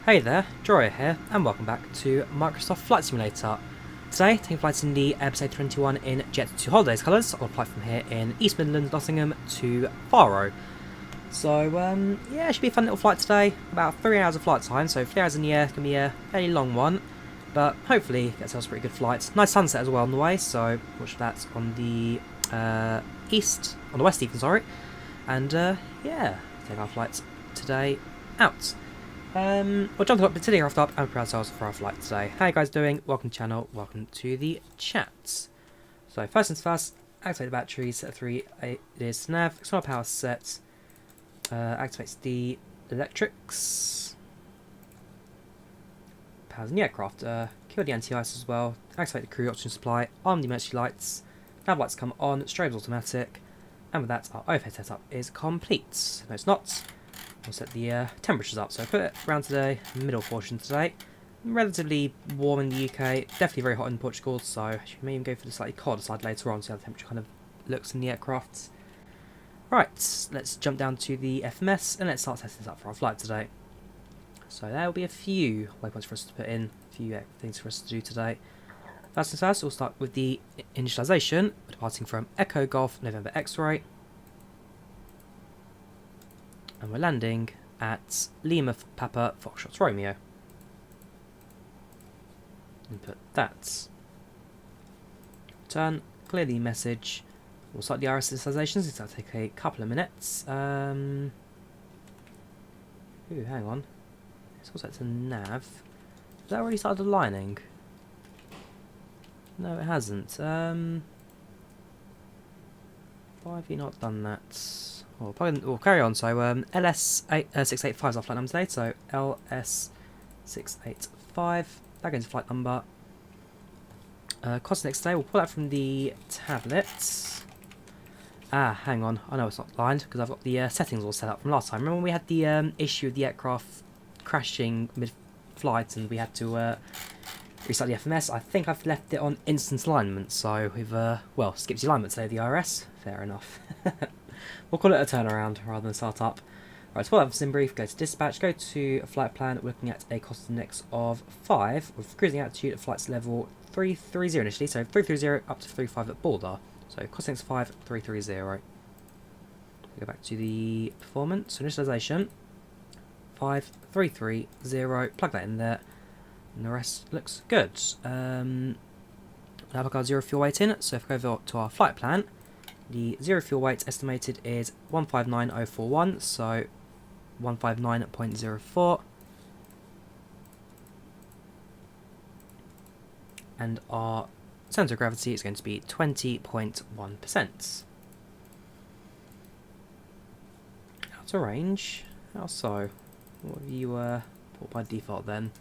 Hey there, Drawyah here, and welcome back to Microsoft Flight Simulator. Today, taking flights in the Airbus A321 in Jet2 Holidays colours. I'll fly from here in East Midlands, Nottingham to Faro. So, yeah, it should be a fun little flight today. About 3 hours of flight time, so 3 hours in the air can be a fairly long one. But hopefully, gets us a pretty good flight. Nice sunset as well on the way, so watch that on the west even, sorry. And, yeah, take our flights today out. We'll jump up to the aircraft up and prepare ourselves for our flight today. How you guys doing? Welcome to the channel, welcome to the chat. So first things first, activate the batteries, set 3 it is nav, external power set, activates the electrics, powers in the aircraft, kill the anti-ice as well, activate the crew oxygen supply, arm the emergency lights, nav lights come on, strobes automatic, and with that our overhead setup is complete. No it's not. We'll set the temperatures up, so put it around to the middle portion today. Relatively warm in the UK, definitely very hot in Portugal, so I may even go for the slightly colder side later on, see how the temperature kind of looks in the aircraft. Right, let's jump down to the FMS and let's start testing this up for our flight today. So there will be a few waypoints for us to put in, a few things for us to do today. First things first, we'll start with the initialization, departing from Echo Golf November X-Ray. And we're landing at Lima Papa Foxtrot Romeo. Input that. Return, clear the message. We'll start the RS initializations, so that'll take a couple of minutes. Ooh, hang on. It's all set to nav. Has that already started aligning? No, it hasn't. Why have you not done that? We'll carry on. So LS685 is our flight number today. So LS685. That goes to flight number. Cost next day. We'll pull that from the tablets. Ah, hang on. I know it's not aligned because I've got the settings all set up from last time. Remember when we had the issue of the aircraft crashing mid-flight and we had to restart the FMS? I think I've left it on instant alignment. So we've well skipped the alignment today. The RS. Fair enough. We'll call it a turnaround rather than start up. Right, so we'll have a sim brief, go to dispatch, go to a flight plan, we're looking at a cost index of 5, with cruising altitude at flights level 330 initially, so 330 up to 35 at border. So cost index 5, 330. Go back to the performance, initialization, 5, 330, plug that in there, and the rest looks good. Now I've got 0 fuel weight in, so if we go over to our flight plan, the 0 fuel weight estimated is 159041, so 159.04. And our centre of gravity is going to be 20.1%. Out of range. How so? What have you put by default then?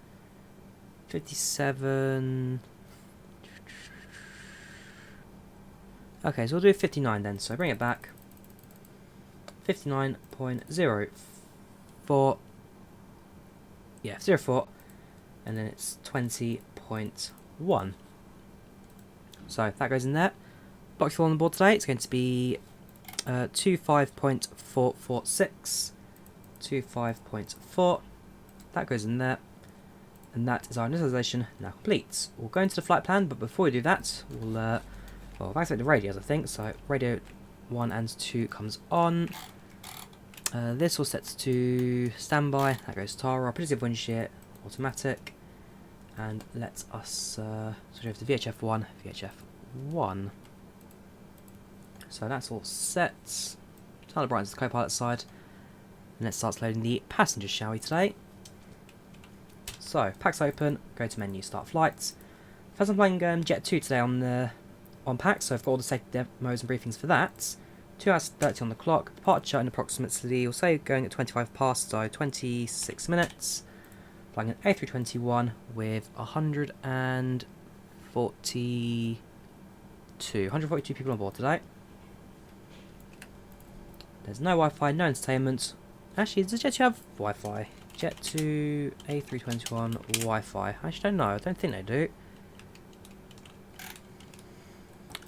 57. Okay, so we'll do 59 then, so bring it back. 59.04. Yeah, 04. And then it's 20.1. So that goes in there. Block fuel on the board today, it's going to be 25.446. 25.4. That goes in there. And that is our initialization now complete. We'll go into the flight plan, but before we do that, we'll well, I've activated the radios, I think, so radio 1 and 2 comes on. This all sets to standby, that goes to Tara, predictive wind shear, automatic, and lets us switch over to VHF1, VHF1. So that's all set. Turn the brightness to the co-pilot side, and let's start loading the passengers, shall we, today? So, PACX open, go to menu, start flights. First I'm playing Jet2 today on PACX, so I've got all the safety demos and briefings for that. 2 hours 30 on the clock, departure in approximately, we'll say going at 25 past, so 26 minutes. Flying an A321 with 142 people on board today. There's no Wi-Fi, no entertainment. Actually, does Jet2 have Wi-Fi? Jet2 A321 Wi-Fi. I actually don't know, I don't think they do.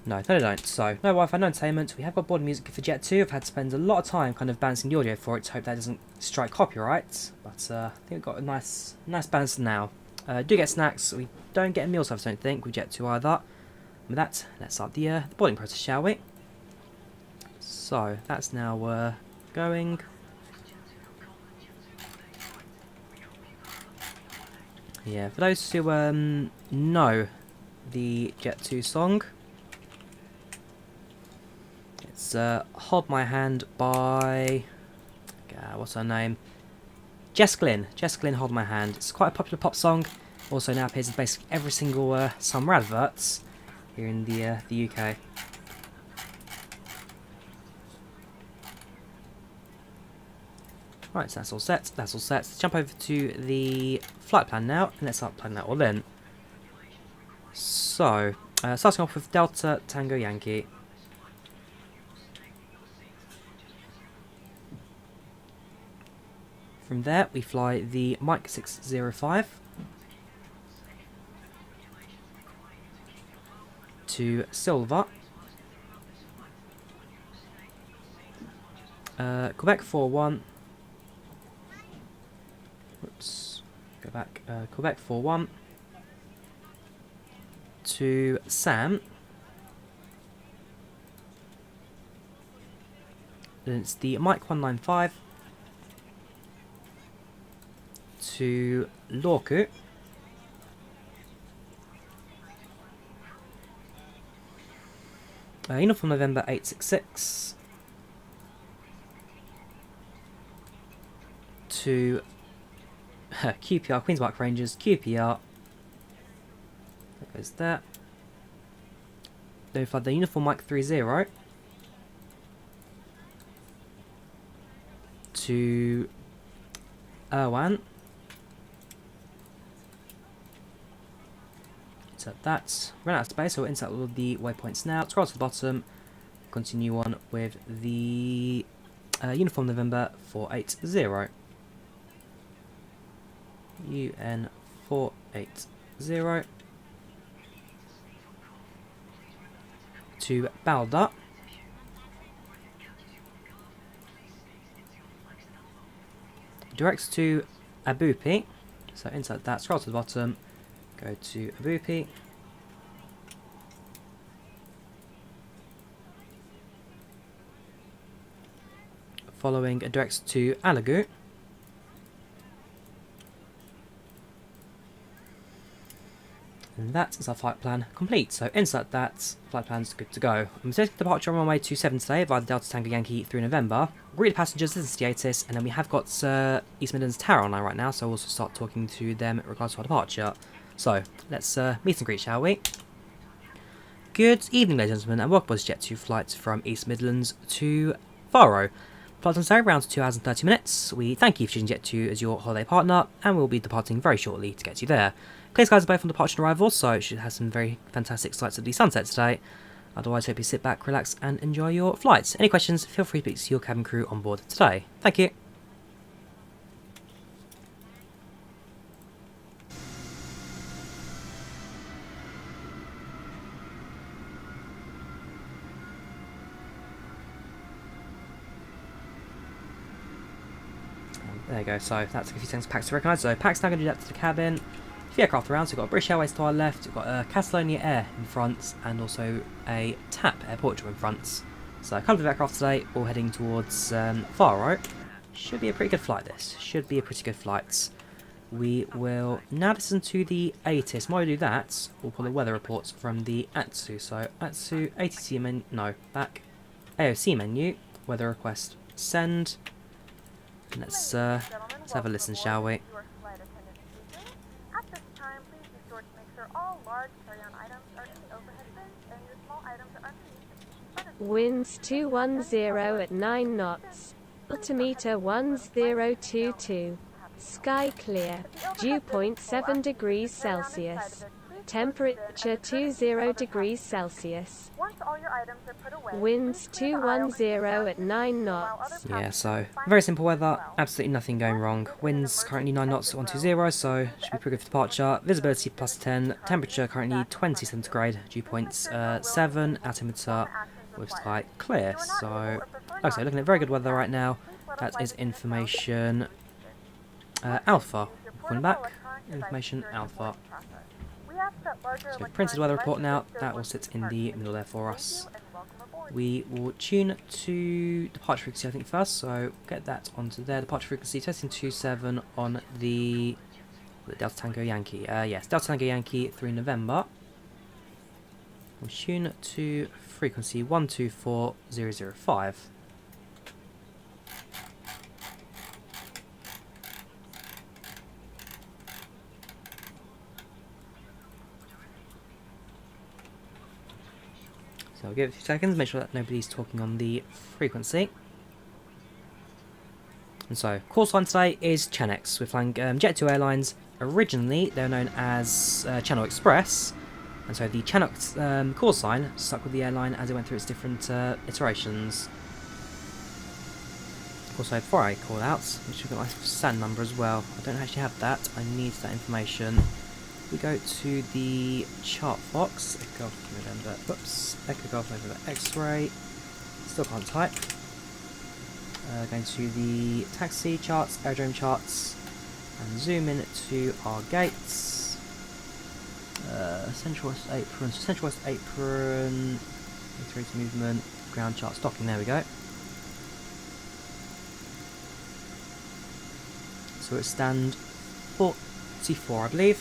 No, they don't. So, no Wi-Fi, no entertainment. We have got board music for Jet2. I've had to spend a lot of time kind of balancing the audio for it to hope that doesn't strike copyright. But I think we've got a nice balance now. Do get snacks. We don't get meal service, I don't think, with Jet2 either. With that, let's start the boarding process, shall we? So, that's now going. Yeah, for those who know the Jet2 song, it's Hold My Hand by, what's her name? Jess Glynn, Hold My Hand. It's quite a popular pop song, also now appears in basically every single summer adverts here in the UK. Right, so that's all set, Let's jump over to the flight plan now, and let's start plugging that all in. So, starting off with Delta Tango Yankee. From there, we fly the Mike 605 to Silver, Quebec 41. Oops, go back. Quebec 41 to Sam. Then it's the Mike 195 to Lorku. Uniform November 866 to QPR, Queen's Park Rangers, QPR. That goes there. Then we fly the Uniform Mike 30 to Erwan. Insert that. Run out of space, so we'll insert all of the waypoints now. Scroll to the bottom. Continue on with the Uniform November 480. UN 480 to Balda. Directs to Abupi, so insert that, scroll to the bottom, go to Abupi. Following directs to Alagu. And that is our flight plan complete. So insert that, flight plan's good to go. I'm taking departure on runway 27 today via the Delta Tango Yankee through November. Greet the passengers, this is Theatis, and then we have got East Midlands Tower online right now, so we'll also start talking to them in regards to our departure. So let's meet and greet, shall we? Good evening, ladies and gentlemen, and welcome to Jet2 flights from East Midlands to Faro. Flight time today around 2 hours and 30 minutes. We thank you for choosing Jet2 as your holiday partner, and we'll be departing very shortly to get you there. Clear skies are both on departure and arrival, so it should have some very fantastic sights of the sunset today. Otherwise, hope you sit back, relax, and enjoy your flights. Any questions, feel free to speak to your cabin crew on board today. Thank you. There you go, so that took a few seconds for PACX to recognise. So PACX now going to do that to the cabin. A few aircraft around, so we've got British Airways to our left, we've got Catalonia Air in front, and also a TAP Air Portugal in front. So a couple of aircraft today, all heading towards Faro. Should be a pretty good flight this, should be a pretty good flight. We will now listen to the ATIS. While we do that, we'll pull the weather reports from the ATSU. So ATSU, ATC menu, no, back, AOC menu, weather request, send. Let's have a listen, shall we? Winds 210 at 9 knots. Altimeter 1022. Sky clear. Dew point 7 degrees Celsius. Temperature 20 degrees Celsius. Winds 210 at 9 knots. Yeah, so very simple weather, absolutely nothing going wrong. Winds currently 9 knots at 120, so should be pretty good for departure. Visibility plus 10, temperature currently 20 centigrade, dew points 7, altimeter with sky clear. So, like I say, looking at very good weather right now. That is information alpha. Calling back, information alpha. So printed weather report now, that will sit in the middle there for us. We will tune to departure frequency I think first, so get that onto there. Departure frequency testing 27 on the Delta Tango Yankee. Yes, Delta Tango Yankee 3 November. We'll tune to frequency 124005. So I'll give it a few seconds, make sure that nobody's talking on the frequency. And so, call sign today is Chenex. We're flying Jet2 Airlines. Originally, they were known as Channel Express. And so the Chenex call sign stuck with the airline as it went through its different iterations. Also, before I call out, which we've got my SAN number as well. I don't actually have that. I need that information. We go to the chart box, Echo Golf November, whoops, Echo Golf November X-ray, still can't type. Going to the taxi charts, aerodrome charts, and zoom in to our gates. Central West Apron, accelerator movement, ground chart, stocking, there we go. So it's stand 44, I believe.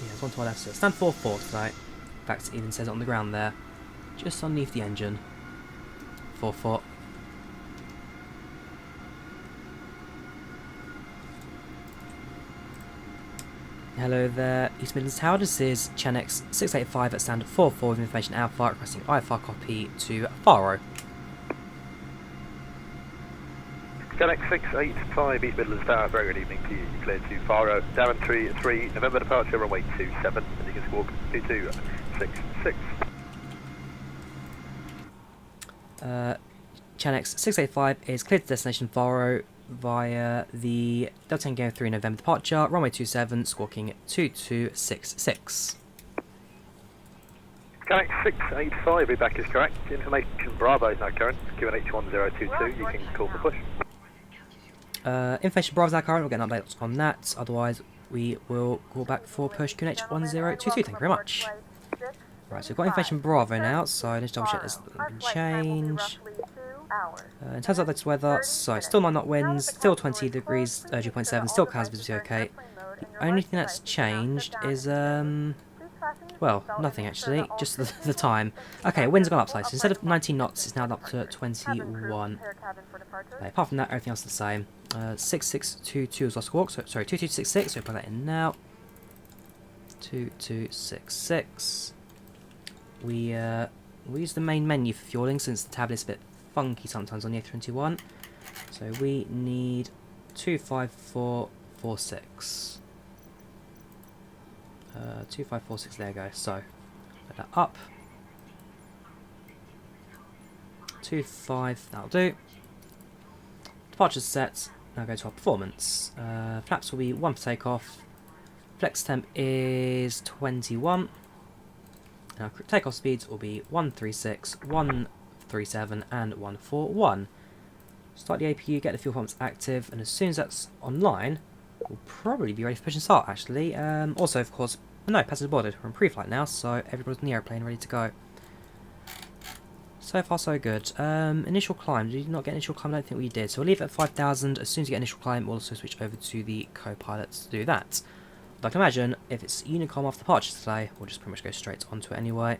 Yeah, there's one to our left, so stand 44 today. In fact, it even says it on the ground there, just underneath the engine. 4-4. Hello there, East Midlands Tower. This is Chenex 685 at stand 44 with information alpha, requesting IFR copy to Faro. Chenex 685 East Midlands Tower, very good evening to you. Cleared to Faro, Darren 3 November departure, runway 27, and you can squawk 2266. Chenex 685 is cleared to destination Faro via the Delta Tango 3 November departure, runway 27, squawking 2266. Chenex 685, feedback is correct. Information Bravo is now current, QNH1022, you can call for push. Information Bravo is now current, we'll get an update on that, otherwise we will call back for push QNH1022, thank you very much. Right, so we've got information Bravo now, so let's double check this doesn't change. In terms of latest weather, so still 9 knot winds, still 20 degrees, dew point 7, still clouds, visibility okay. The only thing that's changed is, well, nothing actually, just the time. Okay, winds have gone up slightly, so instead of 19 knots, it's now up to 21. Okay, apart from that, everything else is the same. 6622 is lost squawk, so, sorry, 2266, so we'll put that in now. 2266. We use the main menu for fueling since the tablet's a bit funky sometimes on the A321. So we need 25446. 2546, there you go. So put that up. 25, that'll do. Departure's set. Now go to our performance. Flaps will be 1 for takeoff. Flex temp is 21. Now takeoff speeds will be 136, 137 and 141. Start the APU, get the fuel pumps active, and as soon as that's online, we'll probably be ready for push and start actually. Also, of course, no, passengers boarded. We're in pre-flight now, so everybody's in the airplane ready to go. So far so good. Initial climb, did you not get initial climb? I don't think we did. So we'll leave it at 5,000. As soon as you get initial climb, we'll also switch over to the co-pilots to do that. But I can imagine if it's Unicom off departure today, we'll just pretty much go straight onto it anyway.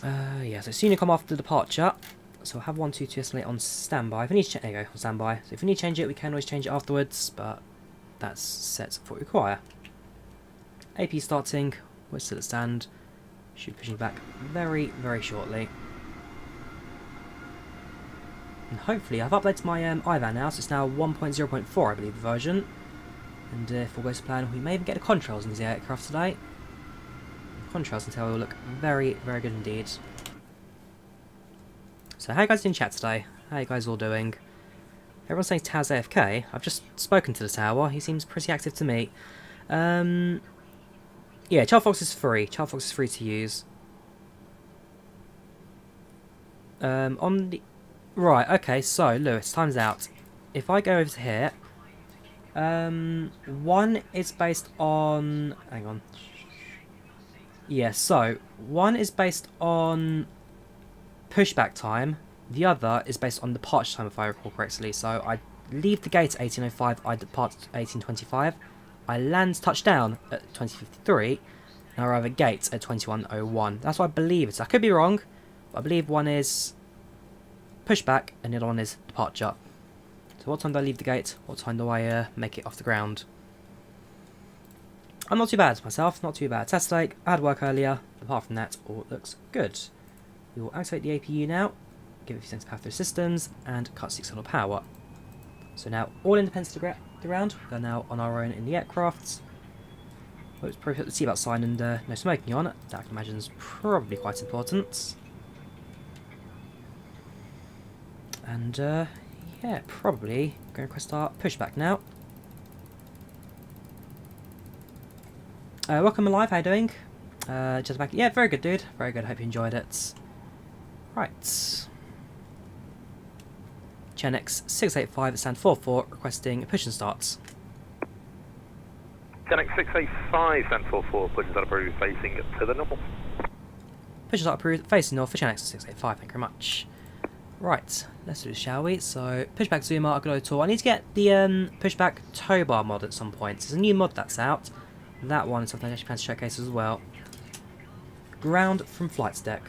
Yeah, so it's Unicom after departure. So we'll have 122 estimate on standby. If we need to there you go, on standby. So if we need to change it, we can always change it afterwards, but that's set for what we require. AP starting, we're still at stand. Should be pushing back very, very shortly. And hopefully, I've updated my IVAO now, so it's now 1.0.4, I believe, the version. And if all goes to plan, we may even get the contrails in the aircraft today. contrails until will look very, very good indeed. So how you guys in chat today? How you guys all doing? Everyone's saying Tower's AFK. I've just spoken to the tower. He seems pretty active to me. Yeah, Child is free. Child is free to use. On the... Right, okay, so, Lewis, time's out. If I go over to here... one is based on... Hang on. Yeah, so, one is based on pushback time. The other is based on departure time, if I recall correctly. So, I leave the gate at 18:05, I depart at 18:25. I land touchdown at 20:53, and I arrive at gate at 21:01. That's what I believe it is. I could be wrong, but I believe one is pushback and the other one is departure. So what time do I leave the gate? What time do I make it off the ground? I'm not too bad myself, not too bad. Test take, I had work earlier. Apart from that, all looks good. We will activate the APU now, give it a few seconds to power through systems, and cut 6 external power. So now all independents to the ground. We are now on our own in the aircraft. Well, it's probably put the seatbelt sign and no smoking on. That I can imagine is probably quite important. And yeah, probably going to request our pushback now. Welcome alive, how you doing? Just back. Yeah, very good, dude. Very good. Hope you enjoyed it. Right. Genex 685 at stand 44 requesting push and starts. Genex 685, stand 44, push and start approved, facing to the north. Push and start approved, facing north for Genex 685. Thank you very much. Right, let's do this, shall we? So, PushbackZoomer, I'll go to tour. I need to get the pushback tow bar mod at some point. There's a new mod that's out. That one is something I actually plan to showcase as well. Ground from flight deck.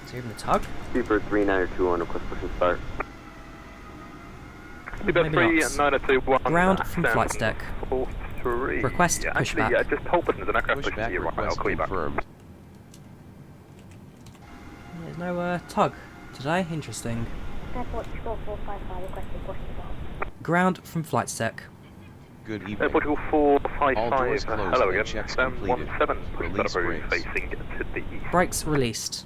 Is there even a tug? Super 3902 on request push and start. Super 3921. Ground from flight deck. Request yeah, pushback. Actually, just hold button as an aircraft push to you, right? I'll call you back. There's no tug today. Interesting. Airport 4455 requesting push and start. Ground from flight deck. Good evening. Portugal 455. Hello again. Checks 17, push Release approved, brakes. facing to the east. Brakes released.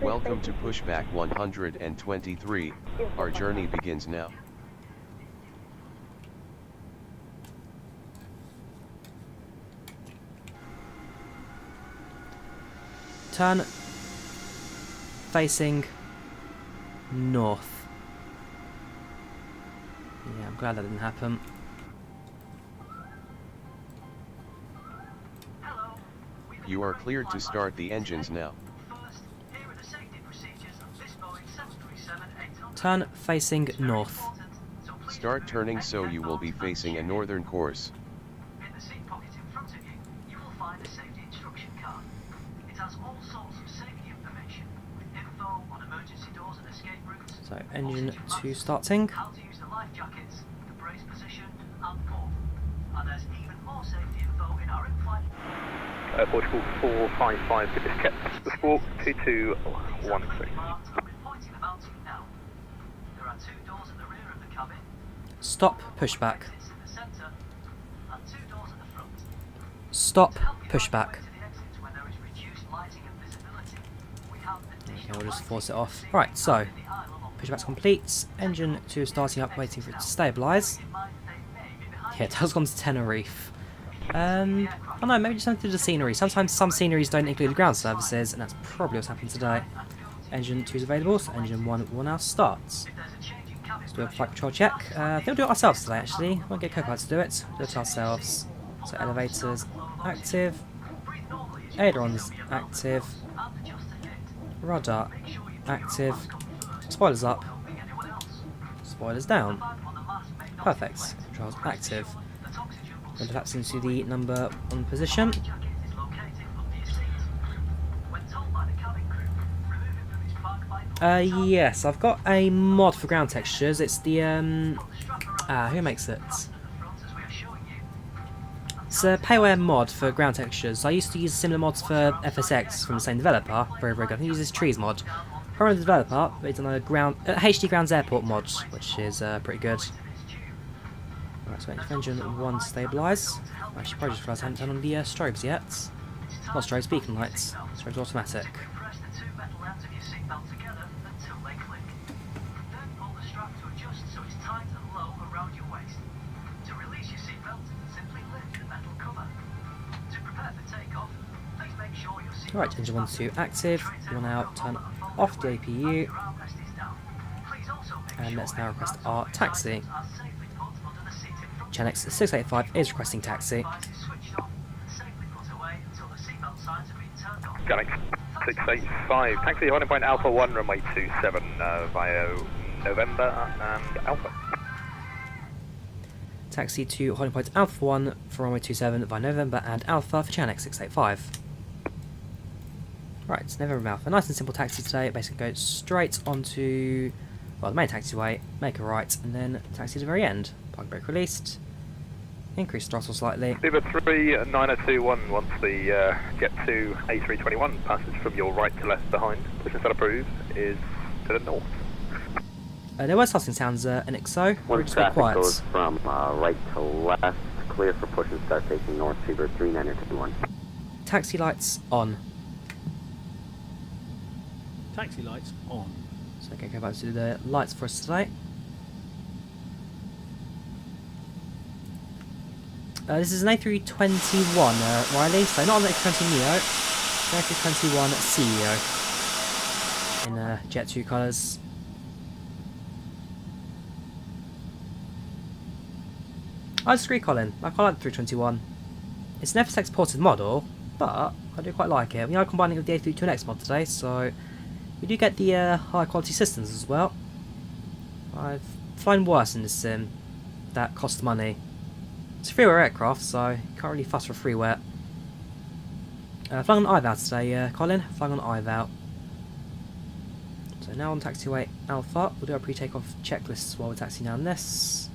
Welcome to Pushback 123. Our journey begins now. Turn facing north. Yeah, I'm glad that didn't happen. You are cleared to start the engines now. Turn facing north. Start turning so you will be facing a northern course. In the seat pocket in front of you, you will find a safety instruction card. It has all sorts of safety information, with info on emergency doors and escape routes. So engine 2 starting. How to use the life jackets, the brace position, and more. And there's even more safety info in our in-flight. Portugal 455, this is kept the squawk 2216. I'll be pointing them out to you now. There are 2 doors at the rear of the cabin. Stop pushback. Exits in the centre, and 2 doors at the front. Stop To help you find your way pushback. to the exits when there is reduced lighting and visibility, we have Okay, additional we'll just lighting force it off. in Right, so the aisle along the pushback's complete. Engine 2 starting up, waiting for it to stabilise. in mind they may be behind Yeah, it has gone to Tenerife. Oh no, maybe just something to do with the scenery. Sometimes some sceneries don't include ground services, and that's probably what's happened today. Engine 2 is available, so engine 1 will now start. Let's do a flight control check. I think we'll do it ourselves today, actually. Won't get co-pilot to do it. Do it ourselves. So elevators active. Ailerons active. Rudder active. Spoilers up. Spoilers down. Perfect. Controls active. Then perhaps into the number 1 position. Yes, I've got a mod for ground textures. It's the who makes it? It's a payware mod for ground textures. I used to use similar mods for FSX from the same developer. Very, very good. I think I use this trees mod. From the developer, but it's on a HD Grounds Airport mod, which is pretty good. Alright, so engine 1 stabilise. I should probably just realised I haven't turned on the strobes yet. Not strobes, beacon lights. Strobes automatic. Press the two metal ends of your seatbelt together until they click. Then pull the strap to adjust so it's tight and low around your waist. To release your seatbelt, simply lift the metal cover. To prepare for takeoff, please make sure your seatbelt Alright, engine 1 2 active. 1 out, turn off the APU. And let's now request our taxi. Genex 685 is requesting taxi. Genex 685, taxi holding point Alpha 1, runway 27 via November and Alpha. Taxi to holding point Alpha 1 for runway 27 via November and Alpha for Genex 685. Right, it's November Alpha. Nice and simple taxi today. Basically go straight onto, well, the main taxiway, make a right, and then taxi to the very end. Park brake released. Increase throttle slightly. Uber 39021 wants the Jet2 A321 passage from your right to left behind. Pushing start approved is to the north. There were starting sounds in XO. We're Once just got traffic quiet. goes from right to left, clear for push and start facing north, Fever 39021. Taxi lights on. Taxi lights on. So okay, go back to the lights for us today. This is an A321 Riley, so not an A320 Neo, an A321 CEO in Jet2 colours. I disagree, Colin. I quite like the 321. It's an FSX ported model, but I do quite like it. We are combining it with the A321X mod today, so we do get the high quality systems as well. I've flown worse in this sim that cost money. It's a freeware aircraft, so you can't really fuss for freeware. Flying on IVAO today, Colin. Flying on IVAO. So now on taxiway Alpha, we'll do our pre-takeoff checklists while we're taxiing down this.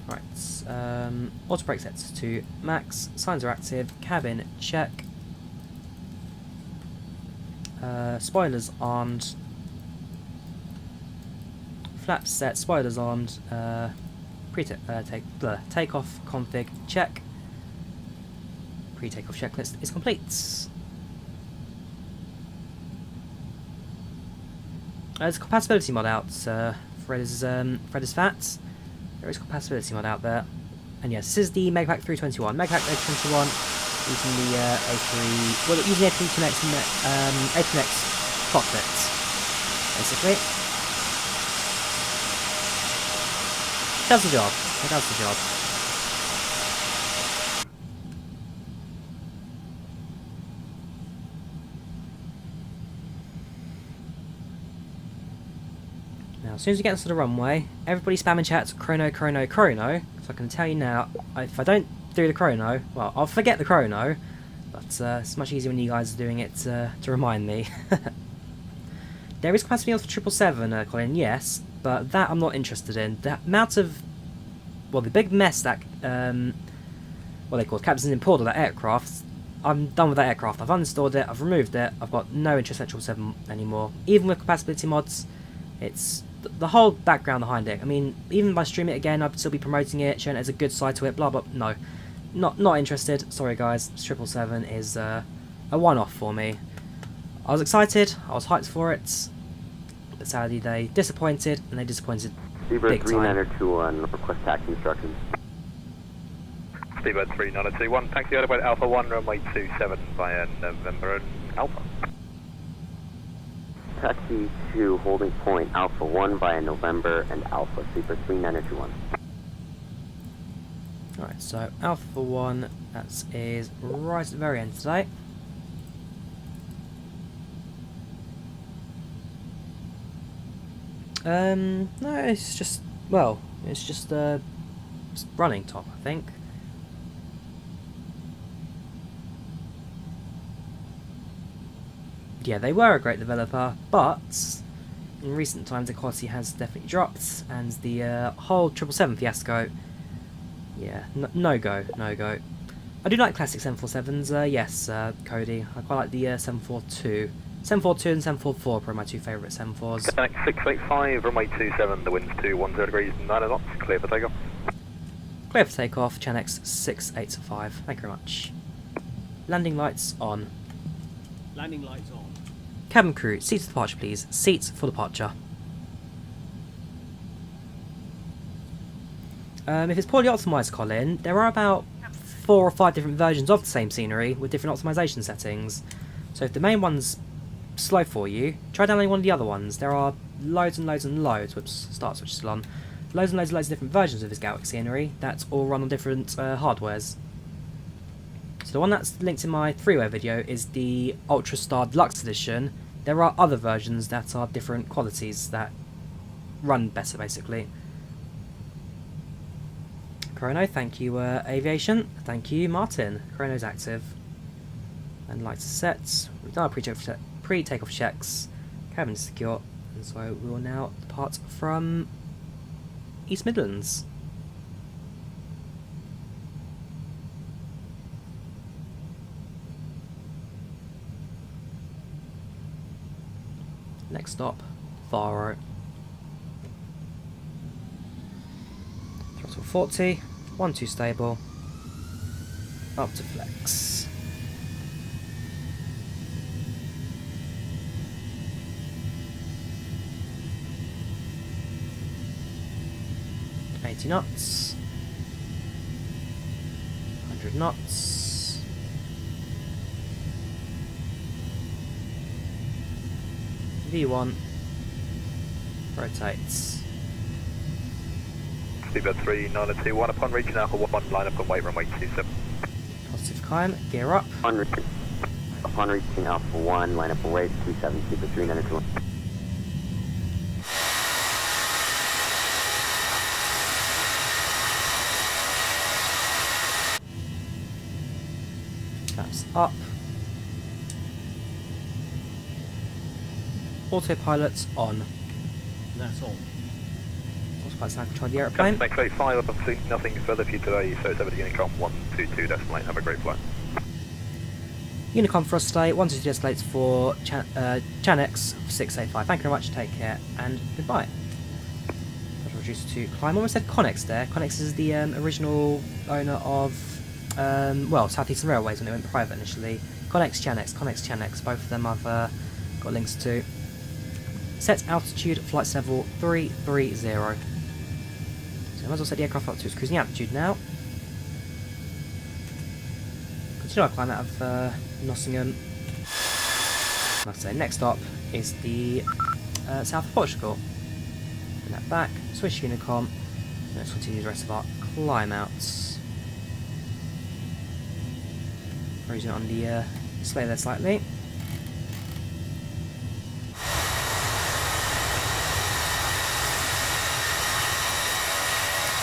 Right, auto brake sets to max, signs are active, cabin check, spoilers armed, flaps set, spoilers armed, takeoff config check, pre-takeoff checklist is complete. There's a compatibility mod out, Fred is fat. There is a compatibility mod out there. And yes, this is the Megapack 321. Megapack 321 using the A3, well, using the A321X and A321X cockpit, basically. Does the job. It does the job. Now, as soon as we get onto the runway, everybody spam in chat chrono, chrono, chrono. So I can tell you now, if I don't do the chrono, well, I'll forget the chrono, but it's much easier when you guys are doing it to remind me. There is capacity on for 777, Colin, yes, but that I'm not interested in. The amount of, well, the big mess that, what they call captains import of that aircraft, I'm done with that aircraft. I've uninstalled it, I've removed it, I've got no interest in 777 anymore. Even with compatibility mods, it's the whole background behind it. I mean, even if I stream it again, I'd still be promoting it, showing it as a good side to it, blah blah. No, not interested. Sorry guys, 777 is a one-off for me. I was excited, I was hyped for it, but sadly they disappointed, and they disappointed Fever big time. 39021, request taxi instructions. Speedbird 39021, taxi out by Alpha 1, runway 27 via November and Alpha. Taxi to holding point Alpha 1 via November and Alpha, Fever 39021. Alright, so Alpha 1, that is right at the very end today. No, it's just, well, it's just running top, I think. Yeah, they were a great developer, but in recent times the quality has definitely dropped, and the whole 777 fiasco, yeah, no go. I do like classic 747s, yes, Cody. I quite like the 742, 742 and 744 are probably my two favourite 74s. Connect 685, runway 27, the wind's 210 degrees, 9 knots, clear for takeoff. Clear for takeoff, Chanex 685. Thank you very much. Landing lights on. Landing lights on. Cabin crew, seats for departure please. Seats for departure. If it's poorly optimised, Colin, there are about 4 or 5 different versions of the same scenery with different optimisation settings. So if the main one's slow for you, try downloading one of the other ones. There are loads and loads and loads, whoops, start switch still on, loads and loads and loads of different versions of this Galactic scenery that all run on different hardwares. So the one that's linked in my 3-way video is the Ultra Star Deluxe Edition. There are other versions that are different qualities that run better basically. Chrono, thank you Aviation, thank you Martin. Chrono's active. And lights are set. We've done our pre-takeoff checks. Cabin is secure. And so we will now depart from East Midlands. Next stop, Faro. Throttle 40, 1-2 stable, up to flex. Knots, 100 knots, V1, rotates. Speedbird 3921, upon reaching Alpha 1, line up and wait runway 27. Positive climb, gear up. Upon reaching Alpha 1, line up and wait 27, Super 3921. Flaps up. Autopilot's on. That's on. Autopilot's now controlling the aeroplane. Next 85, up and nothing further for you today, so it's everything Unicom 122 decimal 8. Have a great flight. Unicom for us today, 122 decimal 8 for Chanex 685. Thank you very much, take care, and goodbye. That'll reduce to climb. I almost said Connex there. Connex is the original owner of well, Southeastern Railways when it went private initially. Connex Chanex, both of them I've got links to. Set altitude, flight level 330. So I might as well set the aircraft up to its cruising altitude now. Continue our climb out of Nottingham. Like I say, next stop is the south of Portugal. Bring that back, switch Unicom, and let's continue the rest of our climb outs. Raising it on the display there slightly.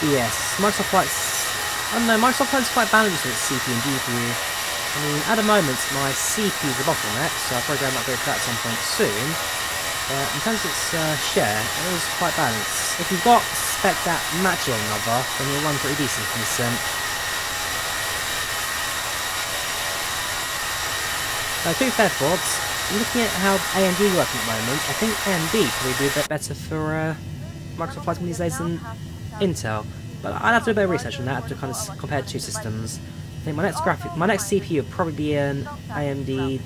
Yes, Microsoft Flight's... I don't know, Microsoft Flight's quite balanced with its CPU and GPU. I mean, at the moment, my CPU is a bottleneck, so I'll probably upgrade to that at some point soon. But in terms of its share, it is quite balanced. If you've got spec that match one another, then you'll run pretty decent from this to be fair, Fords, looking at how AMD is working at the moment, I think AMD probably do a bit better for Microsoft Flight these days than Intel. But I'd have to do a bit of research on that to kind of compare two systems. I think my next CPU would probably be an AMD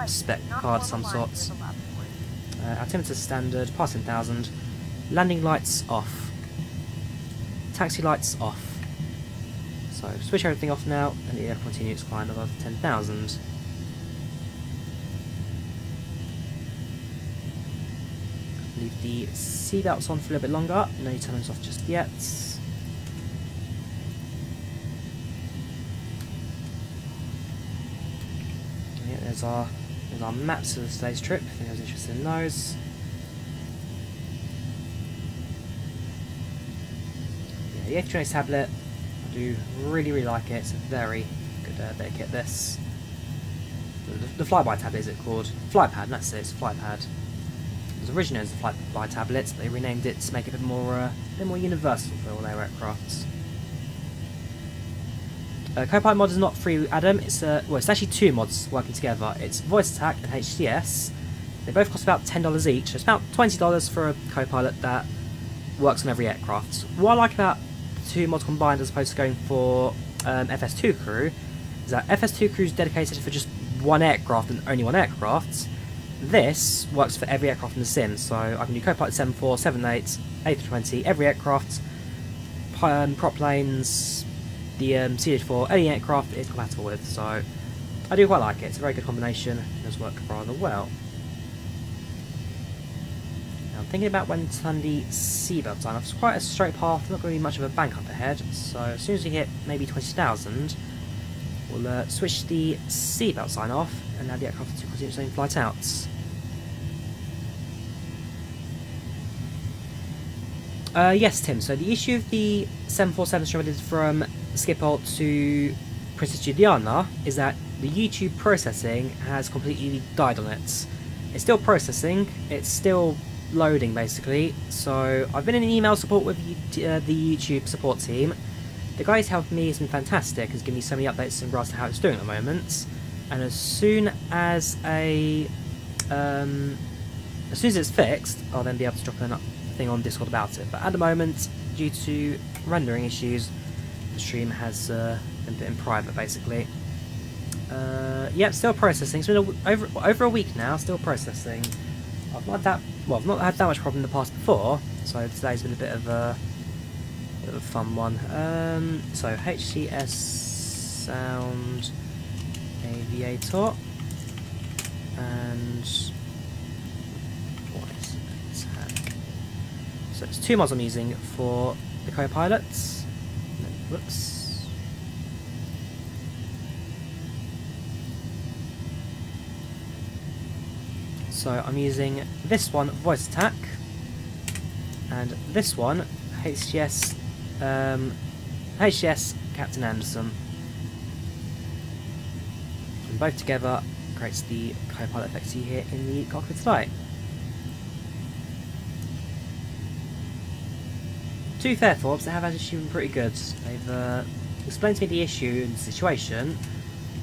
spec card of some sorts. Altimeter standard, passing 1000. Landing lights off. Taxi lights off. So switch everything off now, and the air continue its climb above 10,000. Leave the seatbelts on for a little bit longer. No turn those off just yet. Yeah, there's our maps of today's trip. If anyone's interested in those. Yeah, the F2 tablet, I do really like it. It's a very good bit of kit. This, the flyby tablet is it called? Flypad. That's it. It's a flypad. It was originally as a flyby tablet, but they renamed it to make it a bit more universal for all their aircrafts. Copilot mod is not free, Adam. It's well, it's actually 2 mods working together. It's VoiceAttack and HTS. They both cost about $10 each. So it's about $20 for a Copilot that works on every aircraft. What I like about the 2 mods combined as opposed to going for FS2 Crew is that FS2 Crew is dedicated for just one aircraft and only one aircraft. This works for every aircraft in the sim, so I can do Copilot 74, 78, A320, every aircraft, prop planes, the CH4, any aircraft it's compatible with, so I do quite like it. It's a very good combination, it does work rather well. Now I'm thinking about when to turn the seatbelt on. It's quite a straight path, not going to be much of a bank up ahead, so as soon as we hit maybe 20,000, we'll switch the seatbelt sign off and allow the aircraft to continue its own flight out. Yes, Tim, so the issue of the 747 shredded from Schiphol to Princess Juliana is that the YouTube processing has completely died on it. It's still processing, it's still loading basically, so I've been in email support with the YouTube support team. The guy who's helped me has been fantastic, has given me so many updates in regards to how it's doing at the moment, and as soon as it's fixed, I'll then be able to drop a thing on Discord about it. But at the moment, due to rendering issues, the stream has been put in private basically. Yep, still processing. It's been over a week now, still processing. I've not had that much problem in the past before, so today's been a bit of a fun one. So HCS sound aviator and VoiceAttack. So it's 2 mods I'm using for the co-pilots. Whoops. So I'm using this one, VoiceAttack, and this one, HCS Captain Anderson. And both together creates the co-pilot effects you hear in the cockpit today. To be fair, Forbes, they have actually been pretty good. They've explained to me the issue and the situation,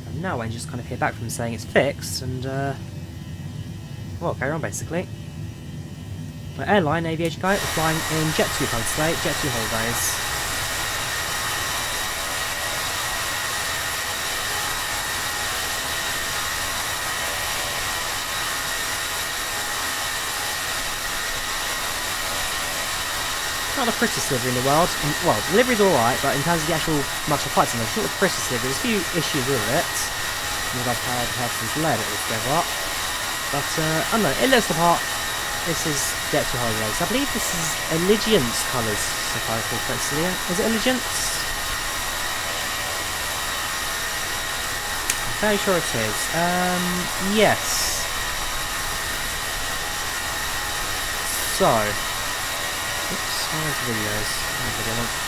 and now I can just kind of hear back from them saying it's fixed, and well, carry on basically. My airline aviation guy, we're flying in Jet2 Holidays today, Jet2 Holidays. Not the prettiest livery in the world. Well, the livery's alright, but in terms of the actual actual flights, it's not the prettiest livery. There's a few issues with it. I've had to layer it all together. But, I don't know, it looks the part. This is Jet2 Holidays. I believe this is Allegiance colours, if I recall correctly. Is it Allegiance? I'm fairly sure it is. Yes. So, oops, where's videos?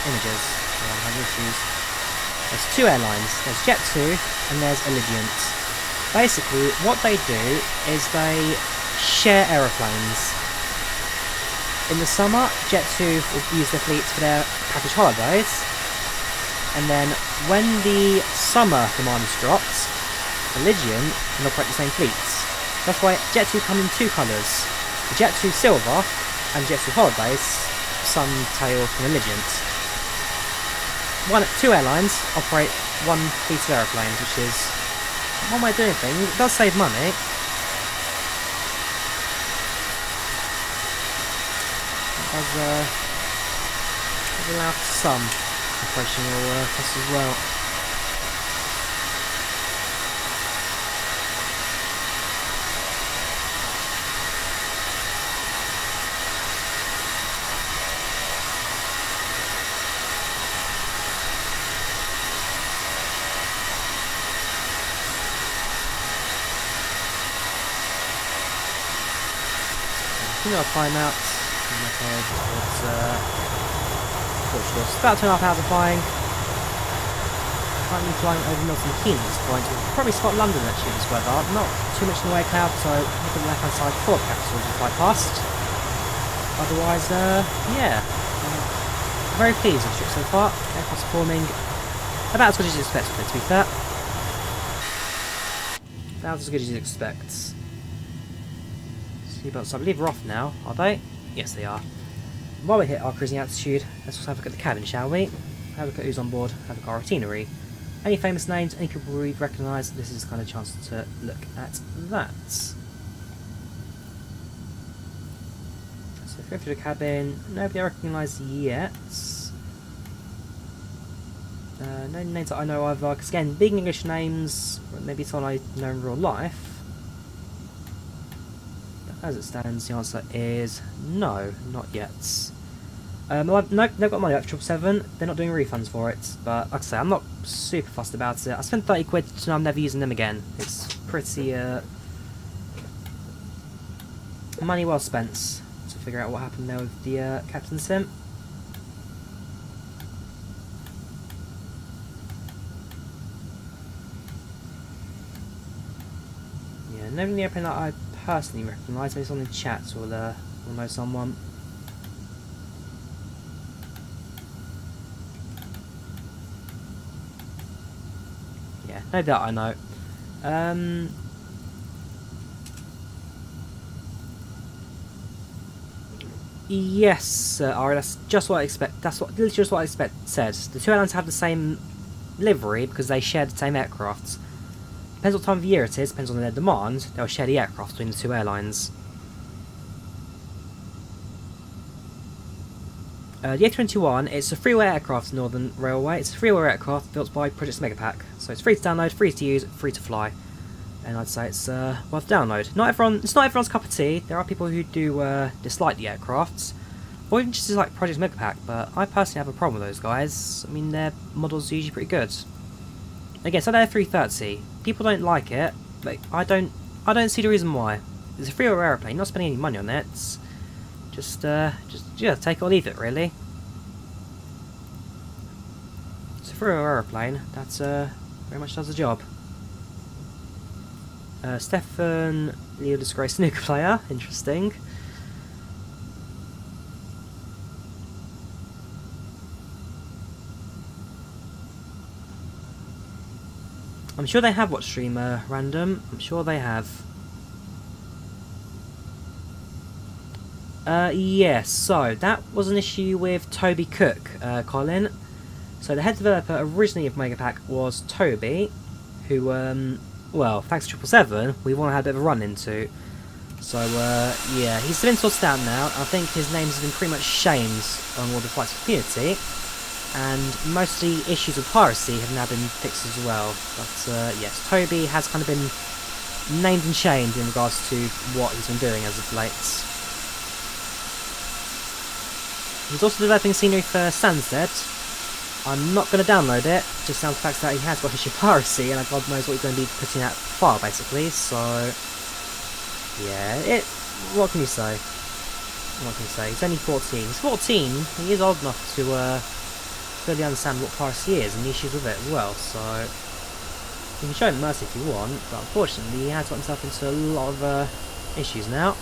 Images. I'm having issues. There's 2 airlines. There's Jet2 and there's Allegiance. Basically, what they do is they share aeroplanes. In the summer, Jet2 will use their fleets for their package holidays, and then when the summer demand is dropped, Allegiant can operate the same fleets. That's why Jet2 come in 2 colours: the Jet2 Silver and Jet2 Holidays Suntail from Allegiant. 2 airlines operate 1 fleet of aeroplanes, which is one way of doing things. It does save money. Does allow for some operational costs as well. I think I'll find out. Towards Portugal. It's about 2.5 hours of flying. Currently flying over Milton Keynes at this point. We'll probably spot London actually this weather. Not too much in the way of cloud, so look at the left hand side before the capital as we fly past. Otherwise, yeah. Very pleased with the trip so far. Aircraft's performing About as good as you'd expect with it, to be fair. About as good as you'd expect. Seatbelts, I believe, are off now, are they? Yes, they are. While we hit our cruising altitude, let's also have a look at the cabin, shall we? Have a look at who's on board, have a look at our itinerary. Any famous names, any people we'd recognise, this is kind of a chance to look at that. So if we go through the cabin, nobody I recognise yet. No names that I know of, because again, big English names, maybe someone I know in real life. But as it stands, the answer is no, not yet. Nope, they've got money up for 777. They're not doing refunds for it, but like I say, I'm not super fussed about it. I spent 30 quid and I'm never using them again. It's pretty money well spent to figure out what happened there with the Captain Sim. Yeah, nobody in the airplane that I personally recognise. Maybe someone in chat will know someone. Yeah, no doubt I know. Yes, Ari, that's just what I expect. That's what literally just what I expect said. The two airlines have the same livery because they share the same aircraft. Depends what time of year it is, depends on their demand, they'll share the aircraft between the two airlines. The A321, it's a freeware aircraft, Northern Railway. It's a freeware aircraft built by Project Megapack. So it's free to download, free to use, free to fly. And I'd say it's worth download. It's not everyone's cup of tea. There are people who do dislike the aircrafts, or even just dislike Project Megapack, but I personally have a problem with those guys. I mean, their models are usually pretty good. Again, so they're 330. People don't like it, but I don't see the reason why. It's a freeware aeroplane, not spending any money on it. It's just yeah, take it or leave it, really. It's a freeware aeroplane that's very much does the job. Stefan, Leo disgraced snooker player, interesting. I'm sure they have watched streamer random. I'm sure they have. Yes, so that was an issue with Toby Cook, Colin. So the head developer originally of Megapack was Toby, who, well, thanks to 777, we've all had a bit of a run into. So, yeah, he's been sorted out now. I think his name's been pretty much shamed on all the flights community. And most of the issues of piracy have now been fixed as well. But, yes, Toby has kind of been named and shamed in regards to what he's been doing as of late. He's also developing scenery for Stansted. I'm not going to download it, just down to the fact that he has got issue of piracy, and God knows what he's going to be putting out file, basically, so... Yeah, what can you say? What can you say? He's only 14. He's 14, he is old enough to, fully understand what piracy is, and the issues with it as well, so... You can show him mercy if you want, but unfortunately he has got himself into a lot of, issues now.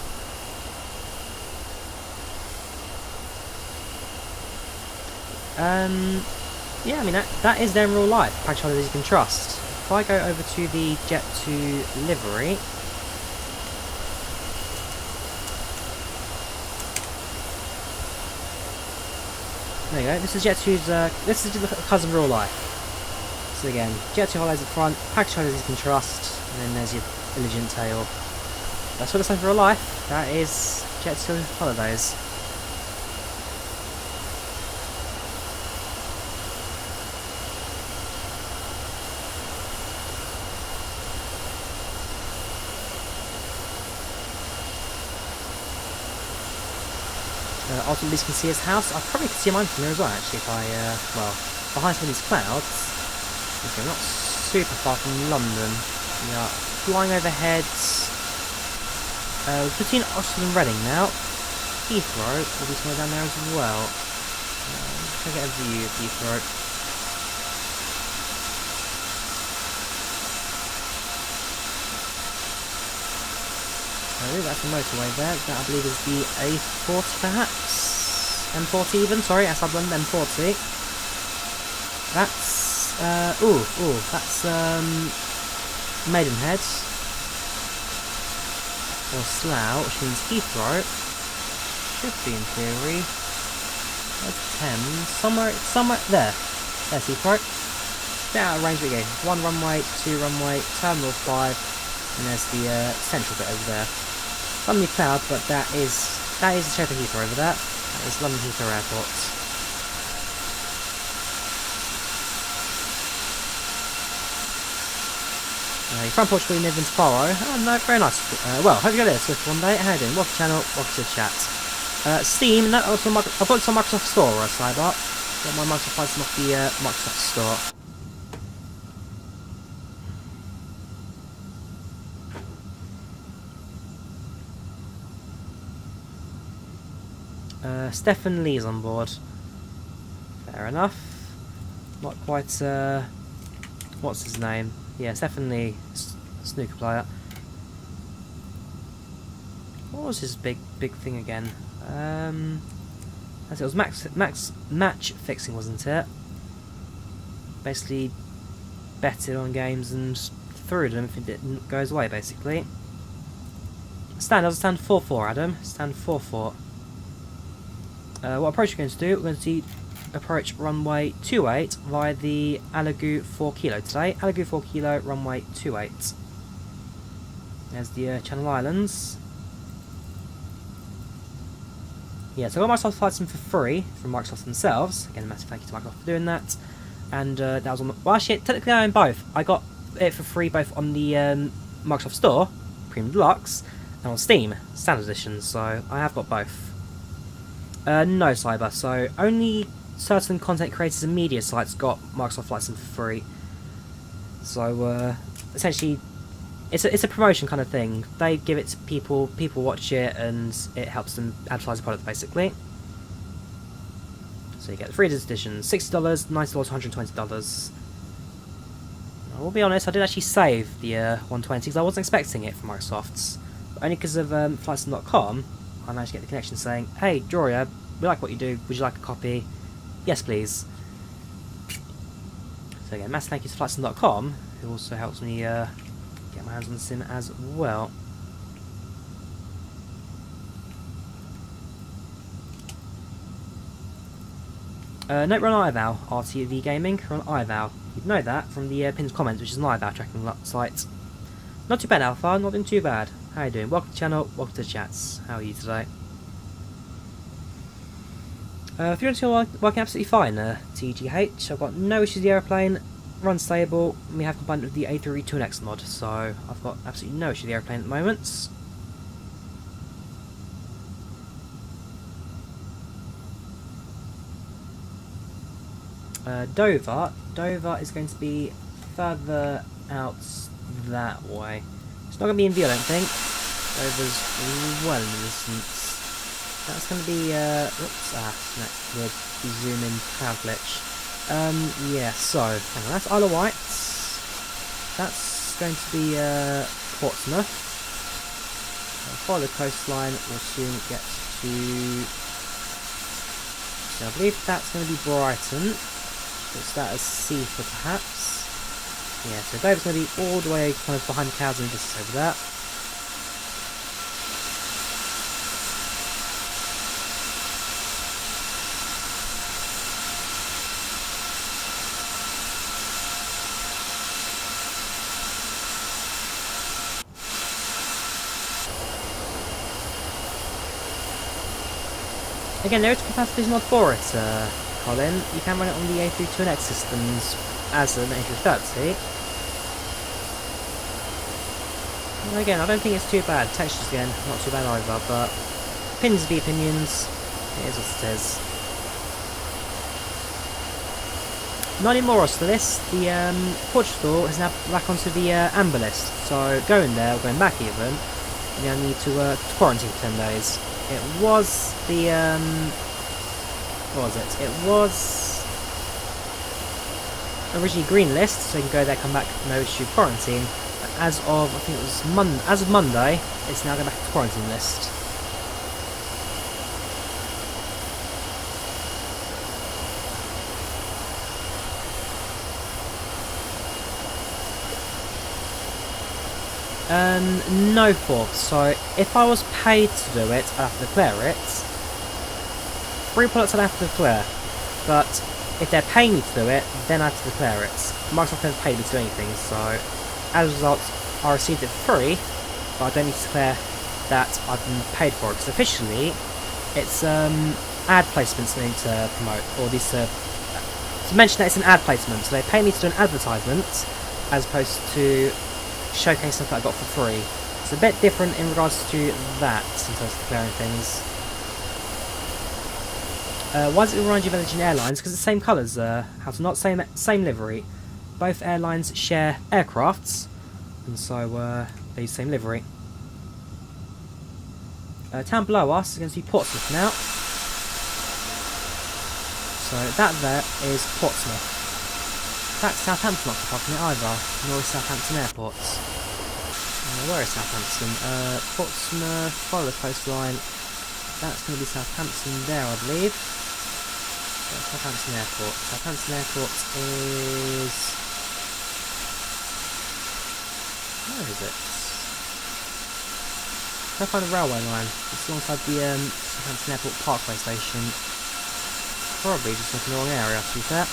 Yeah, I mean, that is their real life, PACX Holidays you can trust. If I go over to the Jet2 livery... There you go, this is Jet2's, this is the cousin real life. So again, Jet2 Holidays at front, PACX Holidays you can trust, and then there's your diligent tail. That's what it's like for real life, that is Jet2 Holidays. Ultimately, you can see his house. I probably could see mine from here as well, actually, if I, well, behind some of these clouds. Okay, we're not super far from London. We are flying overhead. We're between Oxford and Reading now. Heathrow will be somewhere down there as well. Try to get a view of Heathrow. Oh, that's the motorway there. That I believe is the A40 perhaps? M40 even, sorry, outside London, M40. That's That's Maidenhead. Or Slough, which means Heathrow. Should be in theory. That's Thames. Somewhere there. There's Heathrow. Bit out of range we go. 1 runway, 2 runway, Terminal 5, and there's the central bit over there. Suddenly cloud, but that is the shape of Heathrow over there. That is London Heathrow Airport. You're from Portugal, you live in Faro. Oh no, very nice. Well, hope you got it Swift one day. How you doing? Welcome to the channel, welcome to the chat. Steam, no, also I bought some Microsoft Store, Cyber. Got my Microsoft license off the Microsoft Store. Stefan Lee's on board. Fair enough. Not quite, what's his name? Yeah, Stefan Lee, snooker player. What was his big thing again? It was match fixing, wasn't it? Basically, betted on games and threw them if it didn't go his way, basically. Stand 4-4, Adam. Stand 4-4. What approach we're going to do? We're going to approach runway 28 via the Alagu 4 Kilo today. Alagu 4 Kilo, runway 28. There's the Channel Islands. Yeah, so I got Microsoft flights in for free from Microsoft themselves. Again, a massive thank you to Microsoft for doing that. And that was on the... Well, actually, technically I own both. I got it for free both on the Microsoft Store, Premium Deluxe, and on Steam, Standard Edition, so I have got both. No, Cyber, so only certain content creators and media sites got Microsoft flights in for free. So, essentially, it's a promotion kind of thing. They give it to people, people watch it, and it helps them advertise the product, basically. So you get the free edition, $60, $90, $120. I will be honest, I did actually save the 120 because I wasn't expecting it from Microsoft's. But only because of flightsum.com, I managed to get the connection saying, "Hey, Drawyah, we like what you do, would you like a copy?" "Yes, please." So again, massive thank you to flightsum.com, who also helps me get my hands on the sim as well. Note, we're on IVAO, RTV Gaming, we're on IVAO. You'd know that from the pinned comments, which is an IVAO tracking site. Not too bad, Alpha, not doing too bad. How you doing? Welcome to the channel, welcome to the chats. How are you today? 302 working absolutely fine, TGH. I've got no issues with the aeroplane, runs stable, and we have combined it with the A321X mod, so I've got absolutely no issue with the aeroplane at the moment. Dover is going to be further out that way. It's not going to be in view, I don't think. Dover's well in the distance. That's going to be, oops, weird zoom in cloud glitch. Yeah, so, hang on, that's Isle of Wight. That's going to be, Portsmouth. Follow the coastline, we'll soon get to... So I believe that's going to be Brighton. It's that as Seaford, perhaps. Yeah, so Dover's going to be all the way kind of behind the clouds and distance over there. Again, there is capacity mod for it, Colin. You can run it on the A321X systems as an A330. And again, I don't think it's too bad. Textures, again, not too bad either, but opinions be opinions. It is what it is. Not anymore to the list. The Portugal is now back onto the amber list. So going there, or going back even, you now need to quarantine for 10 days. It was the, what was it? It was originally green list, so you can go there, come back, no issue, quarantine. But as of, I think it was as of Monday, it's now going back to quarantine list. No fourth. So if I was paid to do it, I'd have to declare it. Free products I'd have to declare. But if they're paying me to do it, then I have to declare it. Microsoft never paid me to do anything, so as a result, I received it for free, but I don't need to declare that I've been paid for it, because officially, it's ad placements they need to promote, or these to mention that it's an ad placement, so they pay me to do an advertisement, as opposed to showcase stuff that I got for free. It's a bit different in regards to that, in terms of declaring things. Why does it remind you of Virgin Airlines? Because it's the same colours, how to not same livery. Both airlines share aircrafts, and so they use the same livery. Town below us is going to be Portsmouth now. So that there is Portsmouth. That's Southampton, not far from it either, nor is Southampton Airport. Where is Southampton? Portsmouth, follow the coastline. That's going to be Southampton there, I believe. Southampton Airport. Southampton Airport is... where is it? Try to find the railway line. It's alongside the Southampton Airport Parkway station. Probably just looking in the wrong area, to be fair.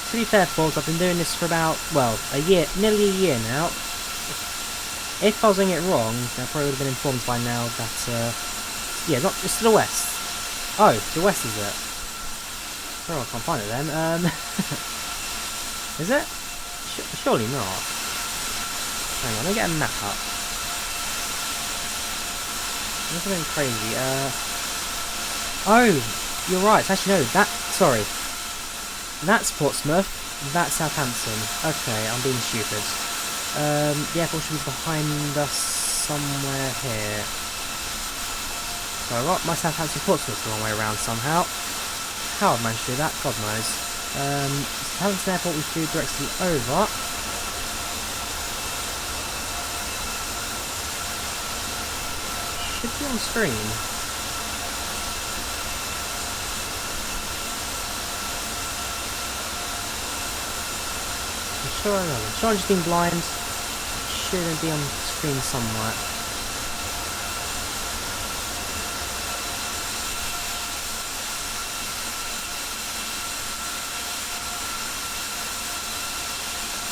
To be fair, folks, I've been doing this for about, well, a year, nearly a year now. If I was doing it wrong, then I probably would have been informed by now that, yeah, it's to the west. Oh, to the west is it? Oh, I can't find it then. Is it? Surely not. Hang on, let me get a map up. This is going crazy. Oh, you're right. Actually, no, sorry. That's Portsmouth. That's Southampton. Okay, I'm being stupid. The airport should be behind us somewhere here. So I got my Southampton Portsmouth the wrong way around somehow. How I've managed to do that, God knows. Southampton Airport we flew directly over. Should be on screen. I'm sure I've just been blind. Shouldn't be on screen somewhere.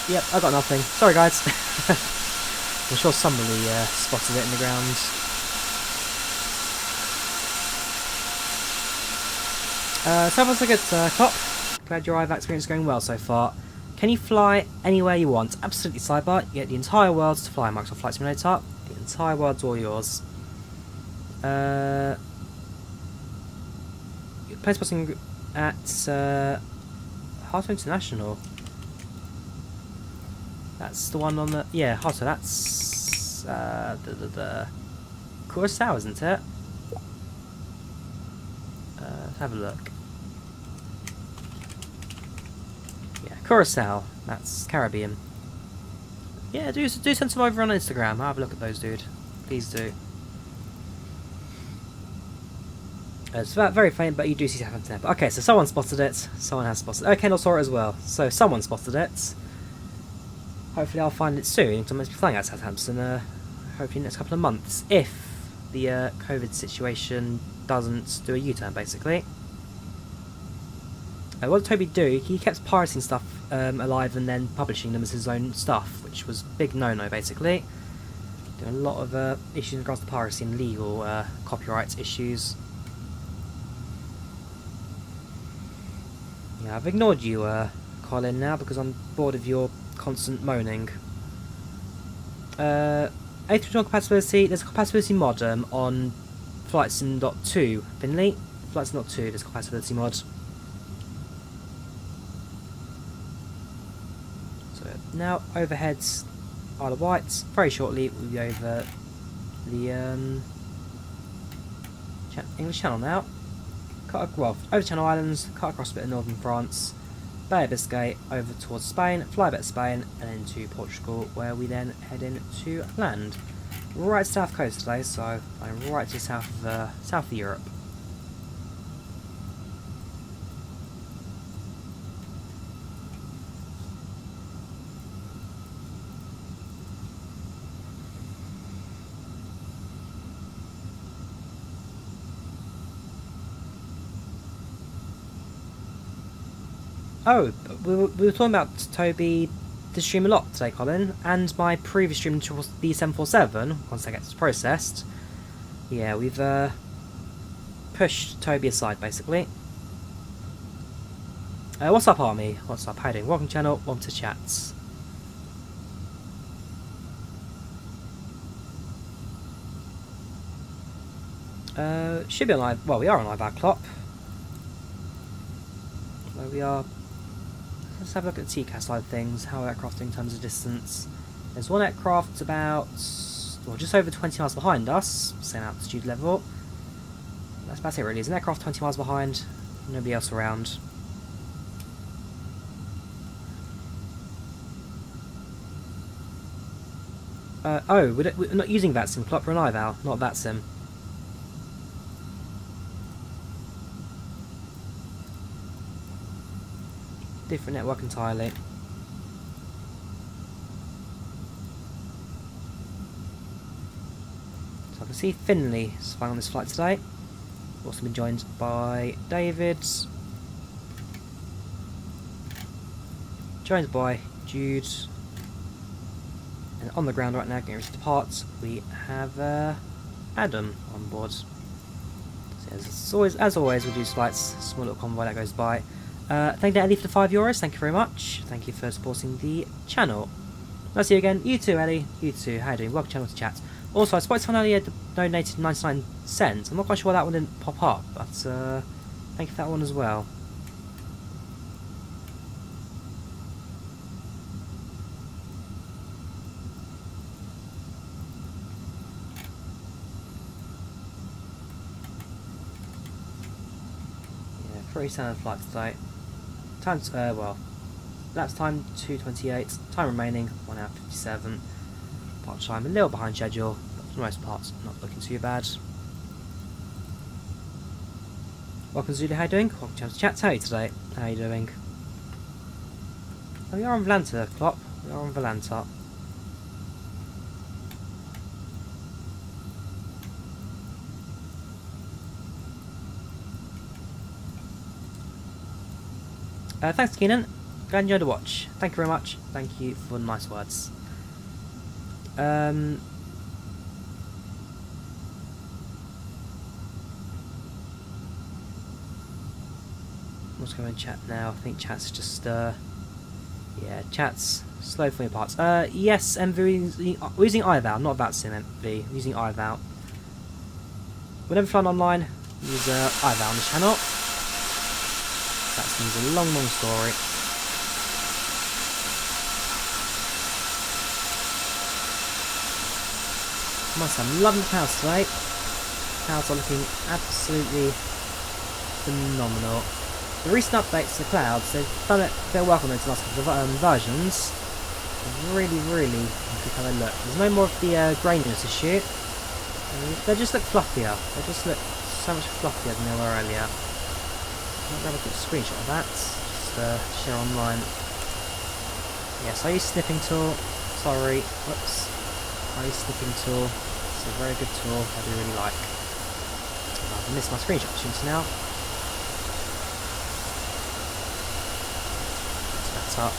Yep, I got nothing. Sorry guys. I'm sure somebody spotted it in the ground. So have a look at Cop. Glad your IVAO experience is going well so far. Can you fly anywhere you want? Absolutely, Cyber. You get the entire world to fly Microsoft Flight Simulator. The entire world's all yours. Place passing at Harto International. That's the one on the... yeah, Harto, that's... Curaçao, isn't it? Let's have a look. Yeah, Curaçao. That's Caribbean. Yeah, do send some over on Instagram. I'll have a look at those, dude. Please do. It's very faint, but you do see Southampton Airport. Okay, so someone spotted it. Someone has spotted it. Okay, Kendall saw it as well. So someone spotted it. Hopefully I'll find it soon, because I'm meant to be flying out of Southampton, hopefully in the next couple of months, if the COVID situation doesn't do a U-turn, basically. What did Toby do? He kept pirating stuff alive and then publishing them as his own stuff, which was a big no-no, basically. Doing a lot of issues in regards to piracy and legal copyright issues. Yeah, I've ignored you, Colin, now, because I'm bored of your constant moaning. A321 compatibility, there's a compatibility mod on FlightSim.2, Finley. FlightSim.2, there's a compatibility mod. So now overheads Isle of Wight. Very shortly we'll be over the English Channel now. Well, over Channel Islands, cut across a bit of northern France, Bay of Biscay, over towards Spain, fly a bit of Spain, and into Portugal, where we then head into land. Right south coast today, so I'm right to south of Europe. Oh, we were talking about Toby the stream a lot today, Colin, and my previous stream was the 747. Once that gets processed, yeah, we've pushed Toby aside basically. What's up, Army? What's up? How you doing? Welcome channel. Welcome to chats. Should be on live. Well, we are on live clock. Where we are. Let's have a look at the TCAS side of things. How are aircraft doing in terms of distance? There's one aircraft about, well, just over 20 miles behind us, same altitude level. That's about it really. There's an aircraft 20 miles behind. Nobody else around. Oh, we're not using VATSIM clock, we're an IVAO, not VATSIM. Different network entirely. So I can see Finley is flying on this flight today. Also been joined by David. Joined by Jude. And on the ground right now, getting rid of the parts, we have Adam on board. So as always, we do flights, small little convoy that goes by. Thank you, Ellie, for the €5. Thank you very much. Thank you for supporting the channel. Nice to see you again. You too, Ellie. You too. How you doing? Welcome to channel to chat. Also, I spotted someone earlier donated 99 cents. I'm not quite sure why that one didn't pop up, but thank you for that one as well. Yeah, pretty standard flight today. Time, well, lapse time 2:28. Time remaining 1 hour 57. Part time a little behind schedule, but for the most part, not looking too bad. Welcome Zulu, how you doing? Welcome to chat. How are you today? How are you doing? Oh, we are on Volanta, Klopp. We are on Volanta. Thanks, Keenan. Glad you enjoyed the watch. Thank you very much. Thank you for the nice words. What's going on in chat now? I think chat's just yeah, chat's slow for your parts. Yes, MV, we're using IVAO, not VATSIM MV. We're using IVAO. Whenever flying online, use IVAO on the channel. That's a long story. I must say, I'm loving the clouds today. Clouds are looking absolutely phenomenal. The recent updates to the clouds, they've done it a bit of work on those last couple of versions. Really good how they look. There's no more of the graininess issue. They just look fluffier. They just look so much fluffier than they were earlier. I'll grab a quick screenshot of that, just share online. Yes, I use snipping tool. Sorry, whoops. I use snipping tool. It's a very good tool. I do really like. I've missed my screenshot opportunity now. So that's up.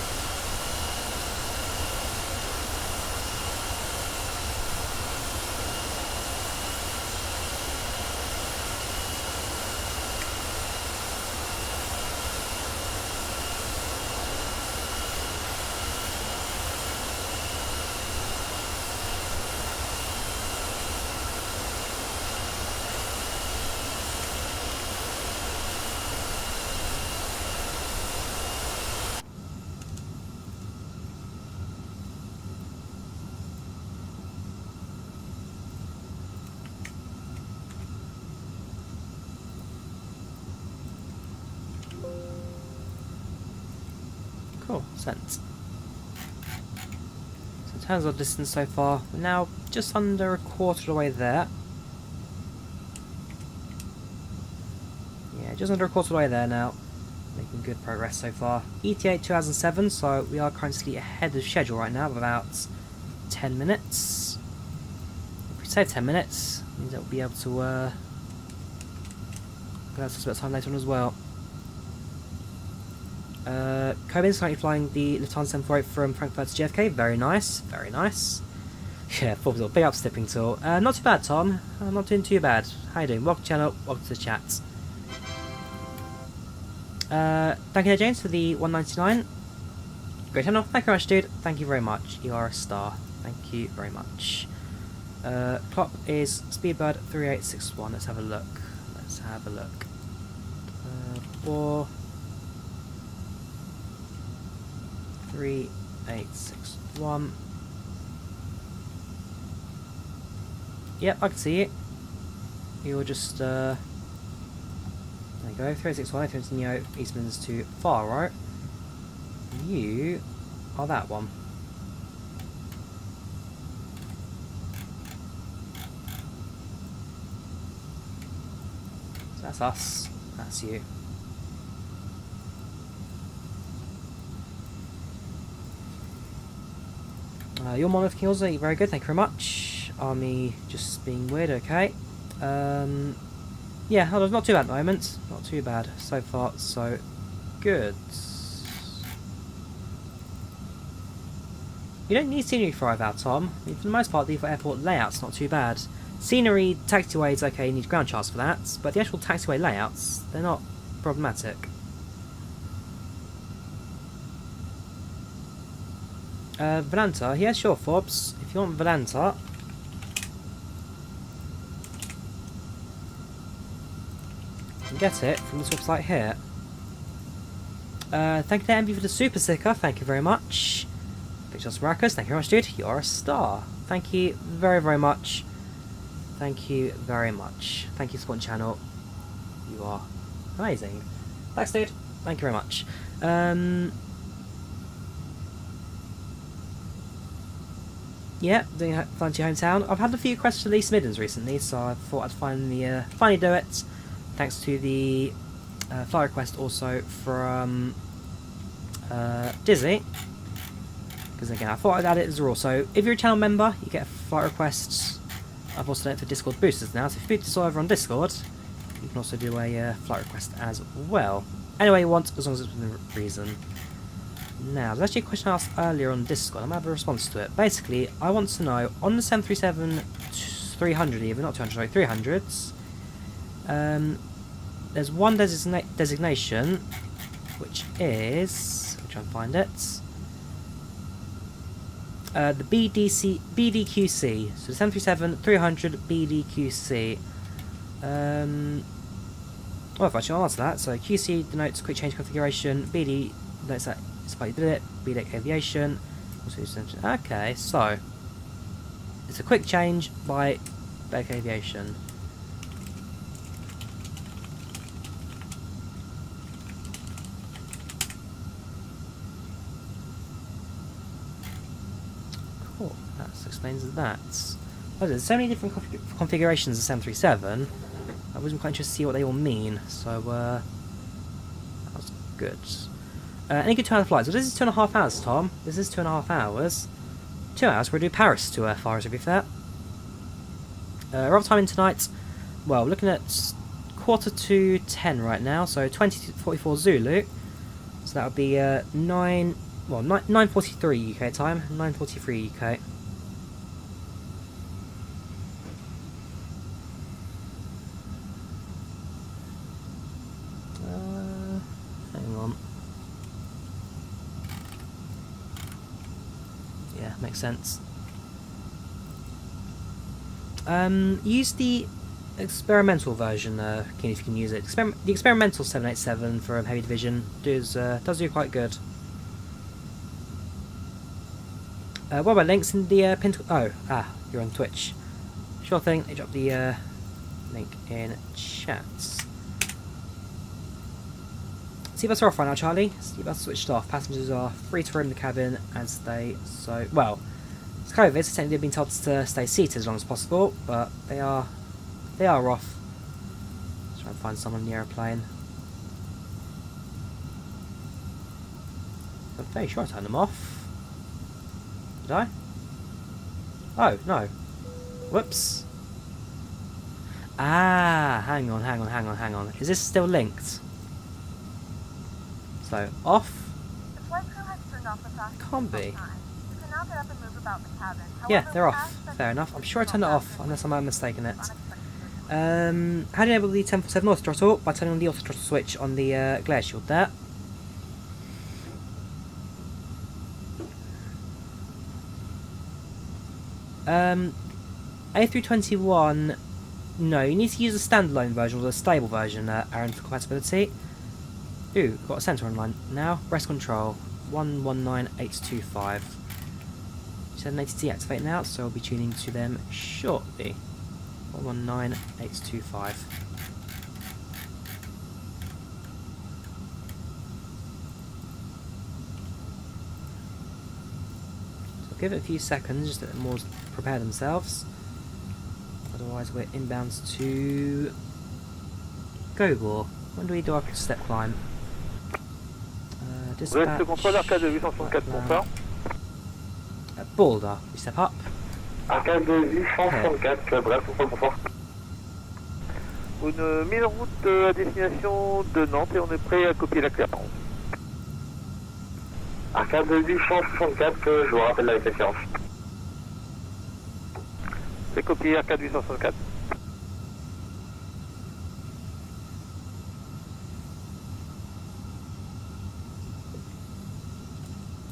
Cool, sent. So in terms of distance so far, we're now just under a quarter of the way there. Yeah, just under a quarter of the way there now. Making good progress so far. ETA 2007, so we are currently ahead of schedule right now of about 10 minutes. If we save 10 minutes, it means that we'll be able to go out a bit of time later on as well. Coben's currently flying the Lufthansa 748 from Frankfurt to JFK. Very nice, very nice. Yeah, Forbes, big up Slipping Tool. Not too bad, Tom. I'm not doing too bad. How you doing? Welcome to the channel, welcome to the chat. Thank you, James, for the 199. Great channel. Thank you very much, dude. Thank you very much. You are a star. Thank you very much. Clock is Speedbird 3861. Let's have a look. Let's have a look. 3861. Yep, I can see it. You're just there you go, 3861, if you're Neo East Midlands to Faro. You are that one. So that's us, that's you. Your Monolith King also, very good, thank you very much. Army just being weird, okay. Yeah, not too bad at the moment. Not too bad. So far, so good. You don't need scenery for IVAO, Tom. I mean, for the most part, the airport layout's not too bad. Scenery, taxiways, okay, you need ground charts for that, but the actual taxiway layouts, they're not problematic. Volanta, yeah, sure, Forbes. If you want Volanta, you can get it from this website here. Thank you to Envy for the super sticker, thank you very much. Pictures Marcus, thank you very much, dude. You're a star. Thank you very, very much. Thank you very much. Thank you, Spawn Channel. You are amazing. Thanks, dude. Thank you very much. Yeah, doing flying to your hometown. I've had a few requests for East Midlands recently, so I thought I'd finally do it. Thanks to the fly request also from Dizzy. Because again, I thought I'd add it as a rule. So if you're a channel member, you get flight requests. I've also done it for Discord boosters now. So if you boot this all over on Discord, you can also do a flight request as well. Anyway you want, as long as it's within reason. Now, there's actually a question I asked earlier on Discord. I'm going to have a response to it. Basically, I want to know, on the 737-300 even, not 200, sorry, 300s, there's one designation, which is, I'll try and find it, the BDQC, so the 737-300 BDQC. Well, actually, I'll answer that. So QC denotes quick change configuration, BD denotes that it's why you did it, BDEC Aviation. Okay, so it's a quick change by BDEC Aviation. Cool, that explains that. Oh, there's so many different configurations of 737. I wasn't quite interested to see what they all mean, so that was good. Any good 2 hour flights? Well, this is 2.5 hours, Tom. This is 2.5 hours. 2 hours, we'll do Paris to Faro, to be fair. Arrival time in tonight, well, looking at 9:45 right now, so 20:44 Zulu. So that would be 9:43 UK time, 9:43 UK. Hang on. Yeah, makes sense. Use the experimental version, if you can use it. The experimental 787 for Heavy Division does do quite good. What about links in the pin? You're on Twitch. Sure thing. Let me drop the link in chat. Seatbelts are off right now, Charlie. Seatbelts switched off. Passengers are free to roam the cabin as they so. Well, it's COVID, so technically they've been told to stay seated as long as possible, but they are off. Let's try and find someone in the aeroplane. I'm very sure I turned them off. Did I? Oh, no. Whoops. Hang on. Is this still linked? airflow off? The flight crew has turned off the fast Can't be. You can now get up and move about the cabin. Yeah, However, they're we off. ask Fair that enough. you I'm keep sure I your turned it off, fasten unless I'm mistaken it. unexpected. How do you enable the 1047 auto throttle? By turning on the auto throttle switch on the glare shield there. A321, no, you need to use a standalone version or the stable version, Aaron, for compatibility. Ooh, got a sensor online now. Rest control 119825. 780T activate now, so I'll be tuning to them shortly. 119825. So I'll give it a few seconds just to let them all prepare themselves. Otherwise we're inbounds to Gobor. When do we do our step climb? Dispatch. Boulder. We step up. Arcade 864, bref, confort. Une mise en route à destination de Nantes et on est prêt à copier la clearance. Arcade 864, je vous rappelle la référence. C'est copié Arcade 864.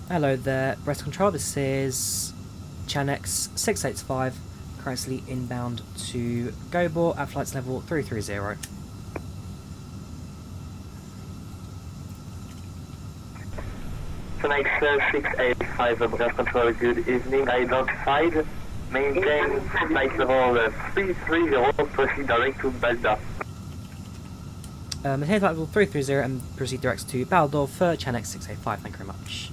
Hello there, Breast Control. This is Chanex 685, currently inbound to Gobor at flights level 330. Chanex 685, Breast Control, good evening. Identified, maintain flight level 330, proceed direct to Balda. Maintain flight level 330 and proceed direct to Baldor for Chanex 685. Thank you very much.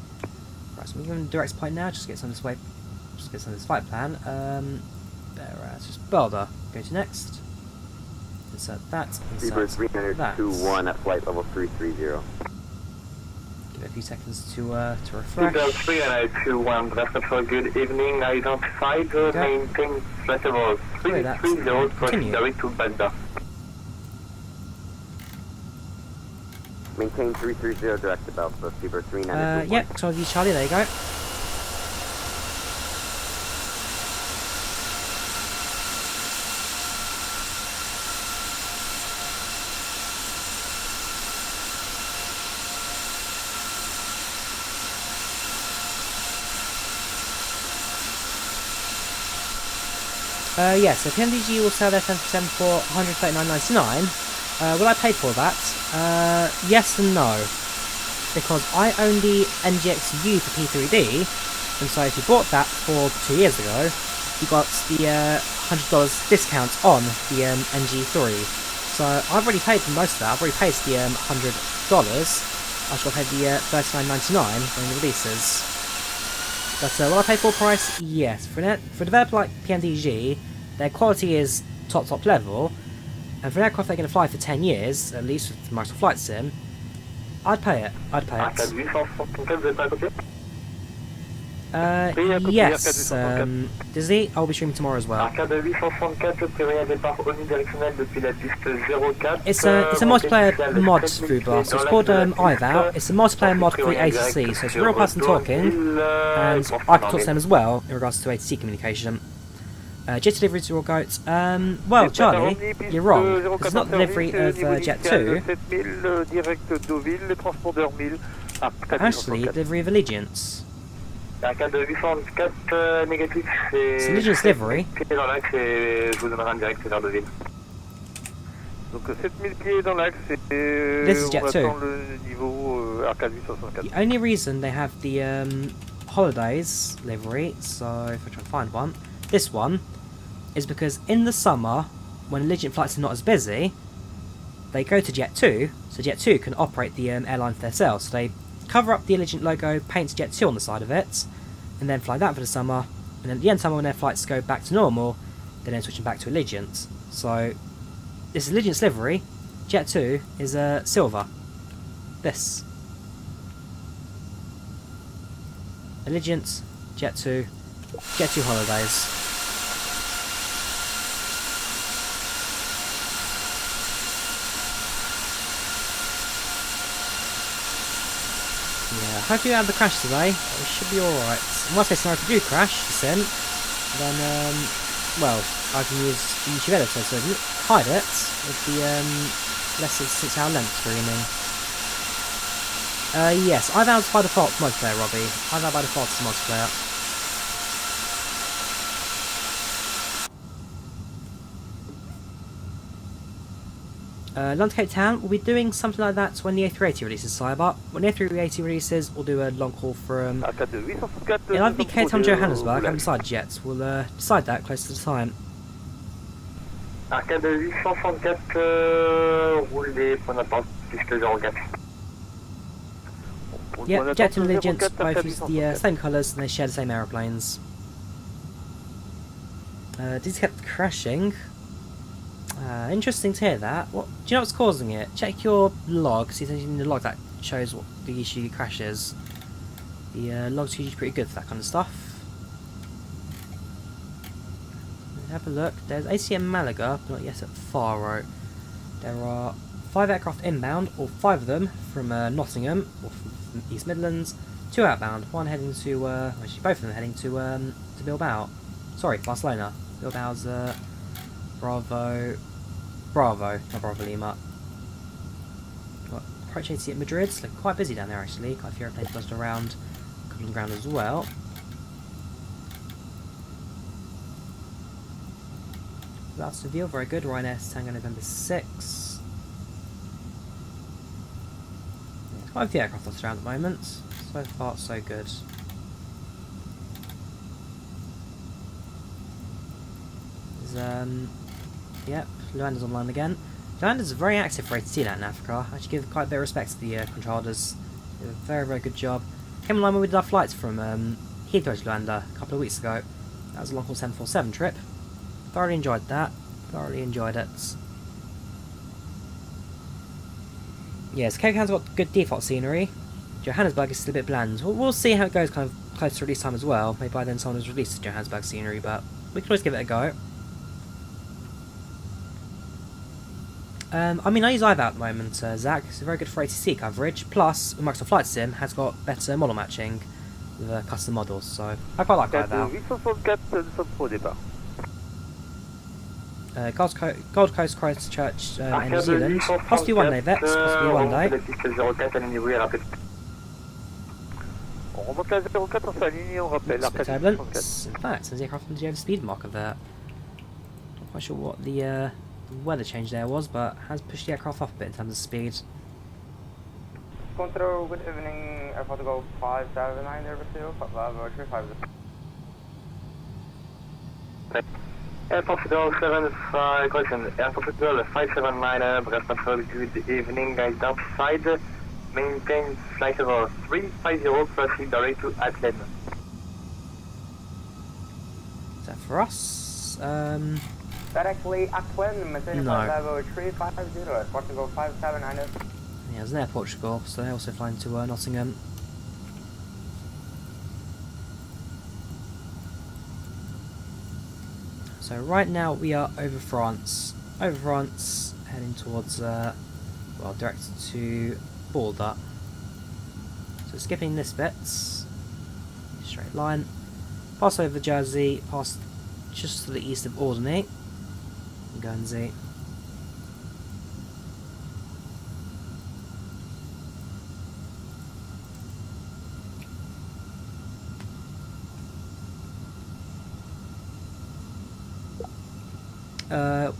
Right, so we're going to direct point now, just get some of this way, just get some of this flight plan. There, it's just Balder. Go to next. Insert that. Insert that. 321 at flight level 330. Give it a few seconds to refresh. 321, Breast Control, good evening. Identified, maintain flight level 330, proceed direct to Balda. Maintain 330 direct to Belfast, Seabird 3921. Yep, so you Charlie, there you go. Yeah, so PMDG will sell their 10% for $139.99. Will I pay for that? Yes and no. Because I own the NGXU for P3D, and so if you bought that for 2 years ago, you got the $100 discount on the NG3. So I've already paid for most of that. I've already paid the $100. I should have paid the $39.99 when it releases. But will I pay full price? Yes. For a developer like PMDG, their quality is top level. And for an aircraft they're going to fly for 10 years, at least with Microsoft Flight Sim, I'd pay it. Yes, Disney, I'll be streaming tomorrow as well. It's a multiplayer mod, Foodblast. So it's called IVAO. It's a multiplayer mod for the ATC, so it's a real person talking, and I can talk to them as well in regards to ATC communication. Jet delivery to your goats. Well, Charlie, you're wrong. It's not delivery of Jet2. Actually, delivery of Allegiance. It's Allegiance livery. This is Jet2. The only reason they have the Holidays livery, so if I try to find one, this one, is because in the summer, when Allegiant flights are not as busy, they go to Jet2, so Jet2 can operate the airline for themselves. So they cover up the Allegiant logo, paint Jet2 on the side of it, and then fly that for the summer, and then at the end of summer when their flights go back to normal, they then switch them back to Allegiant. So this is Allegiant's livery, Jet2 is silver. This. Allegiant, Jet2 Holidays. Yeah, hopefully we have the crash today. We should be alright. In worst case scenario, if we do crash, descent, then, well, I can use the YouTube editor to hide it with the, less than 6-hour length screening. Yes, IVAO's by default multiplayer, Robbie. IVAO by default is multiplayer. London Cape Town, we'll be doing something like that when the A380 releases, Cyber. When the A380 releases, we'll do a long haul from... It'll either be Cape Town, Johannesburg, I haven't decided yet. We'll decide that close to the time. Arcade 864, roule des points d'attente jusqu'à 04. Yeah, Jet2 and Allegiance both use the same colours and they share the same aeroplanes. These kept crashing. Interesting to hear that. What do you know what's causing it? Check your log, see if there's anything in the log that shows what the issue crashes. The log's usually pretty good for that kind of stuff. Have a look. There's ACM Malaga, but not yet at Faro. There are 5 aircraft inbound, or 5 of them from Nottingham, or from East Midlands. 2 outbound, one heading to, actually both of them heading to Bilbao. Sorry, Barcelona. Bilbao's Bravo, not Bravo Lima. Got approach AT at Madrid. It's quite busy down there actually. Quite a few airplanes buzzed around, a couple on ground as well. That's the view, very good. Ryanair Tango November 6. There's quite a few aircraft lost around at the moment. So far, so good. There's, yep, Luanda's online again. Luanda's very active for ATC out in Africa. I should give quite a bit of respect to the controllers. They did a very, very good job. Came online when we did our flights from Heathrow to Luanda a couple of weeks ago. That was a long haul 747 trip. Thoroughly enjoyed that. Thoroughly enjoyed it. Yes, Cape Town's got good default scenery. Johannesburg is still a bit bland. We'll see how it goes kind of close to release time as well. Maybe by then someone has released the Johannesburg scenery, but we can always give it a go. I mean, I use IVAO at the moment, Zach. It's very good for ATC coverage. Plus, Microsoft Flight Sim has got better model matching with custom models, so I quite like IVAO. Gold Coast, Christchurch, and New Zealand. Possibly one day, Vets. Possibly one day. Turbulence. In fact, there's the aircraft on the over speed marker there. Not quite sure what the weather change there was, but has pushed the aircraft up a bit in terms of speed. Control, good evening. Air Portugal 579 there with you. FlightLive 350. Air Portugal 75, question. Air Portugal 579, breast control, good evening, guys outside. Maintain flight level 350, proceed direct to Athens. Is that for us? Directly Athens, maintain flight level 350, Air Portugal 579. Yeah, there's an Air Portugal, so they're also flying to Nottingham. So right now we are over France, heading towards, well, direct to Border. So skipping this bit, straight line, pass over Jersey, past just to the east of Alderney, Guernsey.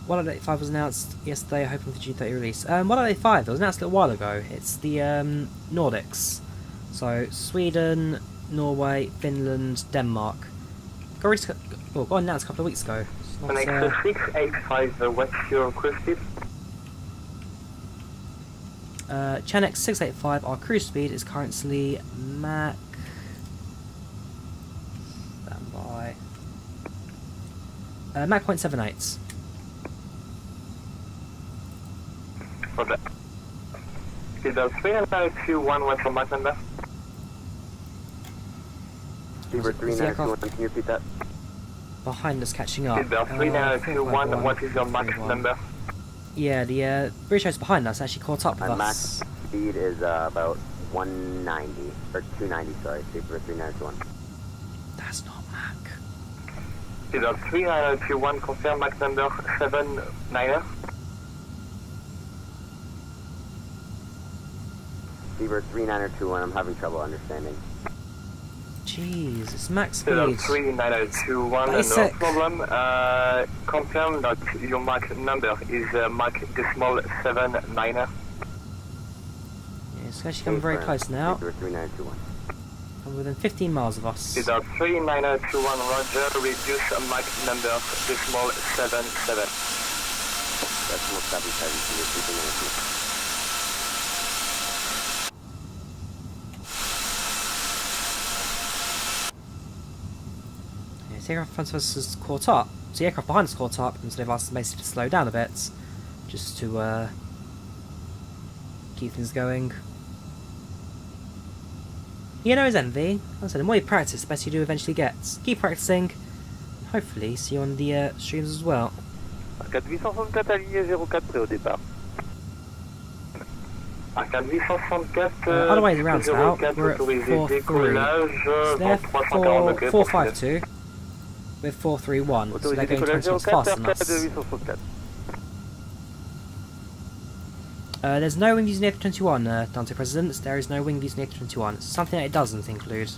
What 85 was announced yesterday, hoping for G30 release. What 85 it was announced a little while ago. It's the Nordics. So Sweden, Norway, Finland, Denmark. Got announced a couple of weeks ago. Next 685, what's your cruise speed? Chenex 685, our cruise speed is currently Mach. Standby. Mach 0.78. For that. Speed of 3921, what's your Mach number? Beaver 3921, can you repeat that? Behind us catching up. Speed of 3921, what is your Mach number? Yeah, the British host behind us actually caught up with My us. max speed is about 190, or 290, sorry, Super 3921. That's not Mac. Speedo 3921, confirm Mac number 79er. Super 3921, I'm having trouble understanding. Jeez, it's max Speedo speed. 3921, no Basic. problem. Confirm that your Mac number is Mac decimal 79er. Yeah, it's actually coming very close now. Super 3921. I'm within 15 miles of us. Speedo 3921, roger, reduce Mac number decimal 77. Decimal 77, so you're keeping energy. The aircraft in front of us has caught up. So the aircraft behind us caught up, and so they've asked us basically to slow down a bit, just to keep things going. You know, it's envy. Like I said, the more you practice, the better you do eventually get. Keep practicing, and hopefully see you on the streams as well. 864 aligné 04 prêt au départ. Arcade 864, Other way around now, 04 we're at autorisé 4-3. décollage, So they're 340 degrés. 452 with 431, so they're going 20 knots faster than us. There's no wing views in the A321, Dante President. There is no wing views in the A321. It's something that it doesn't include.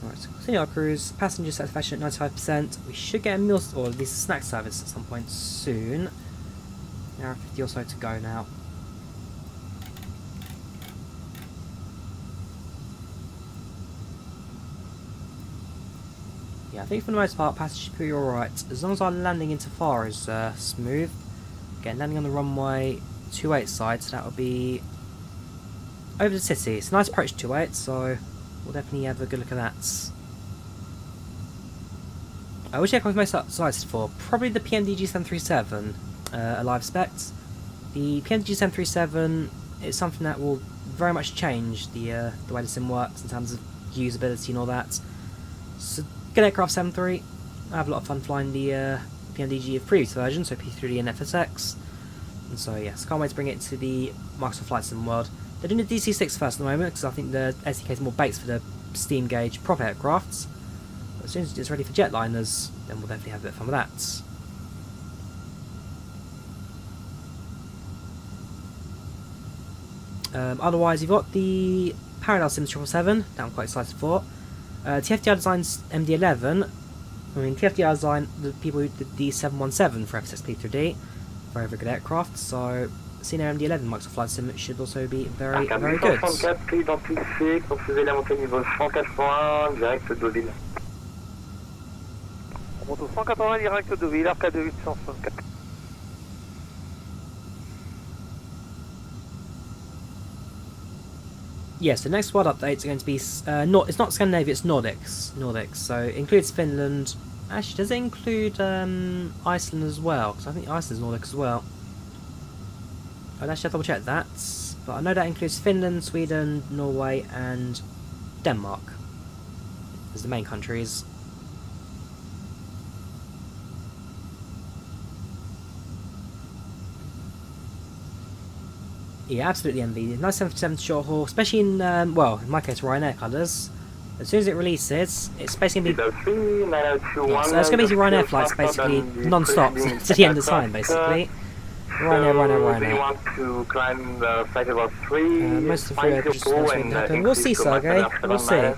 Alright, so continue our cruise. Passenger satisfaction at 95%. We should get a meal or at least a snack service at some point soon. An hour 50 or so to go now. Yeah, I think for the most part, passengers should be alright. As long as our landing into Faro is smooth. Again, landing on the runway 28 side, so that will be over the city. It's a nice approach to 28, so we'll definitely have a good look at that. Which aircraft am I most excited for? Probably the PMDG 737 Alive specs. The PMDG 737 is something that will very much change the way the sim works in terms of usability and all that. So, good aircraft 73. I have a lot of fun flying the PMDG of previous versions, so P3D and FSX. And so yes, can't wait to bring it to the Microsoft Flight Sim world. They're doing the DC6 first at the moment because I think the SDK is more baked for the steam gauge prop aircrafts. But as soon as it's ready for jetliners, then we'll definitely have a bit of fun with that. Otherwise, you've got the Parallel Sim 777 that I'm quite excited for. TFDi Design's MD-11. I mean, TFDi Design, the people who did the 717 for FSX P3D, very, very good aircraft. So, seeing their MD-11 Microsoft Flight Sim should also be very, very good. 164, identifié, construisez la montée niveau 181, direct Deauville. On monte au 180 direct Deauville, arcade 864. Yes, the next world update is going to be it's not Scandinavia, it's Nordics. So it includes Finland. Actually, does it include Iceland as well? Because I think Iceland's Nordic as well. I'd actually have to double check that. But I know that includes Finland, Sweden, Norway, and Denmark as the main countries. Yeah, absolutely envy. Nice 757 short haul, especially in, well, in my case, Ryanair colours. As soon as it releases, it's basically going to be... Yeah, so it's going to be Ryanair flights, basically, non-stop, to the end of time, basically. Ryanair. Do you want to climb the flight level 3? Most of the free just won't happen. We'll see, Sergey. We'll see.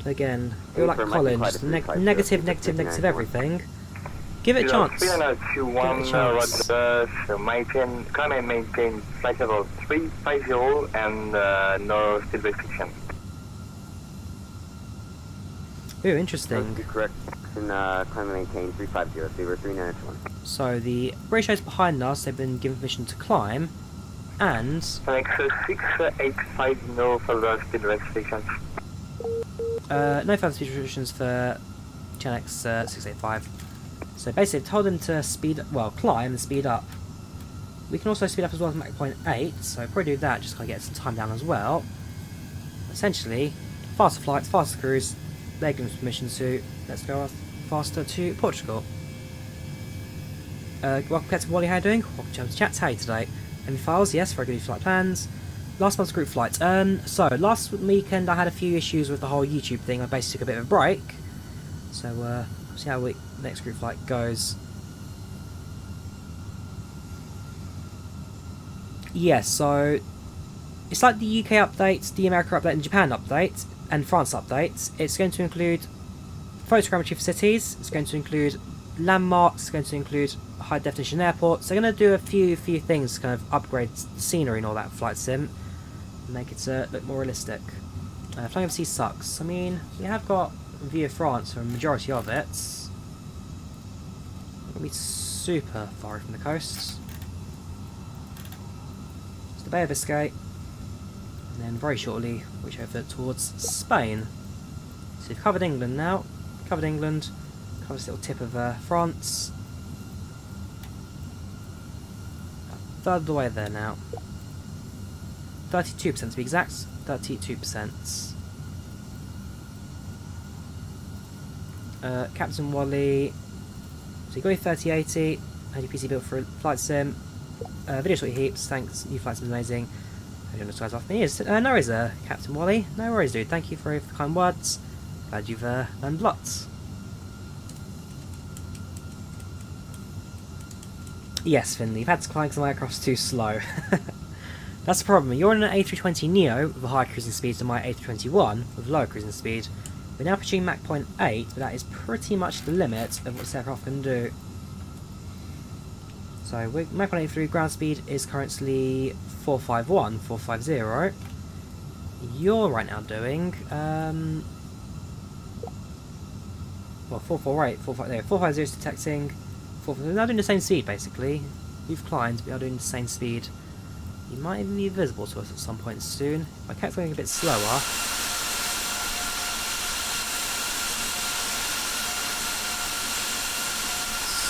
Again, feel like college. Negative everything. Give it a chance. 3921, so climb and maintain flight level 350 and no speed restriction. Ooh, interesting. Correct. And climb and maintain 350, Sabre 3921. So the British behind us, they've been given permission to climb, and... Next 685, no further speed restrictions. No further speed restrictions for GenX 685. So basically, I've told them to climb and speed up. We can also speed up as well as Mach 0.8, so probably do that, just to get some time down as well. Essentially, faster flights, faster crews. They're giving us permission to let's go faster to Portugal. Welcome back to Wally, how are you doing? Welcome to Chat, how are you today? Any files? Yes, very good flight plans. Last month's group flights. So last weekend I had a few issues with the whole YouTube thing. I basically took a bit of a break. So we'll see how next group flight goes. Yes, so it's like the UK update, the America update, and Japan update, and France updates. It's going to include photogrammetry for cities. It's going to include landmarks. It's going to include high definition airports. They're going to do a few things to kind of upgrade the scenery and all that flight sim, make it look more realistic. Flying overseas sucks. I mean, we have got a view of France for a majority of it. It's not going to be super far from the coast. It's the Bay of Biscay, and then very shortly reach over towards Spain. So we've covered England now. Covered England. Covered this little tip of France. A third of the way there now. 32% to be exact. 32%. Captain Wally. So you got your 3080. Had your PC built for a flight sim. Video short heaps. Thanks. New flight sim is amazing. I don't know what off me is. No worries, Captain Wally. No worries, dude. Thank you for the kind words. Glad you've learned lots. Yes, Finley, you've had to climb some aircrafts too slow. That's the problem. You're on an A320neo with a higher cruising speed than my A321 with lower cruising speed. We're now pushing Mach 0.8, but that is pretty much the limit of what this aircraft can do. So Mach 183 ground speed is currently 451, 450. You're right now doing 448, 450 is detecting. We're now doing the same speed basically. You've climbed, we are doing the same speed. You might even be visible to us at some point soon. If I kept going a bit slower.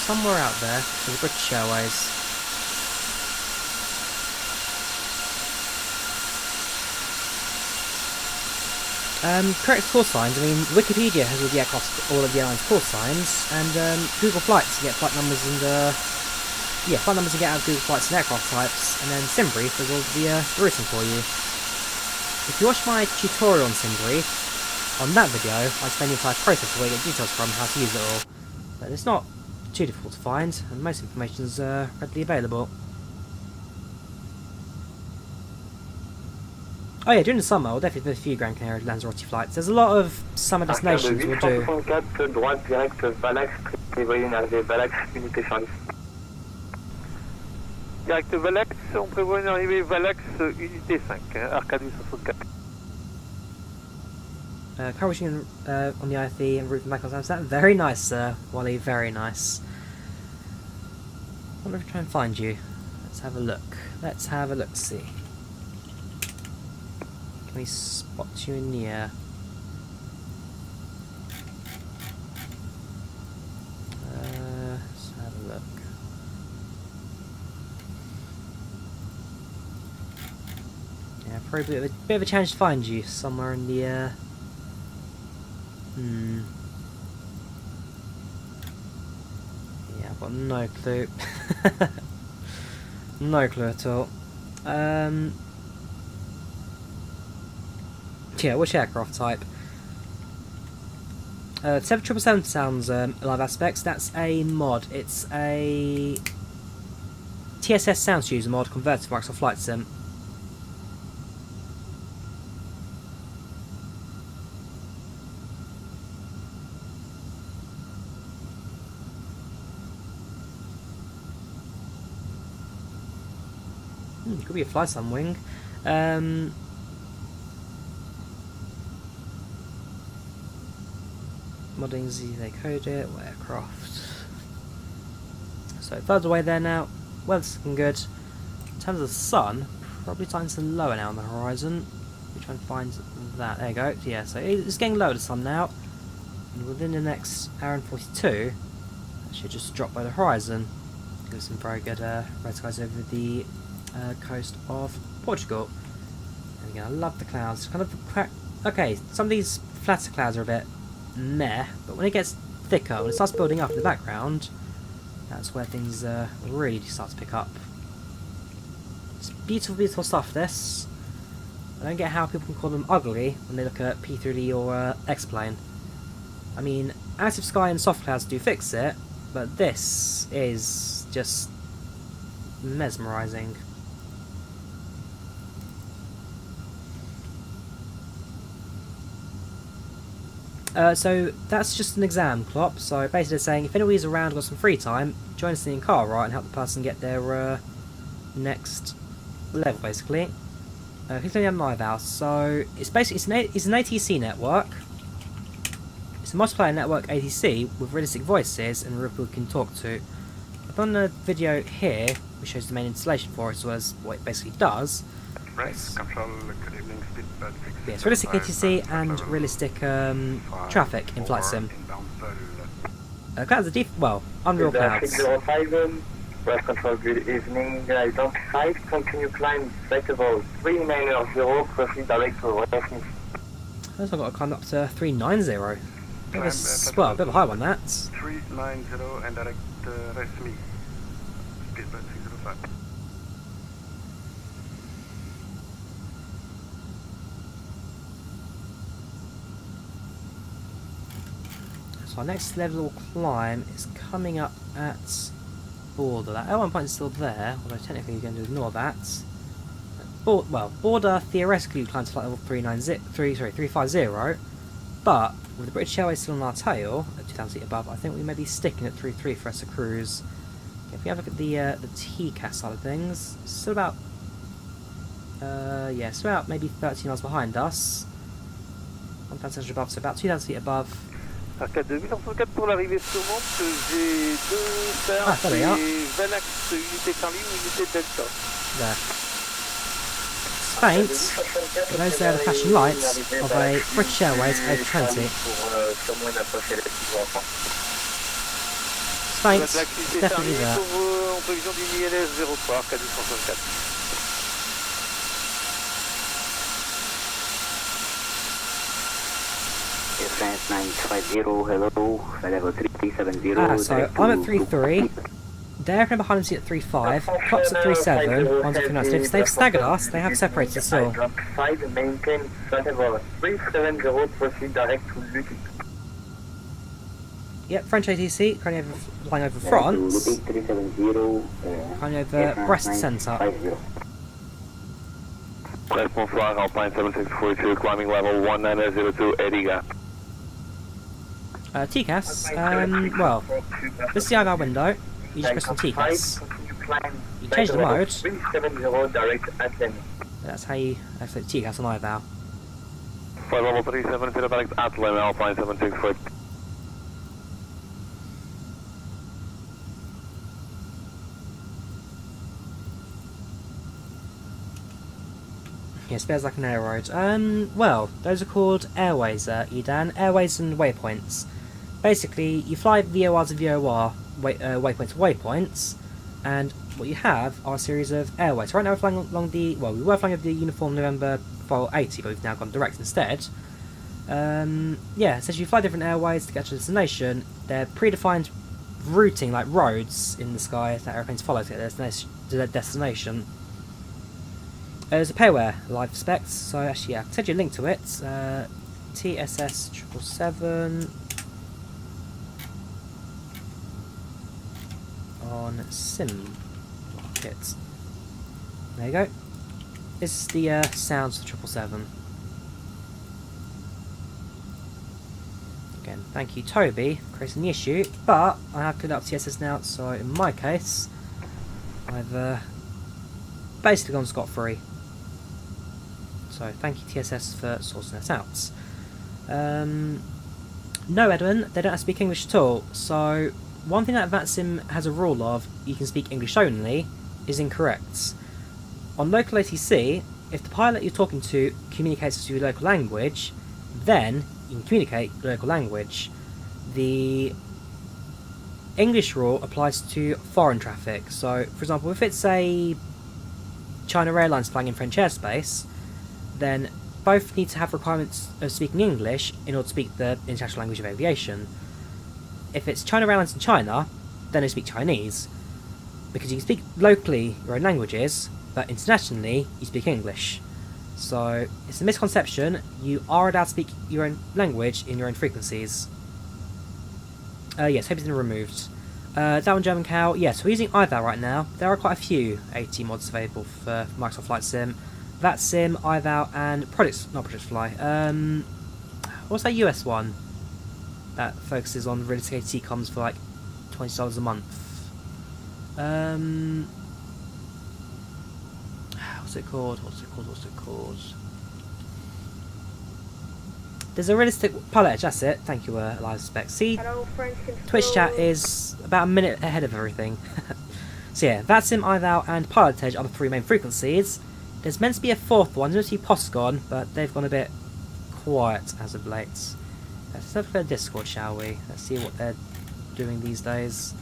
Somewhere out there, there's British Airways. Correct call signs. I mean, Wikipedia has all the airline's call signs, and Google Flights to get flight numbers and flight numbers to get out of Google Flights and aircraft types, and then SimBrief does all the routing for you. If you watch my tutorial on SimBrief, on that video, I explain the entire process where you get details from how to use it all. But it's not too difficult to find, and most information is readily available. Oh yeah, during the summer, we'll definitely do a few Gran Canaria Lanzarote flights. There's a lot of summer destinations we'll do. Droite direct Valax, prévoyez une arrivée Valax, unité sur liste. Direct Valax, on prévoit une arrivée Valax, unité 5, Arcadie 64. Car wishing on the IFE and route from Michael's Amsterdam. Very nice, Wally, very nice. I wonder if I try and find you. Let's have a look. Let's have a look-see. Can we spot you in the air? Let's have a look. Yeah, probably a bit of a challenge to find you somewhere in the air. Yeah, I've got no clue. No clue at all. Yeah, which aircraft type? 7777 sounds live aspects. That's a mod. It's a TSS Sounds User mod converted to Microsoft Flight Sim. Could be a FlySun wing. Modding Z, they code it, aircraft. So third away there now. Weather's looking good. In terms of the sun, probably starting to lower now on the horizon. We try and find that. There you go. Yeah, so it's getting lower the sun now. And within the next hour and 42, it should just drop by the horizon. Give some very good red skies over the coast of Portugal. And again, I love the clouds. Kind of Okay, some of these flatter clouds are a bit meh, but when it gets thicker, when it starts building up in the background, that's where things really start to pick up. It's beautiful, beautiful stuff, this. I don't get how people can call them ugly when they look at P3D or X-Plane. I mean, active sky and soft clouds do fix it, but this is just mesmerising. So that's just an exam clop, so basically saying if anybody's around and got some free time, join us in the car, right, and help the person get their next level, basically. Click on the IVAO. So it's basically it's an ATC network. It's a multiplayer network ATC with realistic voices and people can talk to. I've done a video here which shows the main installation for it as well as what it basically does. Control, good evening, speedbird 6. Yeah, it's realistic ATC and realistic traffic in flight sim. Clouds are well, Unreal clouds. West Control, good evening. Don't 5, continue climb flight level 390, proceed direct to West. I've got to climb up to 390. Well, a bit of a high one, that. 390 and direct rest me. Speedbird 605. So our next level climb is coming up at border. That L1 point is still there, although technically you're going to ignore that. Border theoretically climbs to flight level 350, but with the British Airways still on our tail at 2,000 feet above, I think we may be sticking at 3.3 for us to cruise. Okay, if we have a look at the TCAS side of things, it's still about it's about maybe 13 miles behind us. 1,000 above, so about 2,000 feet above. Arcade 2104 pour l'arrivée saumante, j'ai 2 Faro et Valax unité Charlie ou unité Delta. There. It's faint, but those are the flashing lights of a British Airways A320. It's faint, definitely there. En prévision d'une ILS 03, Arcade 164. France 950, hello, level 370. So I'm at 3.3, the airplane behind us is at 3.5, clock's at 3.7, one's at 3.9. If they've staggered us, they have separated us still. Maintain flight level 370, proceed direct to Luton. Yep, French ATC, currently flying over France, currently over Brest Centre. Brest, bonsoir, Alpine 7642, climbing level 1902, Ediga. TCAS, well, this is the IVAO window, you just press on TCAS, you change the mode, 370, direct Athens. that's how you activate TCAS on IVAO. Flight level 370, direct Athens, Alpine 764. Yeah, spares like an air road. Well, those are called airways, Edan. Airways and waypoints. Basically, you fly VOR to VOR, waypoint to waypoints, and what you have are a series of airways. Right now we're flying along the, well, we were flying over the Uniform November 480, but we've now gone direct instead. Yeah, essentially you fly different airways to get to a destination. They're predefined routing, like roads in the sky that airplanes follow to get to their destination. There's a payware live specs, so actually, yeah, I can send you a link to it. TSS 777 on Sim Market. There you go. This is the sounds of 777. Again, thank you, Toby, for creating the issue. But I have cleared up TSS now, so in my case, I've basically gone scot-free. So thank you TSS for sorting that out. No, Edwin, they don't have to speak English at all. So one thing that VATSIM has a rule of, you can speak English only, is incorrect. On local ATC, if the pilot you're talking to communicates to your local language, then you can communicate local language. The English rule applies to foreign traffic. So, for example, if it's a China Airlines flying in French airspace, then both need to have requirements of speaking English in order to speak the international language of aviation. If it's China Airlines in China, then they speak Chinese, because you can speak locally your own languages, but internationally you speak English. So it's a misconception. You are allowed to speak your own language in your own frequencies. Yes, hope it's been removed. That one, German cow. Yes, we're using IVAO right now. There are quite a few AT mods available for Microsoft Flight Sim. VATSIM, IVAO, and Project Fly. What's that US one that focuses on realistic AT comms for like $20 a month? What's it called? There's a realistic pilot edge, that's it. Thank you, Live Spec. See, Twitch chat is about a minute ahead of everything. So yeah, VATSIM, IVAO, and pilot edge are the three main frequencies. There's meant to be a fourth one, there's meant to be Postcon, but they've gone a bit quiet as of late. Let's have a look at Discord, shall we? Let's see what they're doing these days.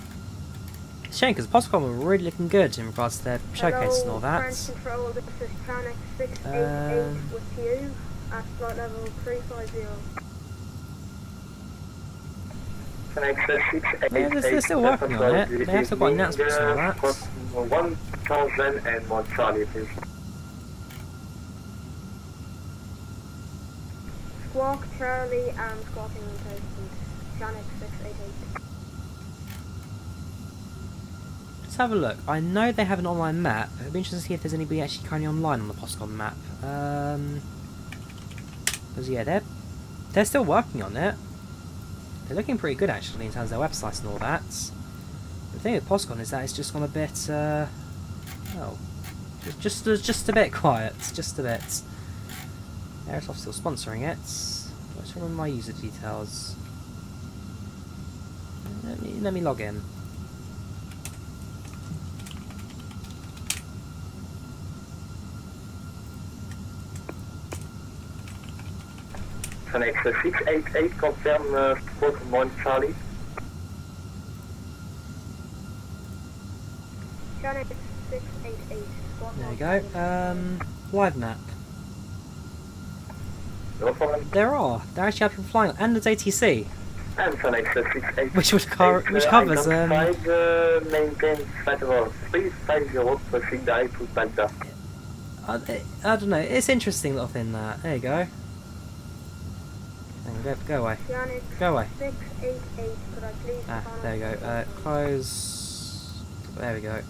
It's a shame, because Postcon were really looking good in regards to their showcase and all that. Control, this is Channel 688 with you at flight level 350. Yeah, they're still working on it. They have still got announcements and all that. 1001 Charlie, please. Squawk Charlie and squawking on posted. Channel 688. Let's have a look. I know they have an online map. It'd be interesting to see if there's anybody actually currently online on the Postcon map. Because yeah, they're still working on it. They're looking pretty good actually in terms of their websites and all that. The thing with Postcon is that it's just gone a bit, well, just a bit quiet, just a bit. Aerosoft's still sponsoring it. Let's remember my user details. Let me log in. Connect 688, confirm squawk 1 Charlie. Channel 688. There you go. Live map. No problem. There actually have people flying, and there's ATC. And Connect 688. Which covers maintain flight level 350, proceed direct to Volanta. I don't know, it's interesting little thing that. There you go. Go away. Go away. 688, could I please there we go. Close. There we go.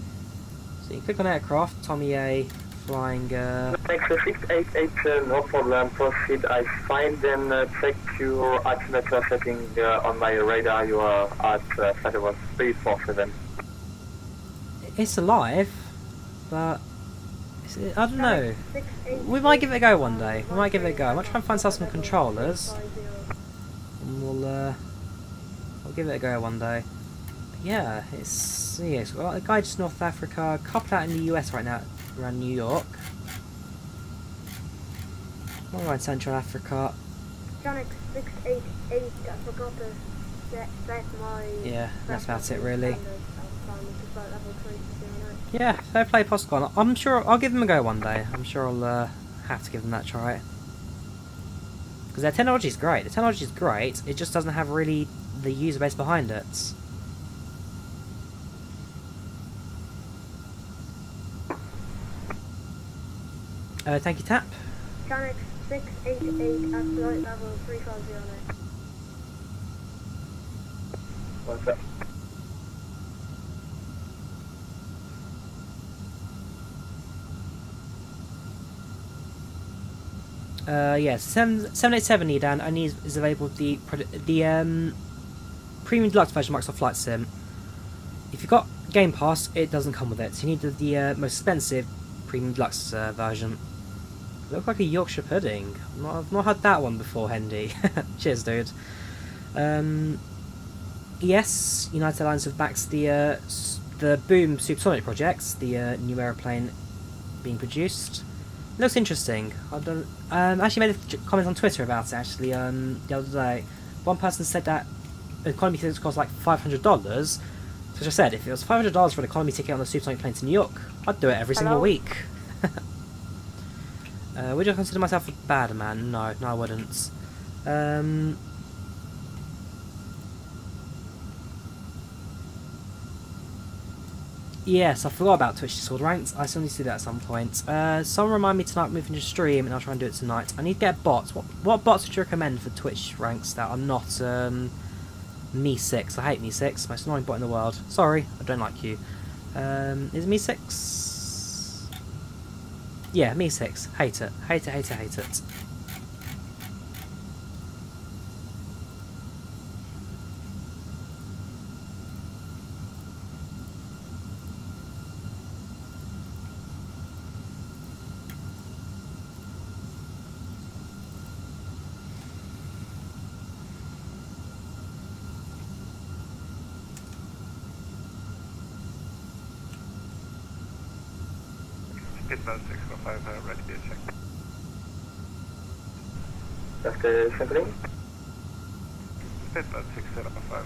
So you click on aircraft, Tommy A, flying. Next 688, no problem. Proceed. I find and check your altimeter setting on my radar. You are at flight level 347. It's alive, but I don't know. We might give it a go one day. We might give it a go. I might try and find some controllers. And we'll give it a go one day. But yeah, it's got a guy just North Africa, a couple out in the US right now, around New York. One around Central Africa. Sonic 688, I forgot to set my... Yeah, that's about it really. Yeah, fair play Postcon. I'm sure I'll give them a go one day. I'm sure I'll have to give them that try. Because their technology is great. The technology is great. It just doesn't have really the user base behind it. Thank you, Tap. Sonic 688 at flight level 350. What's up? Yes, 787 Edan only is available with the Premium Deluxe version of Microsoft Flight Sim. If you've got Game Pass, it doesn't come with it. So you need the most expensive Premium Deluxe version. It looks like a Yorkshire pudding. I've not had that one before, Hendy. Cheers, dude. Yes, United Airlines have backed the Boom Supersonic projects, the new aeroplane being produced. It looks interesting. I actually made a comment on Twitter about it actually the other day. One person said that economy tickets cost like $500. So I said, if it was $500 for an economy ticket on a supersonic plane to New York, I'd do it every single week. Would I consider myself a bad man? No, I wouldn't. Yes, I forgot about Twitch Discord ranks. I still need to do that at some point. Someone remind me tonight moving to stream, and I'll try and do it tonight. I need to get bots. What bots would you recommend for Twitch ranks that are not Me6? I hate Me6. Most annoying bot in the world. Sorry, I don't like you. Is it Me6? Yeah, Me6. Hate it. Hate it, hate it, hate it. Speedbird 605, ready to check. After sampling, Speedbird 605.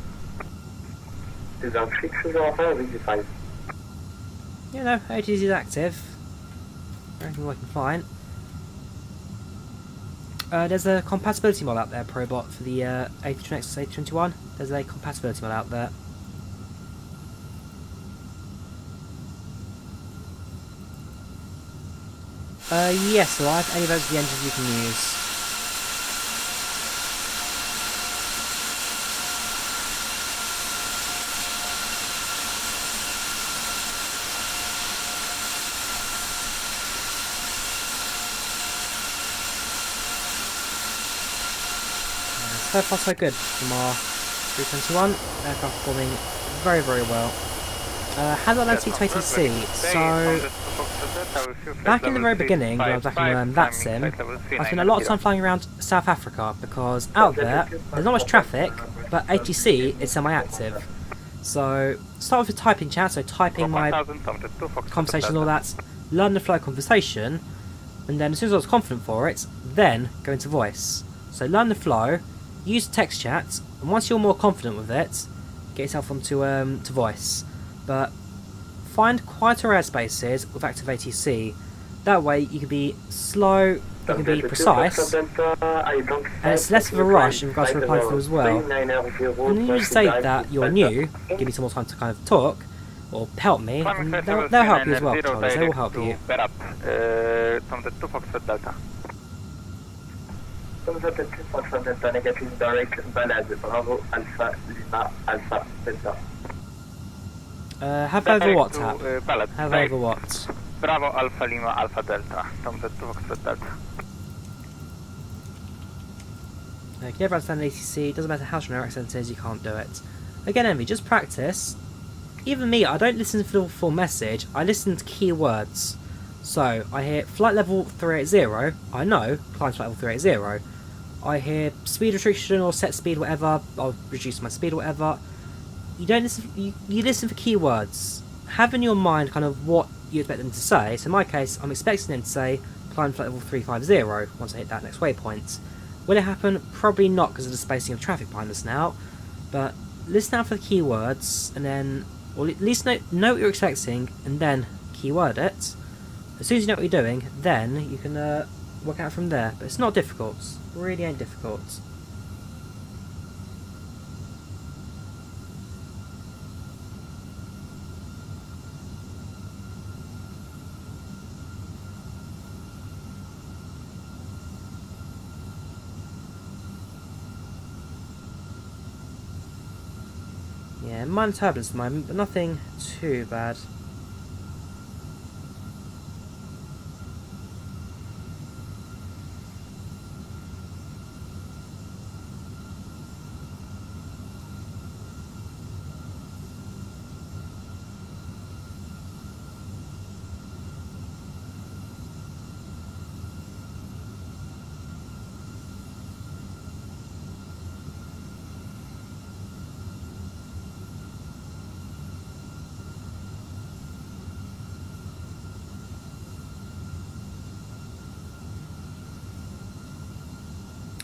is on 605 or 55? Yeah, no, ATC is active. Everything working fine. There's a compatibility mod out there, Probot, for the A321X A321. There's a compatibility mod out there. Yes, so I have any of those the engines you can use. So far so good from our 321. Aircraft performing very, very well. How do I learn to ATC? So, back in the very beginning, when I was back in that sim, I spent a lot of time flying around South Africa because out there, there's not much traffic, but ATC is semi-active. So, start with a typing chat, so typing my conversation and all that, learn the flow of conversation, and then as soon as I was confident for it, then go into voice. So learn the flow, use text chat, and once you're more confident with it, get yourself onto to voice. But find quieter airspaces with active ATC. That way you can be slow, you can be precise, and it's less of a rush in regards to replying to them as well. And then you just say that you're new, give me some more time to kind of talk, or help me, and they'll help you as well, Charles, they will help you. Negative direct balade, Bravo, Alpha, Lima, Alpha, Delta. Have over what, Tap? Have over what? Bravo, Alpha, Lima, Alpha, Delta. Tom Z2 Foxtrot Delta. You can never understand ATC, doesn't matter how strong your accent is, you can't do it. Again, Envy, just practice. Even me, I don't listen for the full message, I listen to keywords. So, I hear flight level 380, I know, climb flight level 380. I hear speed restriction or set speed, whatever, I'll reduce my speed or whatever. You don't listen, you listen for keywords. Have in your mind kind of what you expect them to say. So in my case, I'm expecting them to say climb flight level 350 once I hit that next waypoint. Will it happen? Probably not because of the spacing of traffic behind us now. But listen out for the keywords and then, or at least know what you're expecting and then keyword it. As soon as you know what you're doing, then you can work out from there. But it's not difficult. It really ain't difficult. Yeah, minor turbulence at the moment, but nothing too bad.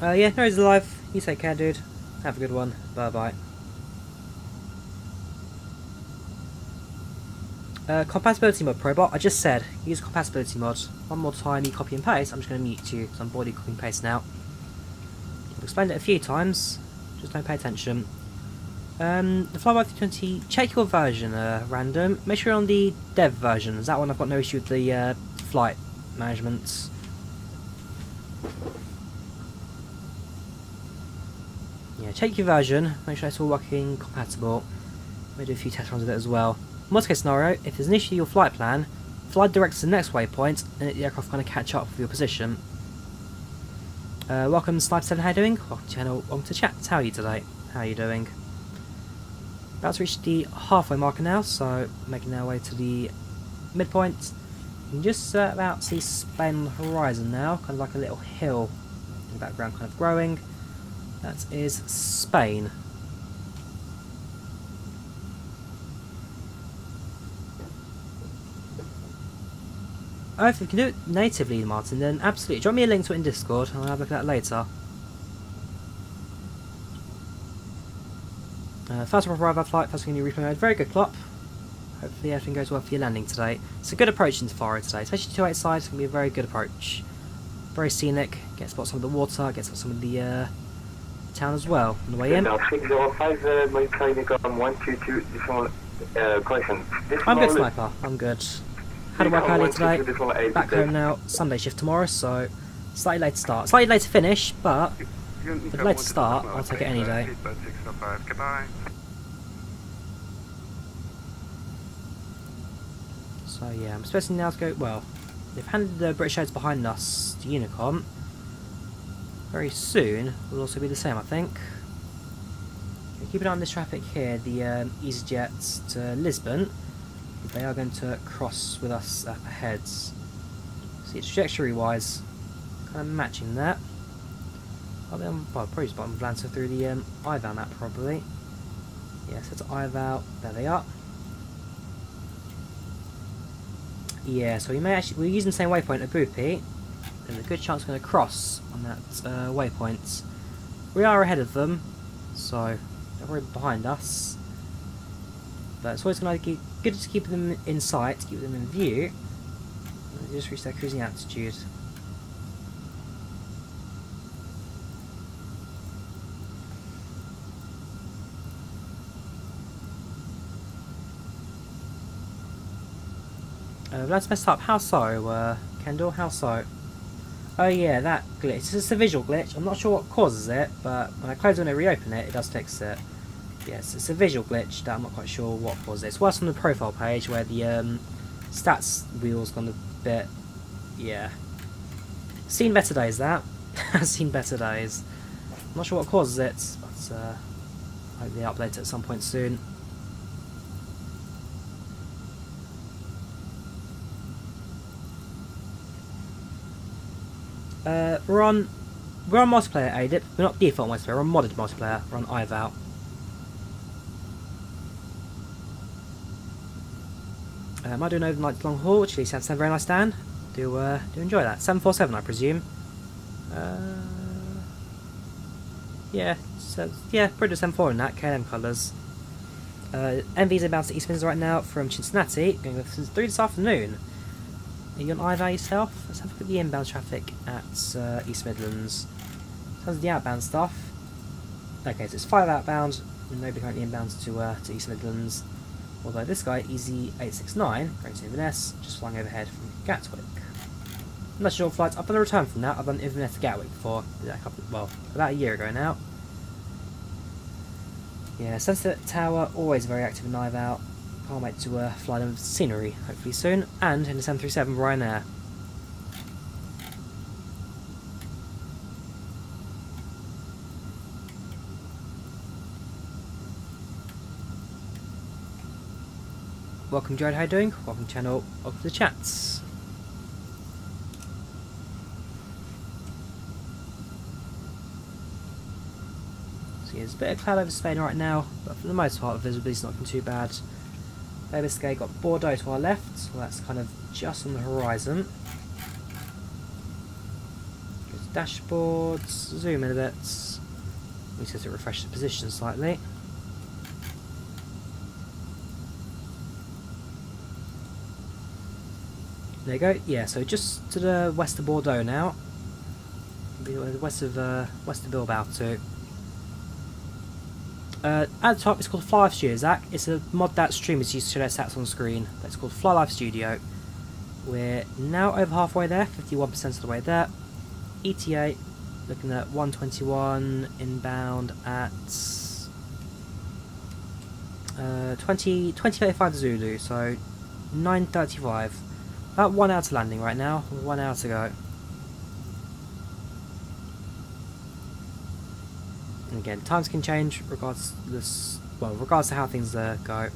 Yeah, no, he's alive. You take care, dude. Have a good one. Bye-bye. Compatibility mod, Probot. I just said use compatibility mod. One more time, you copy and paste. I'm just going to mute you because I'm bored of copy and paste now. I've explained it a few times. Just don't pay attention. The FlyLive 320. Check your version. Random. Make sure you're on the dev version. Is that one? I've got no issue with the flight management. Yeah, check your version. Make sure it's all working compatible. Maybe do a few test runs with it as well. Worst case scenario, if there's an issue with your flight plan, fly direct to the next waypoint and let the aircraft kind of catch up with your position. Welcome Snipe7, how are you doing? Welcome to channel, welcome to chat. How are you today? How are you doing? About to reach the halfway marker now, so making our way to the midpoint. You can just about see Spain on the horizon now, kind of like a little hill in the background kind of growing. That is Spain. Oh, if you can do it natively, Martin, then absolutely. Drop me a link to it in Discord, and I'll have a look at that later. First of all, arrival flight, first thing you replay mode. Very good, Klopp. Hopefully everything goes well for your landing today. It's a good approach into Faro today, especially 28 side. It's going to be a very good approach. Very scenic. Get to spot some of the water, get to spot some of the town as well on the way in. 605, monitoring 122, question. I'm good, Sniper. I'm good. Had to work early today. Back home now. Sunday shift tomorrow, so slightly later start. Slightly later finish, but with a later start, I'll take it any day. So yeah, I'm expecting now to go. Well, they've handed the British Airways behind us to Unicom. Very soon will also be the same, I think. Keep an eye on this traffic here. The EasyJet to Lisbon. They are going to cross with us up ahead. See, trajectory-wise, kind of matching that. Well, probably just bottom Volanta through the IVAO map, probably. Yeah, so it's IVAO. There they are. Yeah, so we're using the same waypoint at Boopy. There's a good chance we're going to cross on that waypoint. We are ahead of them, so they're already behind us. But it's always going to be good to keep them in sight, keep them in view. They just reach their cruising altitude. Let's mess up. How so, Kendall? How so? Oh yeah, that glitch. It's a visual glitch. I'm not sure what causes it, but when I close it and I reopen it, it does fix it. Yes, it's a visual glitch that I'm not quite sure what causes it. It's worse on the profile page where the stats wheel's gone a bit. Yeah. Seen better days, that. Seen better days. I'm not sure what causes it, but hopefully I'll update it at some point soon. We're on multiplayer ADIP. We're not default multiplayer. We're on modded multiplayer. We're on IVAO. I do an overnight long haul, which sounds very nice, Dan. Do enjoy that. 747, I presume. Yeah, so yeah, pretty 74 in that. KLM colours. MV's inbound to East Midlands right now from Cincinnati, going through this afternoon. Are you on IVAO yourself? Let's have a look at the inbound traffic at East Midlands. In terms of the outbound stuff. Okay, so it's 5 outbound, and nobody currently inbounds to East Midlands. Although this guy, Easy869, going to Inverness, just flying overhead from Gatwick. National flights. I've done a return from that. I've done Inverness to Gatwick before. About a year ago now. Yeah, Sunset Tower, always very active in IVAO. Can't wait to fly them with scenery, hopefully soon. And in the 737 Ryanair. Welcome, Jared, how you doing? Welcome to the channel, welcome to the chats. So yeah, there's a bit of cloud over Spain right now, but for the most part the visibility's not looking too bad. Bay Biscay got Bordeaux to our left, so that's kind of just on the horizon. Go to dashboards, zoom in a bit. We need to refresh the position slightly. There you go. Yeah, so just to the west of Bordeaux now. West of Bilbao too. At the top, it's called FlyLive Studio, Zach. It's a mod that streamers use to show their stats on screen. That's called FlyLive Studio. We're now over halfway there, 51% of the way there. ETA, looking at 121 inbound at 20:35 Zulu, so 9:35. About 1 hour to landing right now, 1 hour to go. And again, times can change regards to how things go.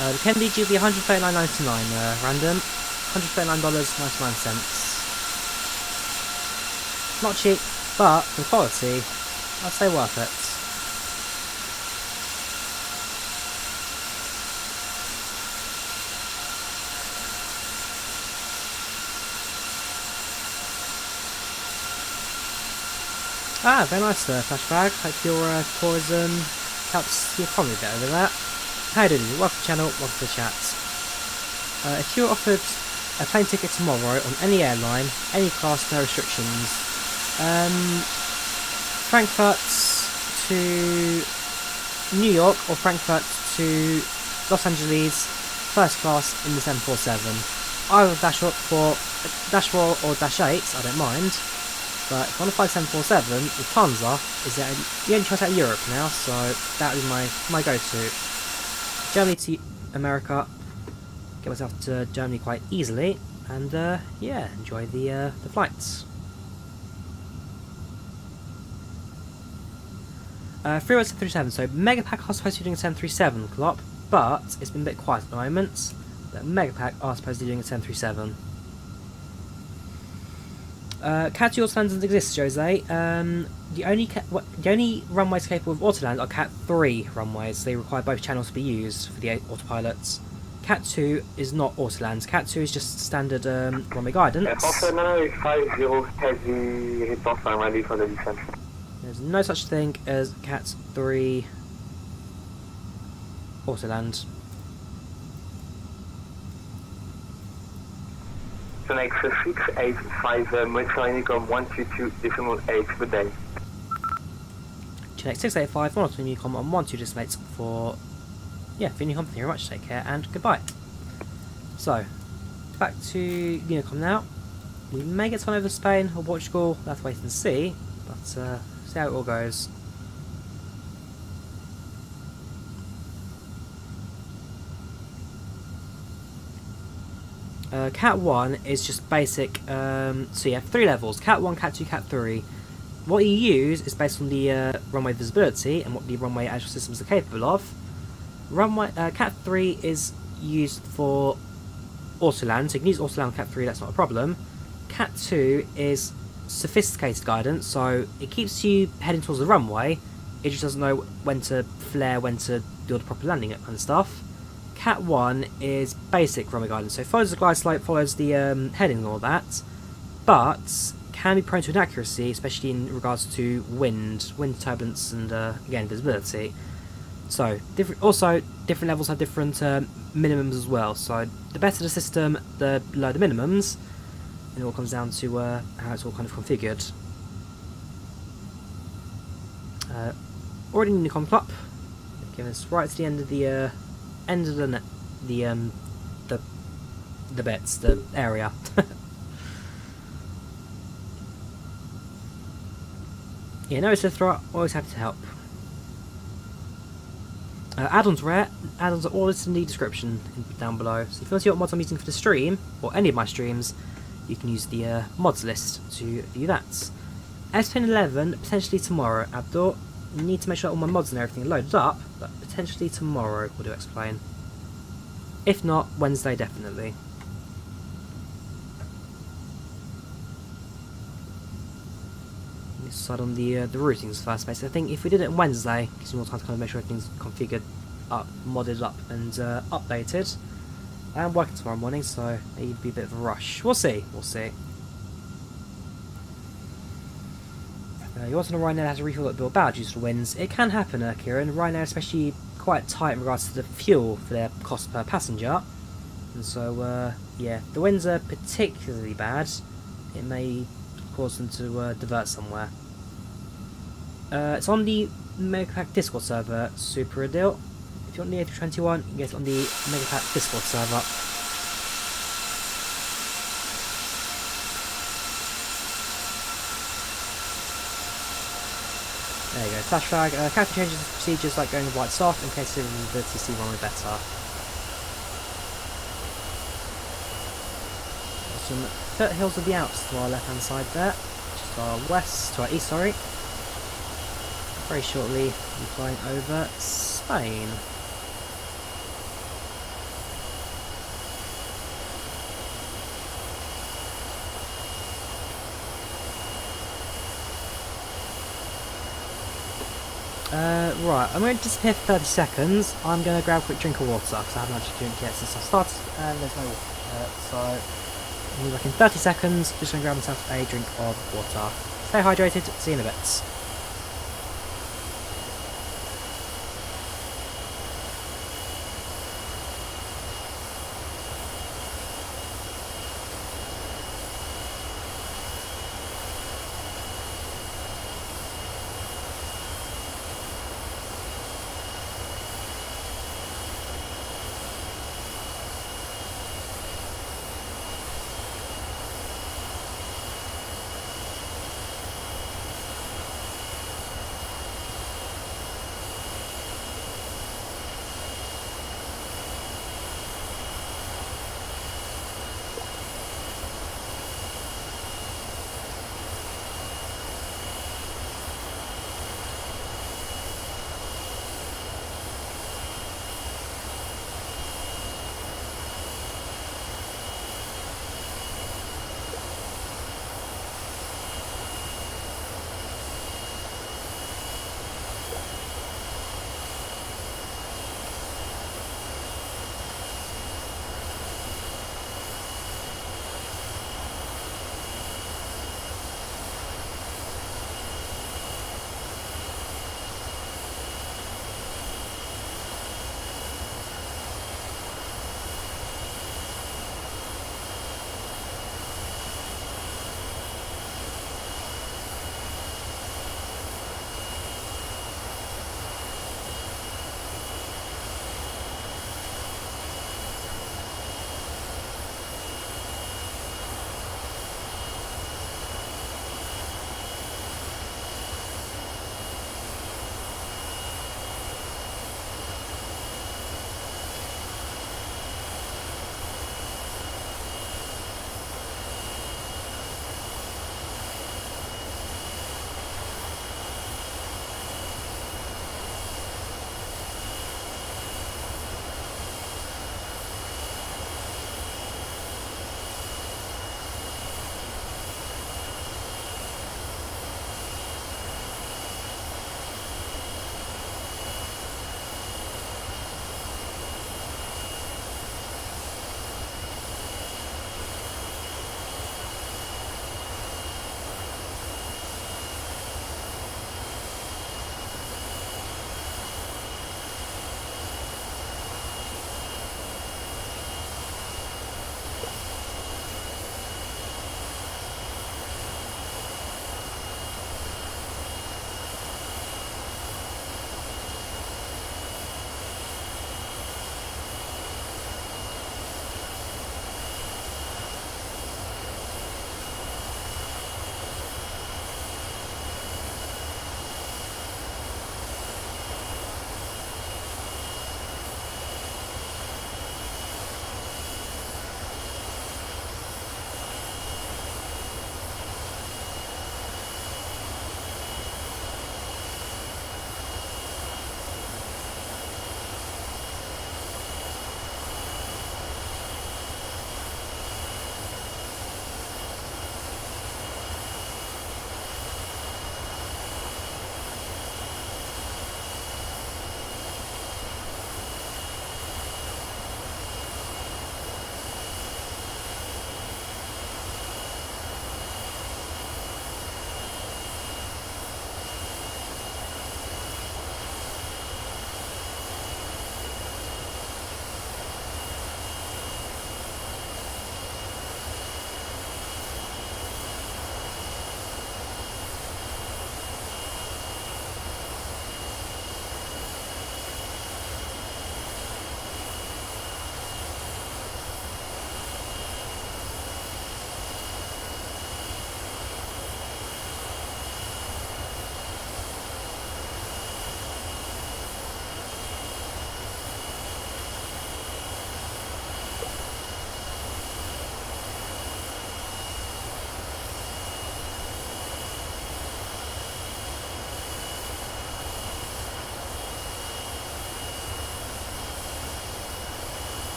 The Kennedy will be $139.99 random, $139.99. Not cheap, but for the quality, I'd say worth it. Ah, very nice flashback. Hope your tourism helps the economy a bit over that. How you doing? Welcome to the channel, welcome to the chat. If you're offered a plane ticket tomorrow on any airline, any class, no restrictions, Frankfurt to New York or Frankfurt to Los Angeles, first class in the 747. Either Dash 4 or Dash 8, I don't mind. But if I want to fly 747, Lufthansa is the only choice out of Europe now, so that would be my go-to. Germany to America, get myself to Germany quite easily, and yeah, enjoy the flights. 30737, so Megapack are supposed to be doing a 737 clop, but it's been a bit quiet at the moment. But Megapack are supposed to be doing a 737. Cat 2 autoland doesn't exist, Jose. The only runways capable of autoland are Cat 3 runways. They require both channels to be used for the autopilots. Cat 2 is not autoland. Cat 2 is just standard runway guidance. There's no such thing as Cat 3 autoland. Next 685 Montreal Unicom 122.8, good day. Next 685 Montreal Unicom on 12.8 for Unicom. Thank you very much, take care and goodbye. So, back to Unicom now. We may get one over Spain or Portugal, we'll have to wait and see, but see how it all goes. Cat 1 is just basic, so you have 3 levels, Cat 1, Cat 2, Cat 3. What you use is based on the runway visibility and what the runway actual systems are capable of. Cat 3 is used for autoland, so you can use autoland Cat 3, that's not a problem. Cat 2 is sophisticated guidance, so it keeps you heading towards the runway, it just doesn't know when to flare, when to do the proper landing, that kind of stuff. Cat 1 is basic runway guidance, so it follows the glide slope, follows the heading and all that, but can be prone to inaccuracy, especially in regards to wind turbulence and again visibility. So different levels have different minimums as well. So the better the system, the lower the minimums, and it all comes down to how it's all kind of configured. Already in the Unicom Club, give us right to the end of the the bits, the area. Yeah, no Sithra, always happy to help. Add-ons rare, add-ons are all listed in the description down below. So if you want to see what mods I'm using for the stream, or any of my streams, you can use the mods list to view that. S-Plane 11, potentially tomorrow, Abdul. Need to make sure all my mods and everything are loaded up, but potentially tomorrow, we'll do explain. If not, Wednesday definitely. Let's decide on the routings first, basically. I think if we did it on Wednesday, gives you more time to kind of make sure everything's configured up, modded up, and updated. I am working tomorrow morning, so it'd be a bit of a rush. We'll see. We'll see. You're also on a Ryanair that has a refuel that bill bad due to the winds. It can happen, Kieran. Ryanair especially quite tight in regards to the fuel for their cost per passenger. And so, yeah, the winds are particularly bad. It may cause them to divert somewhere. It's on the Megapack Discord server, super deal. If you want the A321, you can get it on the Megapack Discord server. There you go, flash flag. Captain changes procedures like going with lights off in case the visibility see one way better. Some foothills of the Alps to our left hand side there, just to our west, to our east, sorry. Very shortly, we're flying over Spain. Right, I'm going to disappear for 30 seconds. I'm going to grab a quick drink of water because I haven't actually drank yet since I started and there's no water. So, I'll be back in 30 seconds. Just going to grab myself a drink of water. Stay hydrated, see you in a bit.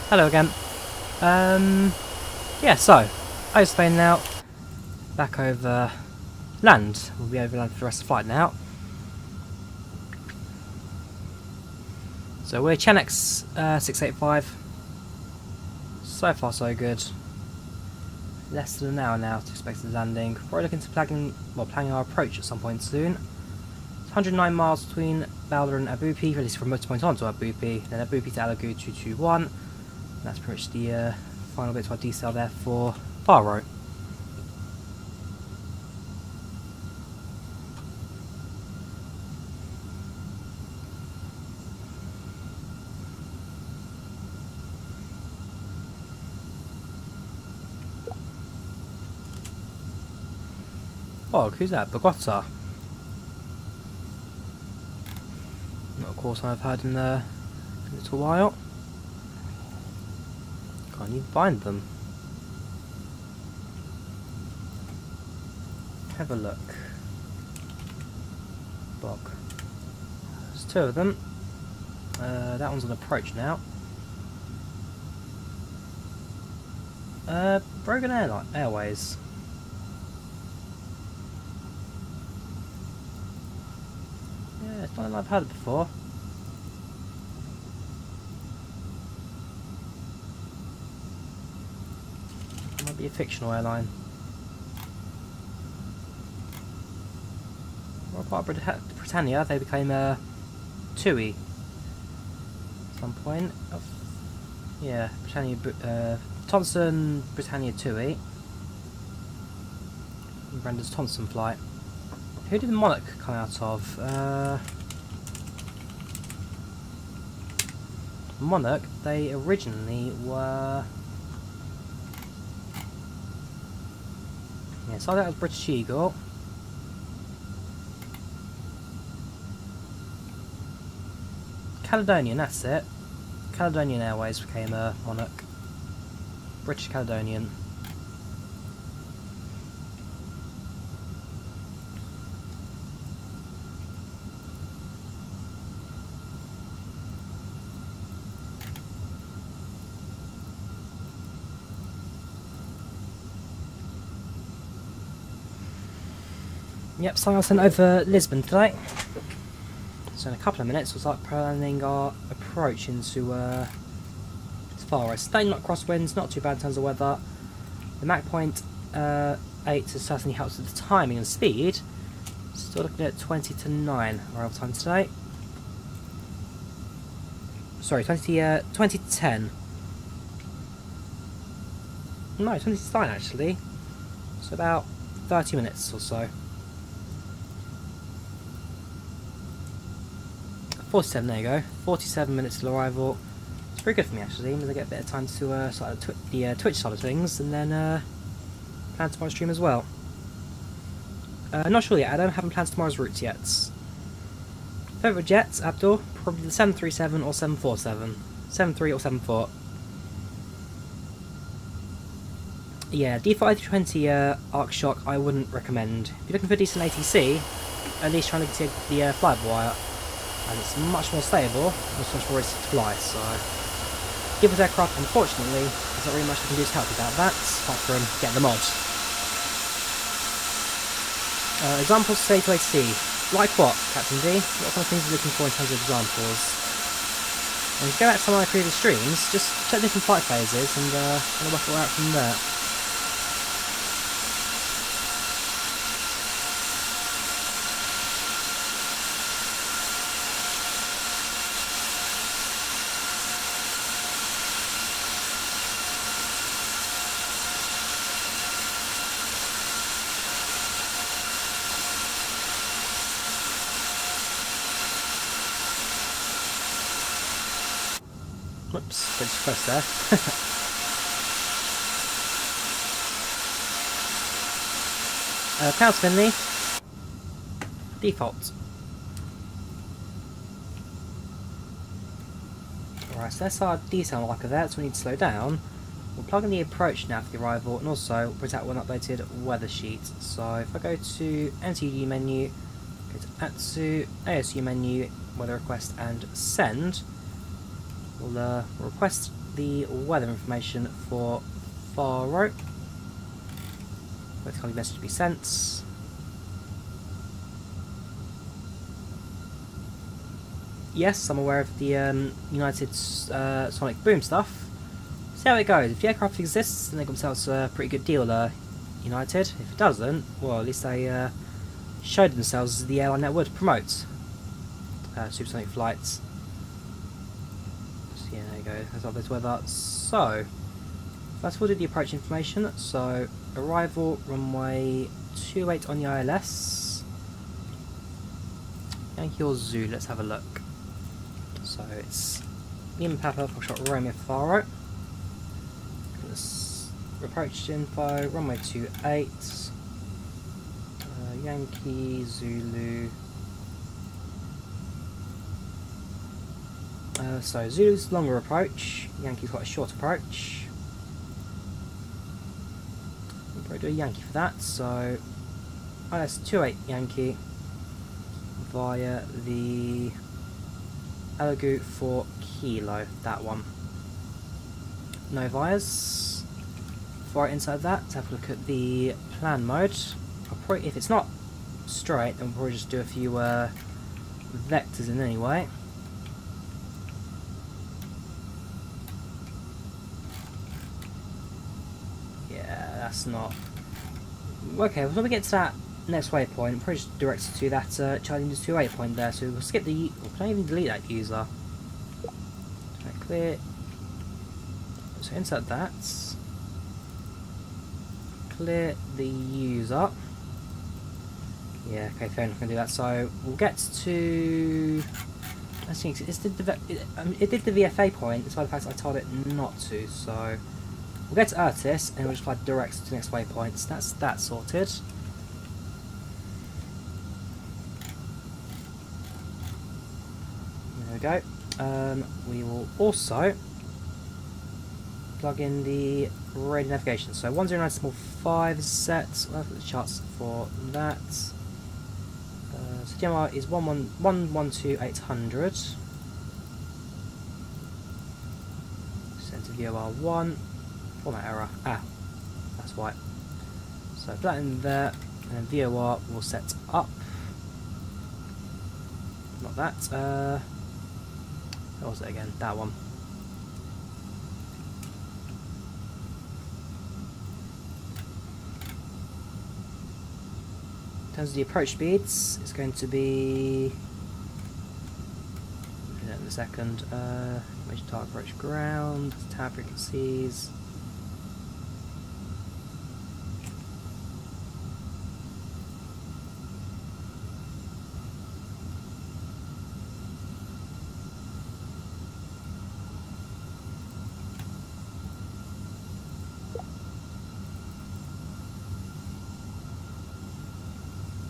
Hello again. Yeah, so, over Spain now, back over land. We'll be over land for the rest of the flight now. So we're Chenex 685. So far so good. Less than an hour now to expected landing. We're looking to planning our approach at some point soon. It's 109 miles between Balder and Abupi, released from motor point on to Abupi, then Abupi to Alagu 221. And that's pretty much the final bit of our decel there for Faro. Oh, who's that? Bogota. Not a course I've heard in a little while. Can't even find them. Have a look. Bog. There's two of them. That one's on approach now. Brogan Airways. Yeah, it's not one I've heard before. It might be a fictional airline. Well, part of Britannia, they became TUI at some point. Yeah, Britannia, Thomson, Britannia TUI. Brenda's Thomson flight. Who did the Monarch come out of? Monarch, they originally were... Yeah, so that was British Eagle. Caledonian, that's it. Caledonian Airways became a Monarch. British Caledonian. Yep, so I sent over Lisbon today. So in a couple of minutes we'll start planning our approach into Faro. Staying not crosswinds, not too bad in terms of weather. The Mach point 8 certainly helps with the timing and speed. Still looking at 20 to 9 arrival time today. Sorry, 20 to 10. No, 20 to 9 actually. So about 30 minutes or so. 47, there you go. 47 minutes till arrival. It's pretty good for me actually. It means I get a bit of time to start the Twitch side of things and then plan tomorrow's stream as well. Not sure yet, Adam. Haven't planned tomorrow's routes yet. Favourite jets, Abdul? Probably the 737 or 747. 73 or 74. Yeah, default A320 arc shock I wouldn't recommend. If you're looking for a decent ATC, at least try and take the flight wire. And it's much more stable, and much more easy to fly, so... Gibbons aircraft, unfortunately, there's not really much we can do to help with that, apart from get the mod. Examples to say to ATC. Like what, Captain D? What kind of things are you looking for in terms of examples? And to go back to some of my previous streams, just check different flight phases and work it out from there. Whoops, didn't press there. Pounds Finley. Default. Alright, so that's our decel marker there, so we need to slow down. We'll plug in the approach now for the arrival and also print out one updated weather sheet. So if I go to NTD menu, go to ATSU, ASU menu, weather request and send. We'll request the weather information for Faro. Wait for the message to be sent. Yes, I'm aware of the United Sonic Boom stuff. See how it goes. If the aircraft exists, then they got themselves a pretty good deal, United. If it doesn't, well, at least they showed themselves as the airline that would promote supersonic flights. So, yeah, there you go. That's all this weather. So, first of all, do the approach information. So, arrival runway 28 on the ILS. Yankee or Zoo? Let's have a look. So it's Lima Papa Foxtrot Romeo Faro. Approach info, runway 28. Yankee, Zulu. So Zulu's longer approach, Yankee's got a short approach. We'll probably do a Yankee for that, so ILS 28 Yankee via the Alagu for Kilo, that one. No vias. Before I inside that, let's have a look at the plan mode. If it's not straight, then we'll probably just do a few vectors in anyway. Yeah, that's not... Okay, when we get to that next waypoint, probably just direct us to that Charlie News 2 waypoint there, so we'll skip the... Can I even delete that user? Okay, clear. So insert that. Clear the user. Yeah, okay, fair enough, I can do that. So we'll get to... I think it did the VFA point, despite the fact that I told it not to, so... We'll get to Urtis, and we'll just apply direct to the next waypoints. That's that sorted. There we go. We will also plug in the radio navigation. So 109.5 is set. We'll have the charts for that. So DMR is 112.800. Set to VOR1. Format error. Ah, that's why. So put that in there, and then VOR will set up. Not that. What was it again? That one. In terms of the approach speeds, it's going to be... in a second. Major target approach ground, tab frequencies.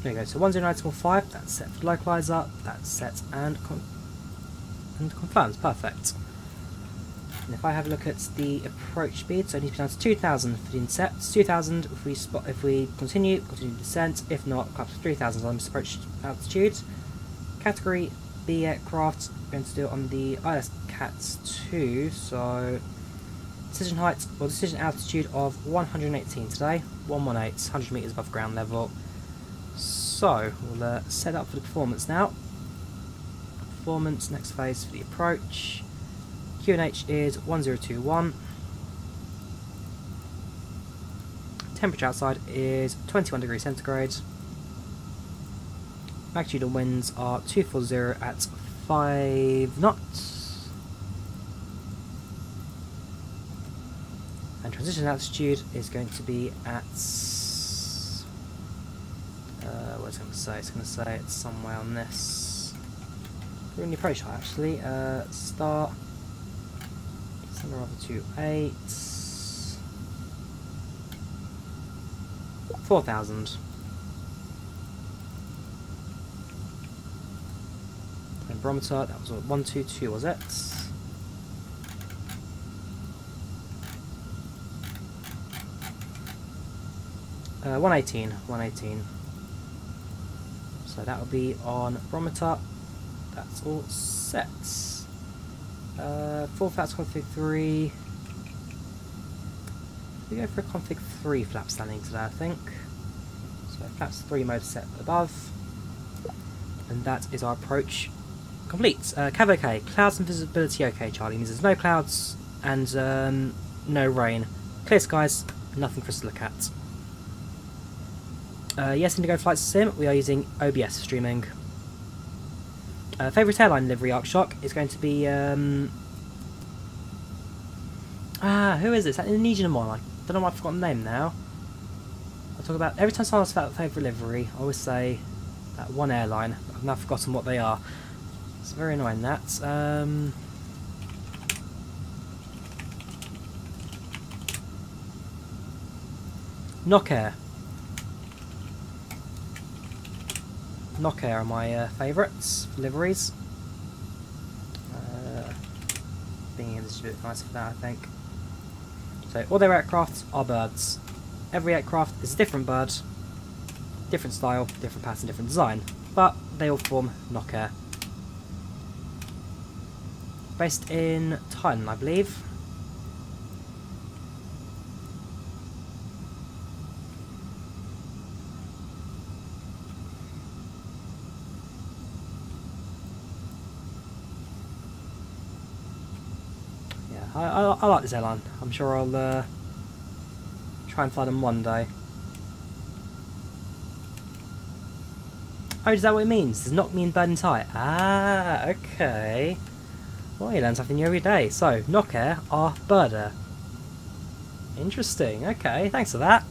There you go, so 109.5, that's set for the localizer, that's set and confirms, perfect. And if I have a look at the approach speed, so it needs to be down to 2,000 for the insets, 2,000 if we continue descent, if not, up to 3,000 on this approach altitude. Category B aircraft, we're going to do it on the ILS CATS 2, so decision height, or decision altitude of 118 today, 118, 100 metres above ground level. So, we'll set up for the performance now. Performance, next phase for the approach. QNH is 1021. Temperature outside is 21 degrees centigrade. Magnitude of winds are 240 at 5 knots. And transition altitude is going to be at... what's it going to say? It's going to say it's somewhere on this. We're in the approach height actually. Start. Somewhere over 28. 4,000. And barometer, that was 122, was it? Uh, 118. So that will be on barometer. That's all set. 4 flaps config 3. We go for a config 3 flaps landing today, I think. So flaps 3 mode set above. And that is our approach complete. Cav okay. Clouds and visibility okay, Charlie. Means there's no clouds and no rain. Clear skies, nothing for us to look at. Yes, Indigo Flight Sim, we are using OBS for streaming. Favourite airline livery, Arcshock, is going to be... who is it? Is that Indonesian one? I don't know why I've forgotten the name now. I talk about... Every time someone asks about favourite livery, I always say that one airline. I've now forgotten what they are. It's very annoying, that. Nokair. Nokair are my favourites for liveries. Being in is a bit nicer for that, I think. So all their aircraft are birds. Every aircraft is a different bird, different style, different pattern, different design, but they all form Nokair. Based in Thailand, I believe. I like this airline. I'm sure I'll try and fly them one day. Oh, is that what it means? Does not mean bird in Thai? Ah, okay. Well, you learn something new every day. So, Nokair are birder. Interesting. Okay, thanks for that.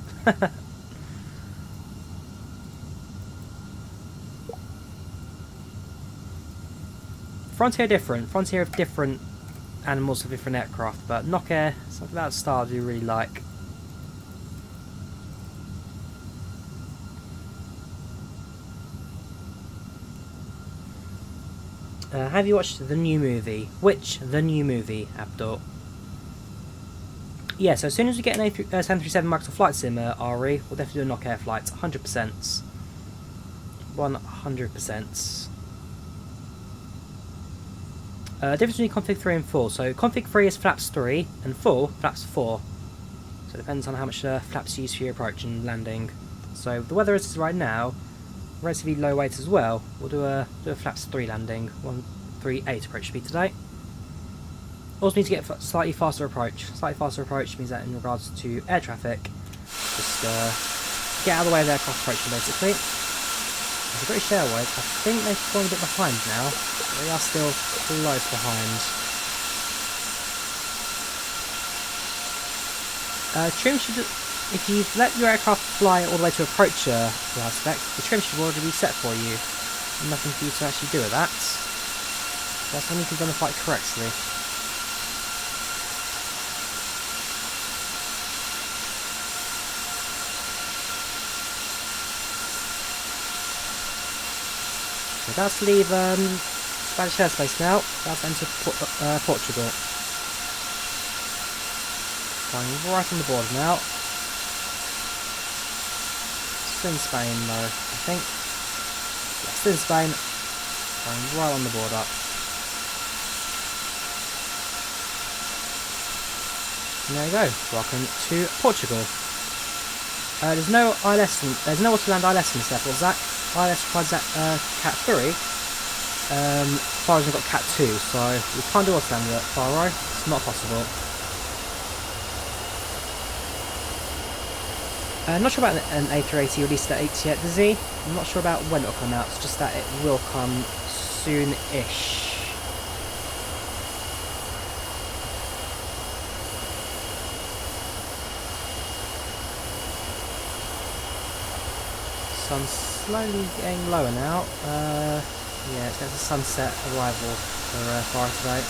Frontier different. Frontier have different animals for different aircraft, but Nokair, something about style I do really like. Have you watched the new movie? Which the new movie, Abdul? Yeah, so as soon as we get an 737 Microsoft Flight Sim RE, we'll definitely do a Nokair flight. 100%. 100%. Difference between config 3 and 4. So config 3 is flaps 3 and 4 flaps 4. So it depends on how much flaps you use for your approach and landing. So the weather as it is right now, relatively low weight as well. We'll do a flaps 3 landing. 138 approach speed today. Also need to get slightly faster approach. Slightly faster approach means that in regards to air traffic, just get out of the way of the aircraft approaching basically. The British Airways, I think they've fallen a bit behind now. They are still close behind. Trim should, if you let your aircraft fly all the way to approach flight spec, the trim should already be set for you. Nothing for you to actually do with that. That's when you can run the flight correctly. So that's leave Spanish airspace now. That's enter Portugal. Flying right on the border now. Still in Spain though, I think. Yeah, still in Spain. Flying right on the border. And there you go. Welcome to Portugal. There's no ILS. There's no auto-land ILS in this airport, Zach. ILS requires Cat 3. Faro's got Cat 2, so we can't do auto-land at Faro. It's not possible. I'm not sure about an A380 released at 8 yet, does he? I'm not sure about when it'll come out. It's just that it will come soon-ish. Sun's slowly getting lower now. Yeah, it's a sunset arrival for Faro today.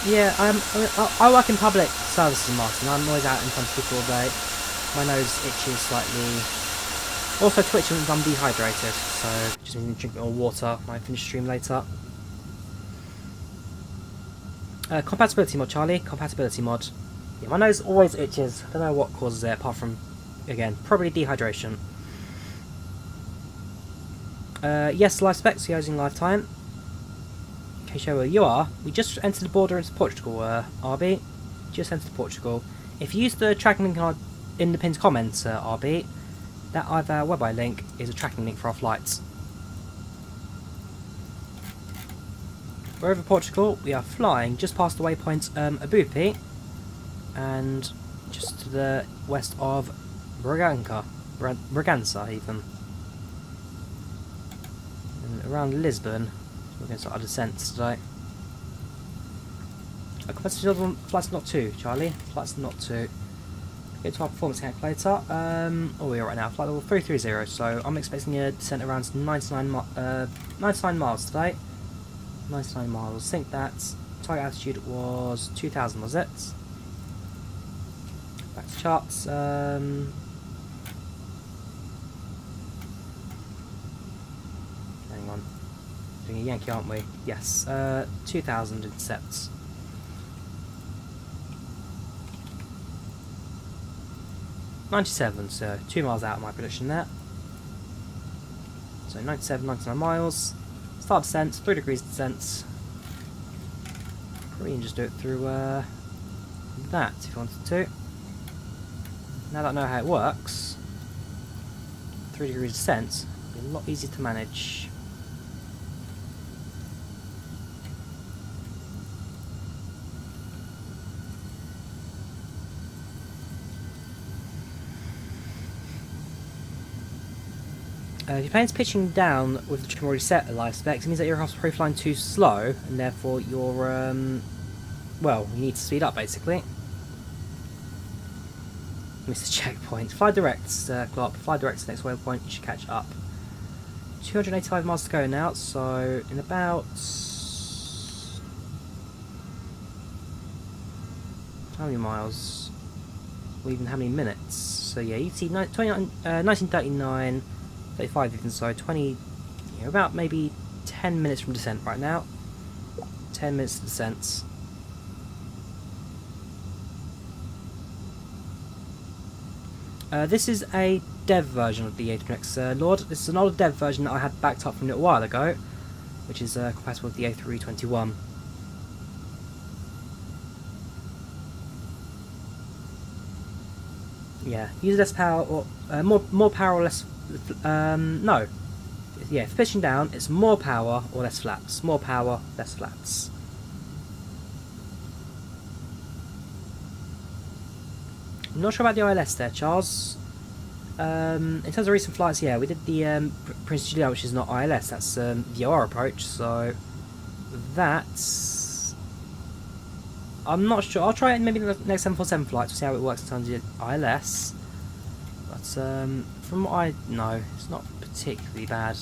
Yeah, I work in public services, Martin. I'm always out in front of people all day. My nose itches slightly. Also twitching because I'm dehydrated, so just need to drink more water when I finish stream later. Compatibility mod, Charlie. Compatibility mod. Yeah, my nose always itches. I don't know what causes it, apart from, again, probably dehydration. Yes, live specs, we're using lifetime. Okay, show where you are. We just entered the border into Portugal, RB. Just entered Portugal. If you use the tracking link in the pinned comments, RB, that IVAO website link is a tracking link for our flights. We're over Portugal. We are flying just past the waypoint Abupi, and just to the west of Bragança even. And around Lisbon, we're going to start our descents today. Flight's not 2, Charlie. Flight's not 2. Get to our performance calculator. Oh, we are right now. Flight level 330. So I'm expecting a descent around 99 miles today. 99 miles. I think that target altitude was 2,000, was it? Back to charts. Hang on. Doing a Yankee, aren't we? Yes. 2,000 intercepts. $97, so 2 miles out of my prediction there. So 97, 99 miles. Start descent, 3 degrees descent. Probably can just do it through that if you wanted to. Now that I know how it works, 3 degrees descent will be a lot easier to manage. If your plane's pitching down with the trim already set at live specs, it means that your aircraft's probably flying too slow, and therefore you're, well, you need to speed up basically. Missed the checkpoint. Fly direct, Klopp. Fly direct to the next waypoint, you should catch up. 285 miles to go now, so in about... how many miles? Or even how many minutes? So yeah, you can see 1939... 35 even, so 20, about maybe 10 minutes from descent right now. 10 minutes to descent. This is a dev version of the A321 Lord. This is an older dev version that I had backed up from a little while ago, which is compatible with the A321. Yeah, use less power or more power or less. No. Yeah, if pitching down, it's more power or less flaps. More power, less flaps. I'm not sure about the ILS there, Charles. In terms of recent flights, yeah, we did the Prince Juliet, which is not ILS, that's the OR approach, so that's... I'm not sure. I'll try it maybe the next 747 flight to see how it works in terms of ILS. But from what I know, it's not particularly bad.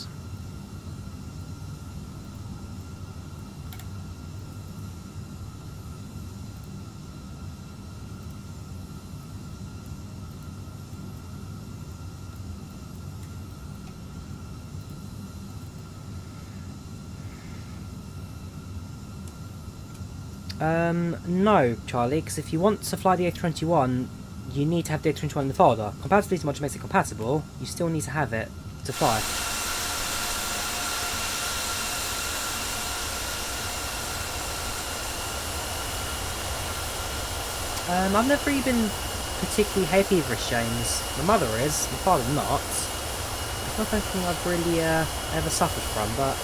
No, Charlie, because if you want to fly the A321, you need to have the A321 in the folder. Compatibility module makes it compatible, you still need to have it to fly. I've never really been particularly hay feverish, James. My mother is, my father not. It's not something I've really ever suffered from, but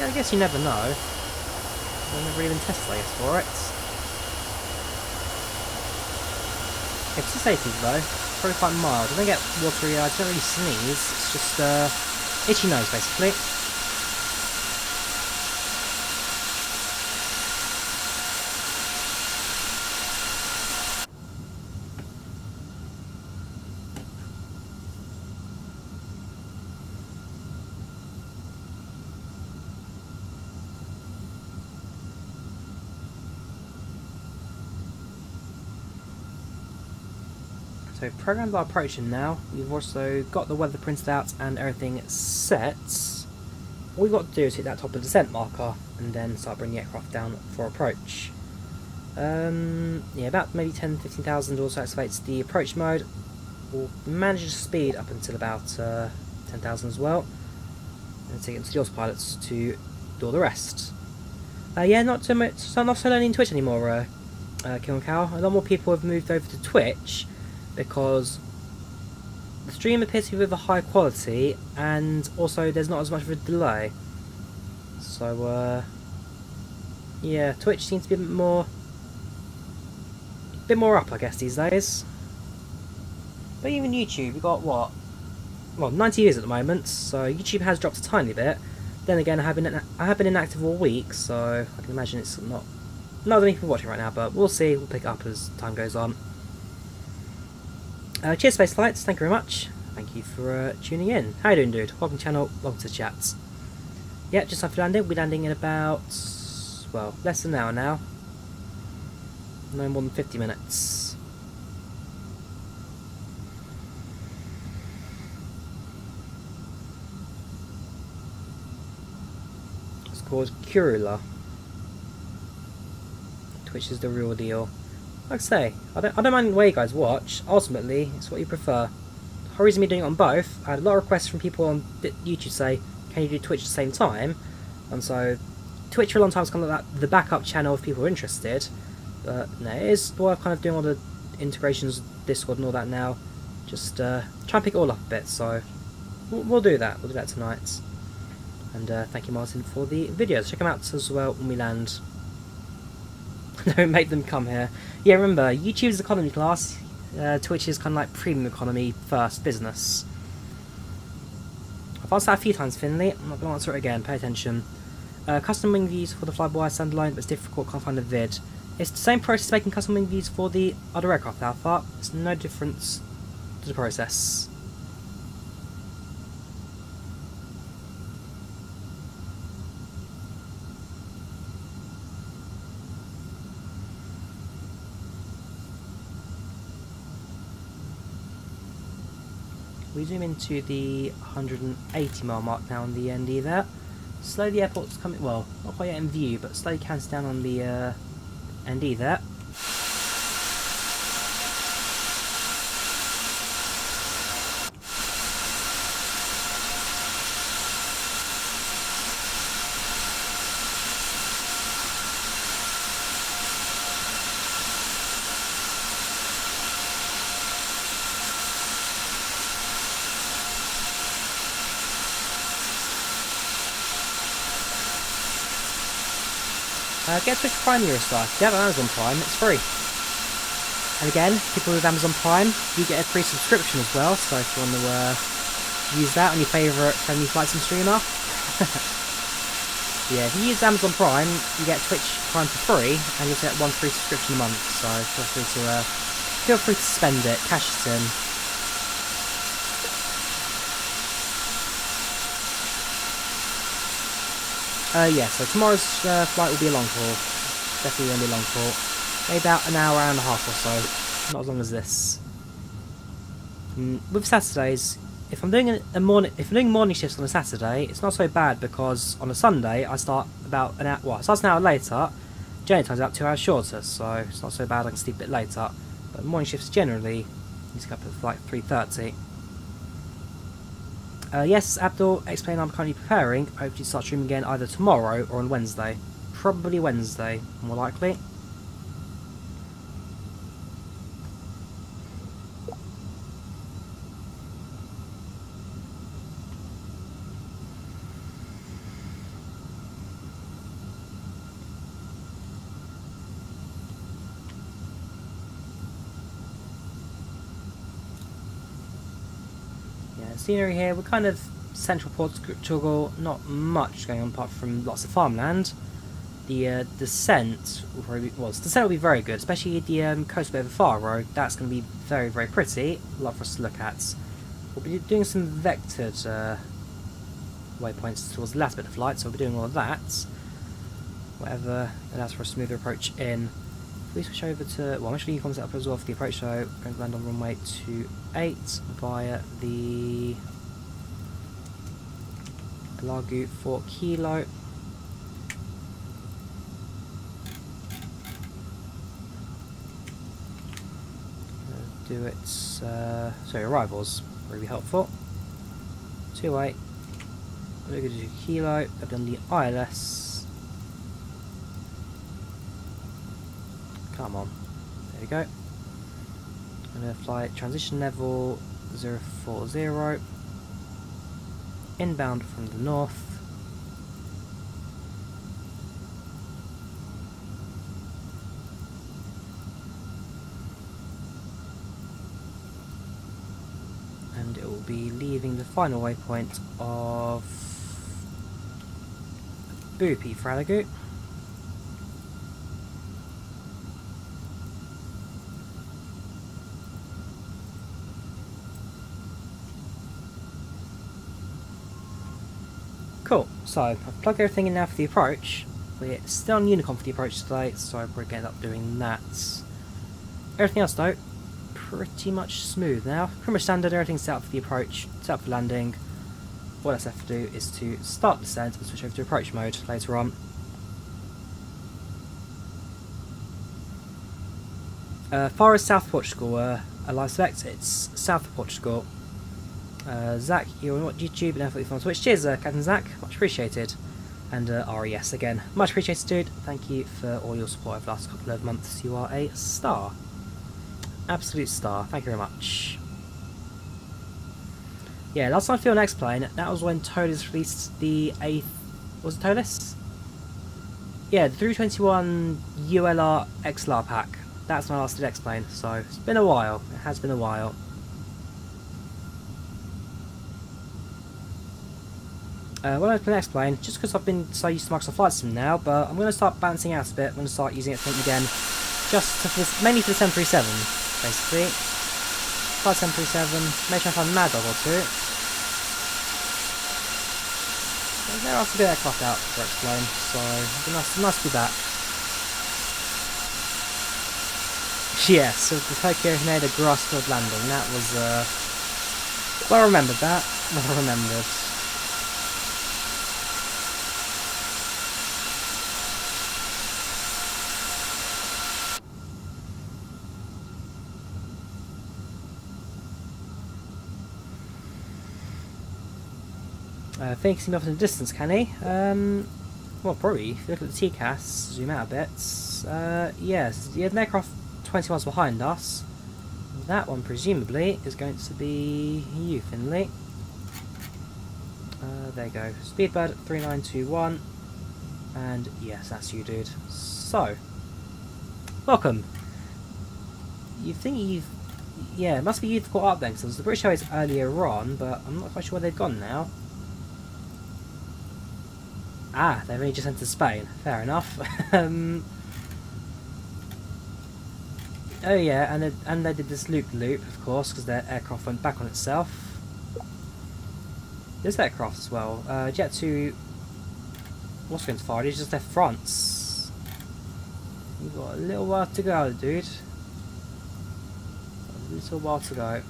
I guess you never know. I've never really been tested, I guess, for it. Okay, for safety though, probably quite mild. I don't get watery eyes, I don't really sneeze, it's just itchy nose basically. So programs are approaching now. We've also got the weather printed out and everything set. All we've got to do is hit that top of the descent marker and then start bringing the aircraft down for approach. Yeah, about maybe 10-15,000 also activates the approach mode. We'll manage to speed up until about 10,000 as well. And take it to the autopilots to do all the rest. Yeah, not so much. Not so learning Twitch anymore. Kill and Cow. A lot more people have moved over to Twitch because the stream appears to be of a high quality, and also there's not as much of a delay. So yeah, Twitch seems to be a bit more up, I guess, these days. But even YouTube, we've got what? Well, 90 views at the moment, so YouTube has dropped a tiny bit. Then again, I have been inactive all week, so I can imagine it's not many people watching right now, but we'll see. We'll pick up as time goes on. Cheers, Space Flights. Thank you very much. Thank you for tuning in. How you doing, dude? Welcome to the channel. Welcome to the chat. Yeah, just after landing. We'll be landing in about, well, less than an hour now. No more than 50 minutes. It's called Curula. Twitch is the real deal. Like I say, I don't mind the way you guys watch. Ultimately, it's what you prefer. The whole reason me doing it on both, I had a lot of requests from people on YouTube say, can you do Twitch at the same time? And so, Twitch for a long time was kind of like the backup channel if people are interested. But no, it is worth kind of doing all the integrations, Discord and all that now. Just try and pick it all up a bit, so we'll do that. We'll do that tonight. And thank you, Martin, for the videos. Check them out as well when we land. Don't make them come here. Yeah, remember, YouTube is economy class. Twitch is kind of like premium economy first business. I've answered that a few times, Finley. I'm not going to answer it again. Pay attention. Custom wing views for the Flyboy standalone, but it's difficult. Can't find a vid. It's the same process making custom wing views for the other aircraft alpha. There's no difference to the process. We zoom into the 180 mile mark now on the ND there. Slowly the airport's coming, well, not quite yet in view, but slowly counts down on the ND there. Get Twitch Prime your stuff. Yeah, Amazon Prime, it's free. And again, people with Amazon Prime, you get a free subscription as well, so if you want to use that on your favourite friendly flight sim streamer. Yeah, if you use Amazon Prime, you get Twitch Prime for free, and you'll get one free subscription a month, so feel free to spend it, cash it in. Yeah, so tomorrow's flight will be a long haul. Definitely going to be a long haul. Maybe about an hour and a half or so. Not as long as this. With Saturdays, if I'm doing morning shifts on a Saturday, it's not so bad because on a Sunday I start about an hour. Well, it starts an hour later. Journey time's about 2 hours shorter, so it's not so bad. I can sleep a bit later. But morning shifts generally need to go up at like 3:30. Yes, Abdul, explain I'm currently preparing. Hope to start streaming again either tomorrow or on Wednesday. Probably Wednesday, more likely. Scenery here, we're kind of central Portugal, not much going on apart from lots of farmland. The descent will probably be very good, especially the coast bit of Faro. That's going to be very, very pretty. A lot for us to look at. We'll be doing some vectored waypoints towards the last bit of flight, so we'll be doing all of that. Whatever allows for a smoother approach in. If we switch over to, well, I'm actually going to set up as well for the approach, so we're going to land on runway 28 via the Lagu 4 Kilo. Do it, sorry, arrivals, really helpful. 28, Lagu 2 Kilo, I've done the ILS. Come on. There we go. I'm going to fly transition level 040. Inbound from the north. And it will be leaving the final waypoint of Boopy Fralagoot. Cool, so I've plugged everything in now for the approach. We're still on Unicom for the approach today, so we're going to end up doing that. Everything else though, pretty much smooth now. Pretty much standard, everything's set up for the approach, set up for landing. What I have to do is to start descent and switch over to approach mode later on. Faro is South Portugal, a live select, it's south of Portugal. Zach, you're on YouTube and F45 on Twitch. Cheers, Captain Zach, much appreciated. And RES again, much appreciated, dude. Thank you for all your support over the last couple of months. You are a star. Absolute star, thank you very much. Yeah, last time I flew on X-Plane, that was when Tolis released the 8th... Was it Tolis? Yeah, the 321 ULR XLR pack. That's my last did X-Plane, so it's been a while. It has been a while. When I play X-Plane, just because I've been so used to Microsoft Flight Sim now, but I'm going to start balancing out a bit. I'm going to start using it again, just to, mainly for the 737, basically. Flight 737, make sure I find a Mad Dog or two. There are some good aircraft out for X-Plane, so it'd be nice to be back. Yes, so the Tokyo made a grass-filled landing. That was, well remembered that. Well remembered. Thinks him off in the distance, can he? Well, probably. If you look at the TCAS, zoom out a bit. Yes, you have an aircraft 20 miles behind us. That one, presumably, is going to be you, Finley. There you go. Speedbird 3921. And yes, that's you, dude. So, welcome. You think you've... Yeah, it must be you've caught up then, because the British Airways earlier on, but I'm not quite sure where they've gone now. Ah, they've only just entered Spain. Fair enough. Oh yeah, and they did this loop-loop, of course, because their aircraft went back on itself. This aircraft as well. Jet2... What's going to fire? He's just left France. You've got a little while to go, dude. A little while to go.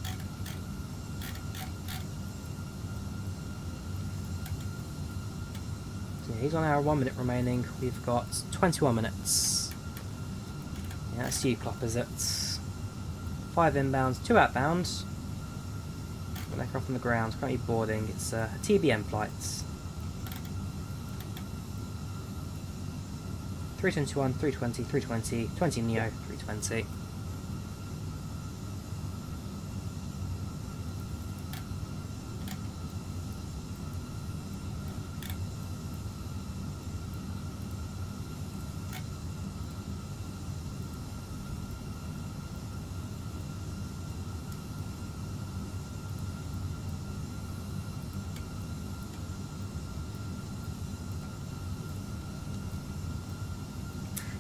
He's on our 1 minute remaining. We've got 21 minutes. Yeah, that's you, Klopp, is it? 5 inbounds, 2 outbounds. One aircraft on the ground, currently boarding. It's a TBM flight. 321, 320, 320, 20 Neo, 320.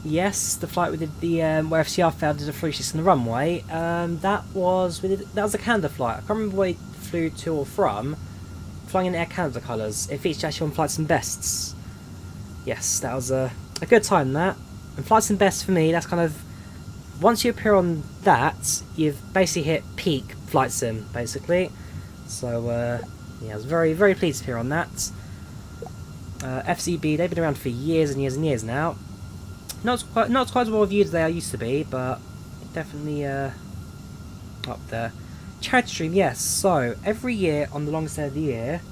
Yes, the flight we did, the where FCR failed did a 360 on the runway. That was a Canada flight. I can't remember where he flew to or from. Flying in Air Canada colours. It featured actually on Flights and Bests. Yes, that was a good time. That and Flights and Bests for me. That's kind of once you appear on that, you've basically hit peak flight sim basically. So yeah, I was very pleased to appear on that. FCB, they've been around for years and years and years now. Not quite as well reviewed as they used to be, but definitely up there. Charity stream, yes. So every year on the longest day of the year,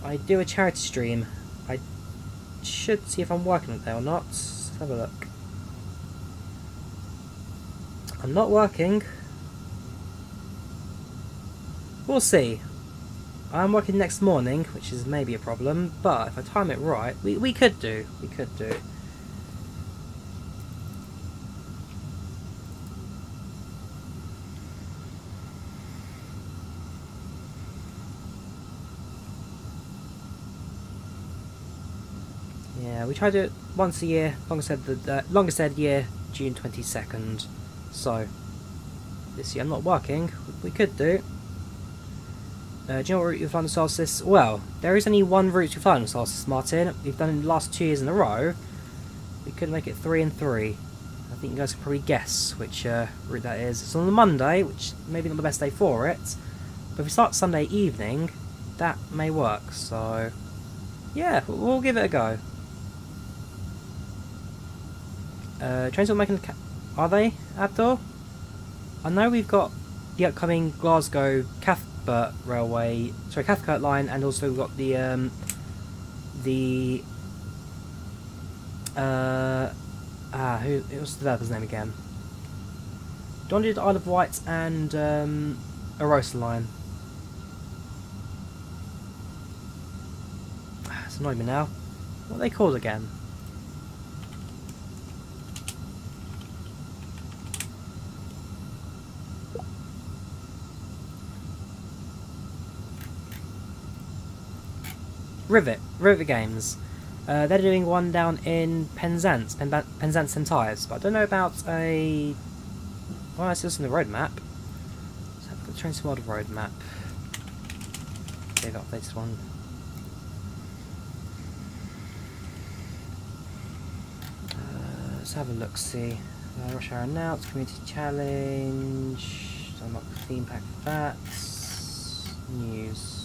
I do a charity stream. I should see if I'm working on it there or not. Let's have a look. I'm not working. We'll see. I'm working next morning, which is maybe a problem, but if I time it right, we could do. We could do. Yeah, we try to do it once a year, longest said year, June 22nd. So, this year I'm not working, we could do. Do you know what route you fly on the solstice? Well, there is only one route to fly on the solstice, Martin. We've done it the last 2 years in a row. We could make it 3 and 3. I think you guys can probably guess which route that is. It's on the Monday, which maybe not the best day for it. But if we start Sunday evening, that may work. So, yeah, we'll give it a go. Trains are making are they, Abdul? I know we've got the upcoming Glasgow Cathcart Railway, sorry, Cathcart line, and also we've got the who was the developer's name again? Don't do the Isle of Wight and Arosa line. It's annoying me now. What are they called again? Rivet Games. They're doing one down in Penzance St Ives, but I don't know about a. Well, I see this in the roadmap. Let's have the train model roadmap. They've updated one. Let's have a look. See, rush hour announced, community challenge. Unlock the theme pack for that. News.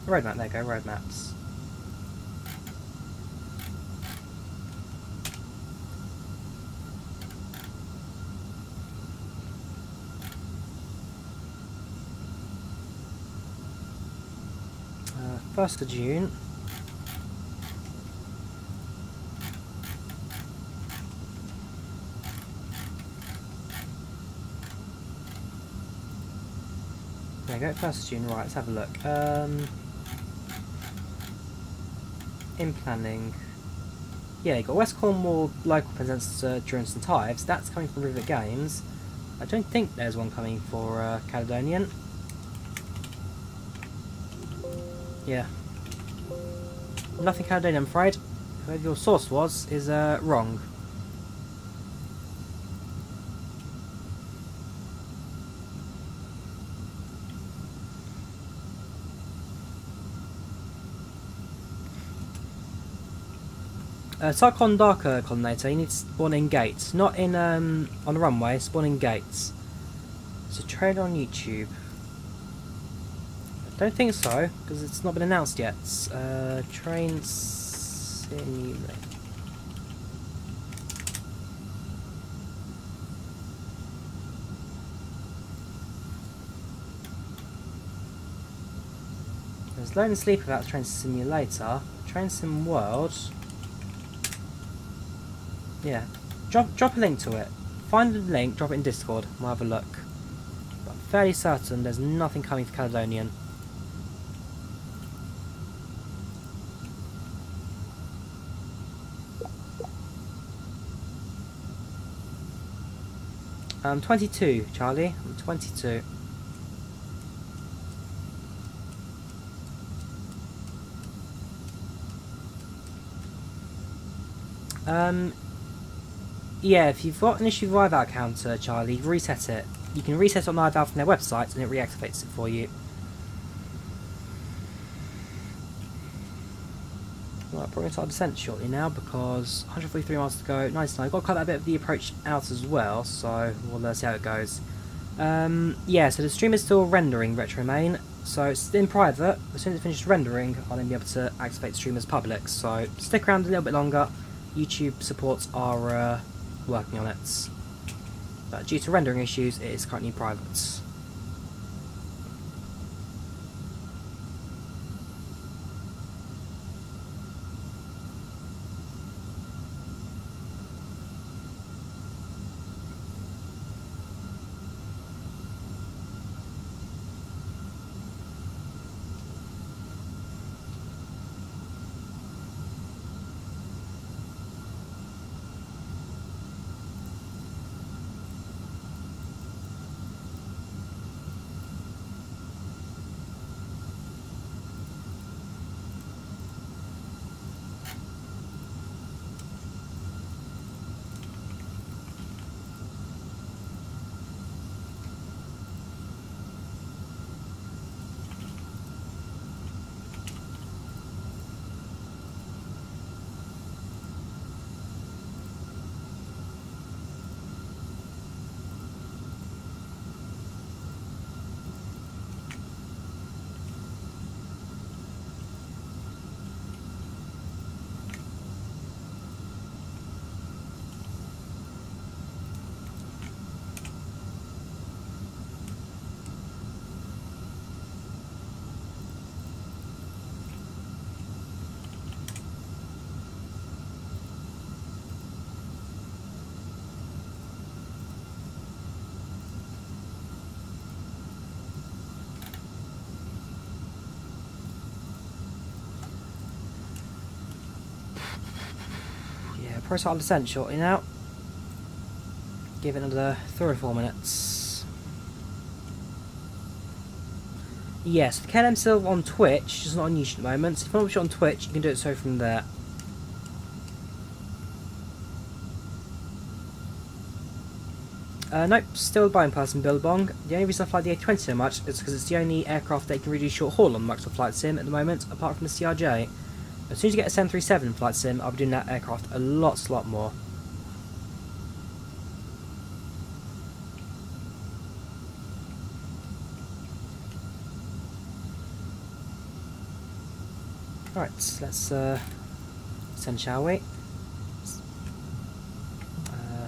Roadmap, there you go, roadmaps. First of June. There you go, 1st of June, right, let's have a look. In planning, yeah, you got West Cornwall local presents during St Ives. That's coming from Rivet Games. I don't think there's one coming for Caledonian. Yeah, nothing Caledonian, I'm afraid. Whoever your source was is wrong. Cyclone Darker Collimator, you need to spawn in gates, not in on the runway, spawn in gates. It's a trailer on YouTube. I don't think so, because it's not been announced yet. Train Simulator. There's Lone Sleep about Train Simulator. Train Sim World. Yeah, drop a link to it. Find the link, drop it in Discord, we'll have a look. But I'm fairly certain there's nothing coming for Caledonian. I'm 22, Charlie. I'm 22. Yeah, if you've got an issue with IVAO counter, Charlie, reset it. You can reset it on IVAO from their website and it reactivates it for you. Right, probably going to start descent shortly now because 143 miles to go, 99. I've got to cut that bit of the approach out as well, so we'll see how it goes. Yeah, so the stream is still rendering RetroMain, so it's in private. As soon as it finishes rendering, I'll then be able to activate the stream as public, so stick around a little bit longer. YouTube supports are working on it, but due to rendering issues, it is currently private. Pro descent shortly now. Give it another 3 or 4 minutes. Yes, the KLM's still on Twitch, just not on YouTube at the moment. So if you want to watch it on Twitch, you can do it so from there. Nope, still buying person Billabong. The only reason I fly the A320 so much is because it's the only aircraft that can really do short haul on Microsoft Flight Sim at the moment, apart from the CRJ. As soon as you get a 737 Flight Sim, I'll be doing that aircraft a lot more. Alright, let's send, shall we?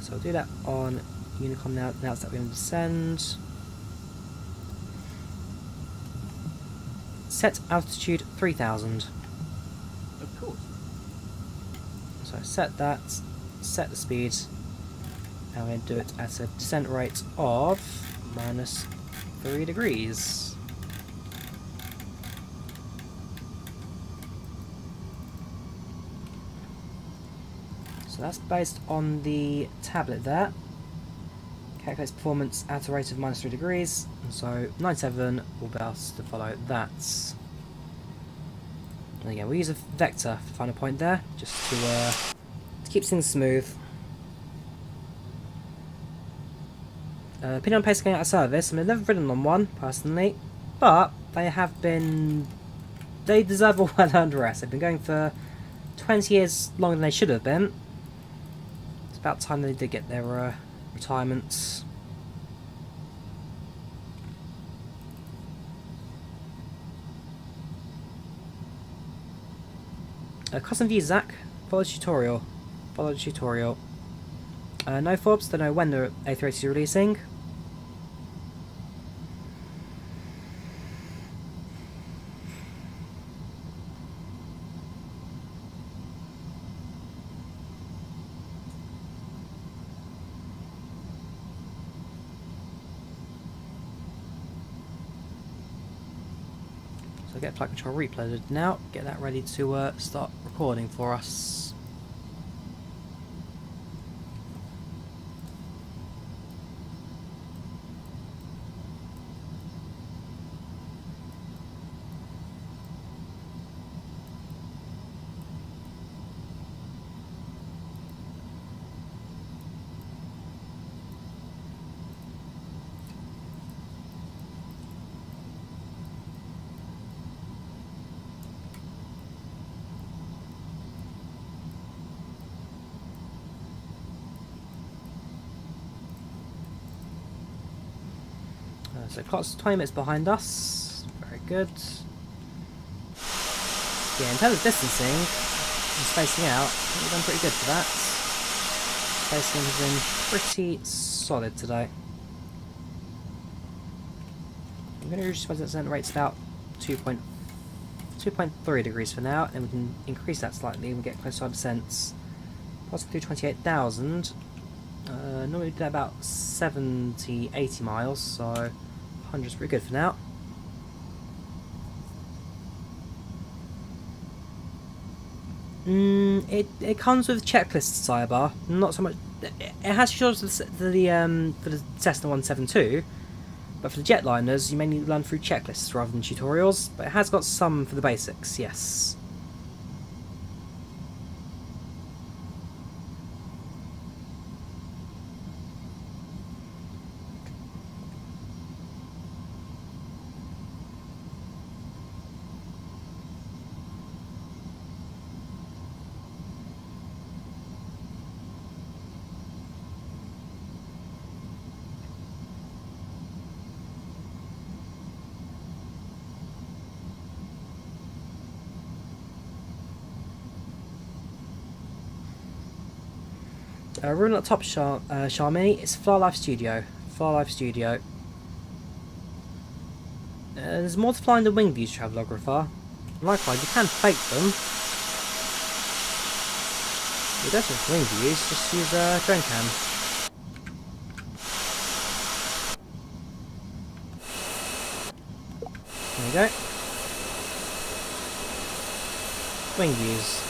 So I'll do that on Unicom now that we're going to descend. Set altitude 3000. Of course. So set that, set the speed, and we're going to do it at a descent rate of -3 degrees. So that's based on the tablet there. Calculates performance at a rate of -3 degrees, and so 97 will be asked to follow that. And again, we use a vector for the final point there, just to keep things smooth. Opinion on pace going out of service. I mean, I've never ridden on one personally, but they have been. They deserve a well-earned rest. They've been going for 20 years longer than they should have been. It's about time they did get their retirements. Custom view Zach. Follow the tutorial. Follow the tutorial. No Forbes. Don't know when the A380 is releasing. So get FlightControlReplay loaded now. Get that ready to start recording for us. So clock's 20 minutes behind us. Very good. Yeah, in terms of distancing and spacing out, I think we've done pretty good for that. Spacing has been pretty solid today. I'm going to reduce my descent rates about 2.3 degrees for now, and we can increase that slightly when we get close to our descents. Possibly 28,000. Normally we do that about 70-80 miles, so 100 is pretty good for now. It comes with checklists, sidebar. Not so much. It has tutorials for the Cessna 172, but for the jetliners, you mainly learn through checklists rather than tutorials. But it has got some for the basics, yes. Ruling at top, Charmy, it's FlyLive Studio. FlyLive Studio. There's more to flying than wing views, Travelographer. Likewise, you can fake them. You don't have wing views, just use drone cam. There you go. Wing views.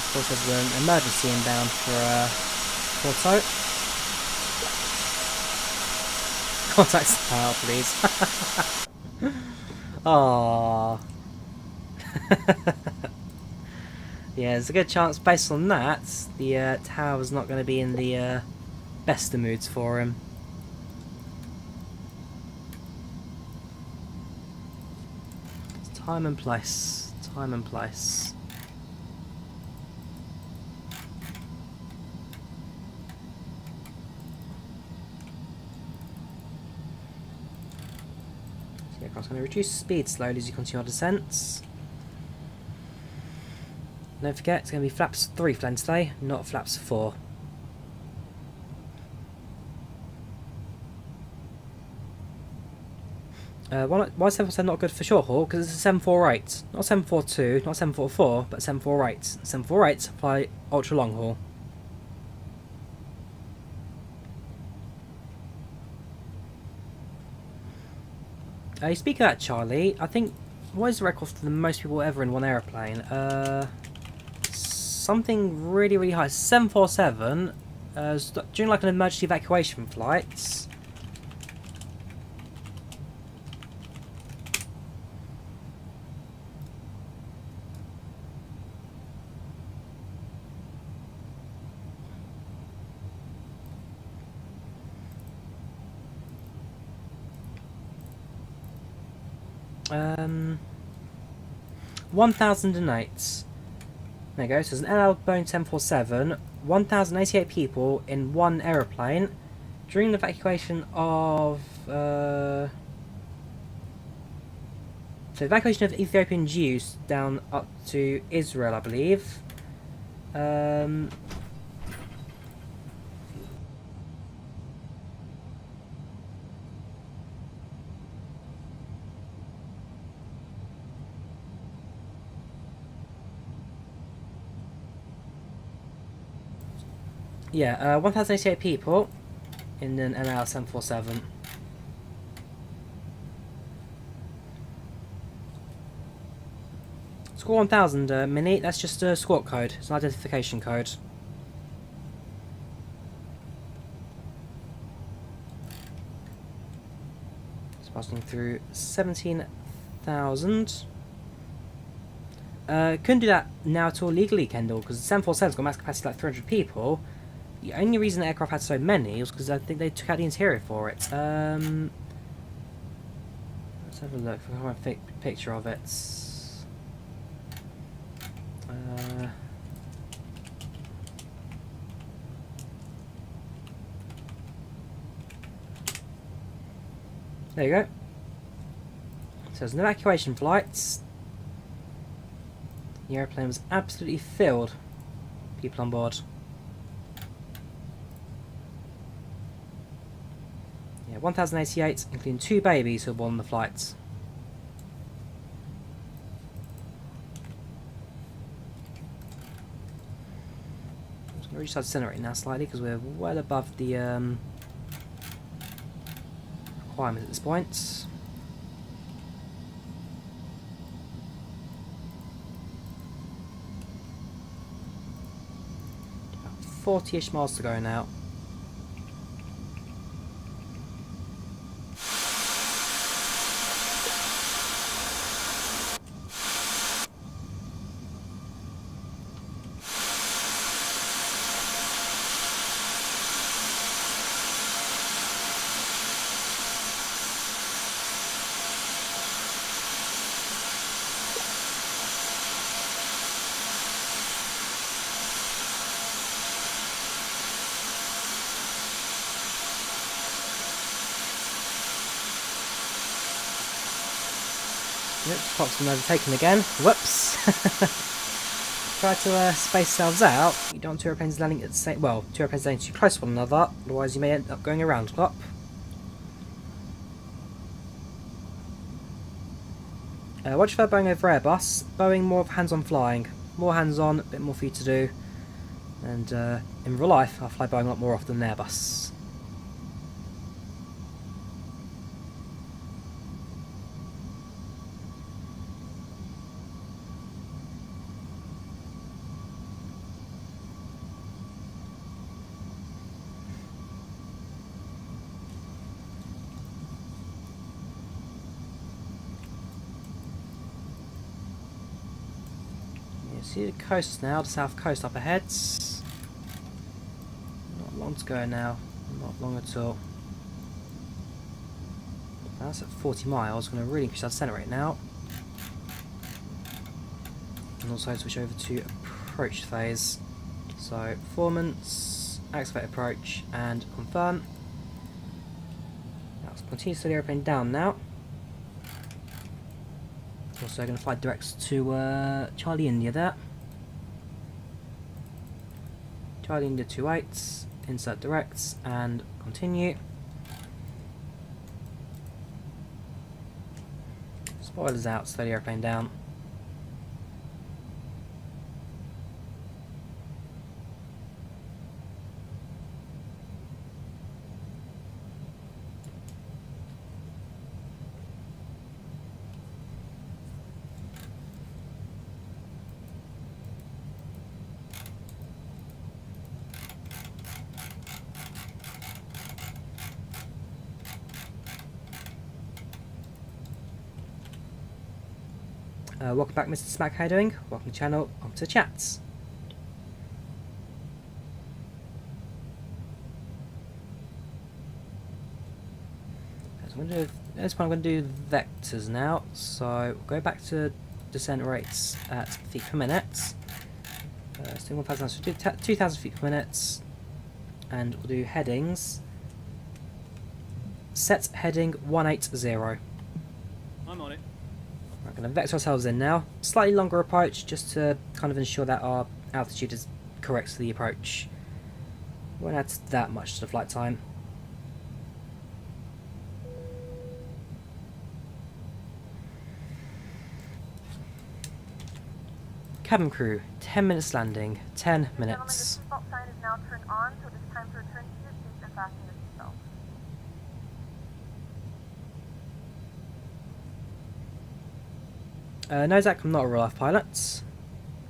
Of course, there's an emergency inbound for Porto. Contact the power, please. Aww. Yeah, there's a good chance, based on that, the tower's not going to be in the best of moods for him. Time and place. Time and place. So the aircraft's going to reduce speed slowly as you continue our descents. Don't forget, it's going to be flaps 3 for land today, not flaps 4. Why 747 not good for short haul? Because it's a 748, not 742, not 744, but 748. 748 fly ultra long haul. Speaking of that, Charlie, I think what is the record for the most people ever in one aeroplane? Something really high. 747 during like an emergency evacuation flight. Um, 1008. There you go. So there's an NL Boeing 747, 1088 people in one aeroplane during the evacuation of so evacuation of Ethiopian Jews down up to Israel, I believe. Yeah, 1088 people in an NL 747. Squawk 1000, Mini, that's just a squawk code. It's an identification code. It's passing through 17,000. Couldn't do that now at all legally, Kendall, because the 747's got max capacity like 300 people. The only reason the aircraft had so many was because I think they took out the interior for it. Let's have a look. I have a picture of it. There you go. So there's an evacuation flight. The airplane was absolutely filled. People on board. Yeah, 1088, including 2 babies who were born on the flight. I'm just going to restart accelerating now slightly because we're well above the requirement at this point. About 40-ish miles to go now. Yep, Fox been overtaken again. Whoops! Try to space yourselves out. You don't want 2 airplanes landing at the same. Well, 2 airplanes landing too close to one another, otherwise you may end up going around clock. Watch for Boeing over Airbus. Boeing more of hands-on flying. More hands-on, a bit more for you to do. And in real life, I fly Boeing a lot more often than Airbus. see the coast now, the south coast up ahead. Not long to go now, not long at all. That's at 40 miles, going to really increase our descent rate now. And also switch over to approach phase. So, performance, activate approach, and confirm. Now, let's continue to slow the airplane down now. Also going to fly direct to Charlie India there. Charlie India 28, insert directs, and continue. Spoilers out, slow the airplane down. Welcome back, Mr. Smack. How you doing? Welcome to the channel. On to the chats. At this point, I'm going to do vectors now. So go back to descent rates at feet per minute. Let's do 1,000. So do 2,000 feet per minute, and we'll do headings. Set heading 180. I'm on it. We're going to vector ourselves in now. Slightly longer approach just to kind of ensure that our altitude is correct to the approach. Won't add that much to the flight time. Cabin crew, 10 minutes landing, 10 minutes. Gentlemen, the seatbelt sign is now turned on, so it is time to return to your seats and fasten your seatbelt. No, Zach, I'm not a real-life pilot.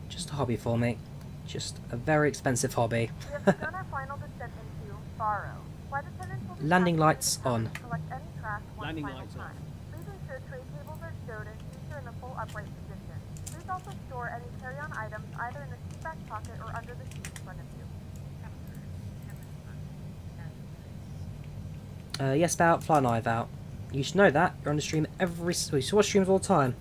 Just a hobby for me. Just a very expensive hobby. We have begun our final descent into Faro. Flight attendants will be Landing passing lights through the on. cabin to select any track one Landing final lights on. time. Please ensure tray tables are stowed and seats are in the full upright position. Please also store any carry-on items either in the seat back pocket or under the seat in front of you. Yes, about fly an IVAO. You should know that. You're on the stream every... You watch streams all the time.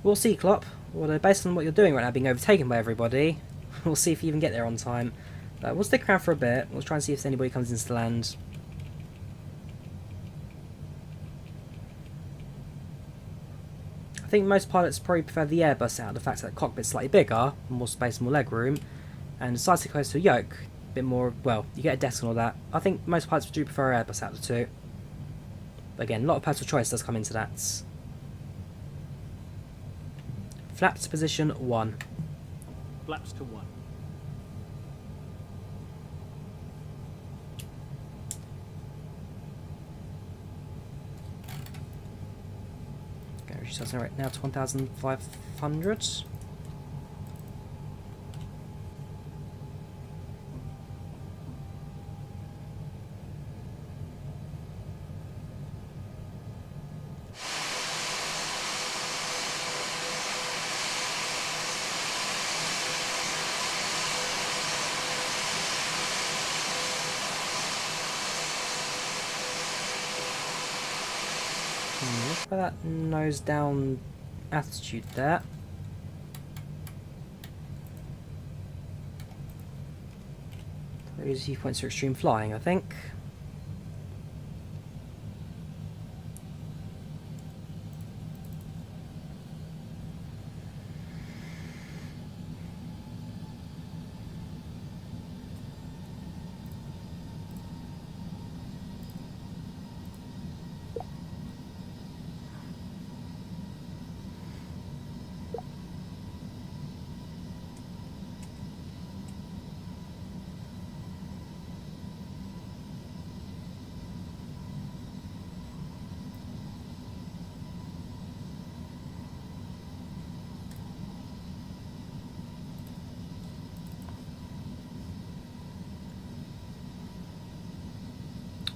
We'll see, Klopp. Well, based on what you're doing right now, being overtaken by everybody, we'll see if you even get there on time. But we'll stick around for a bit. We'll try and see if anybody comes into the land. I think most pilots probably prefer the Airbus out of the fact that the cockpit's slightly bigger, more space, more legroom, and the side sit close to a yoke, a bit more, well, you get a desk and all that. I think most pilots do prefer Airbus out of the two. But again, a lot of personal choice does come into that. Flaps to position 1. Flaps to 1. Okay, reduce our rate now to 1,500. Let's put that nose down attitude there. Those viewpoints for extreme flying, I think.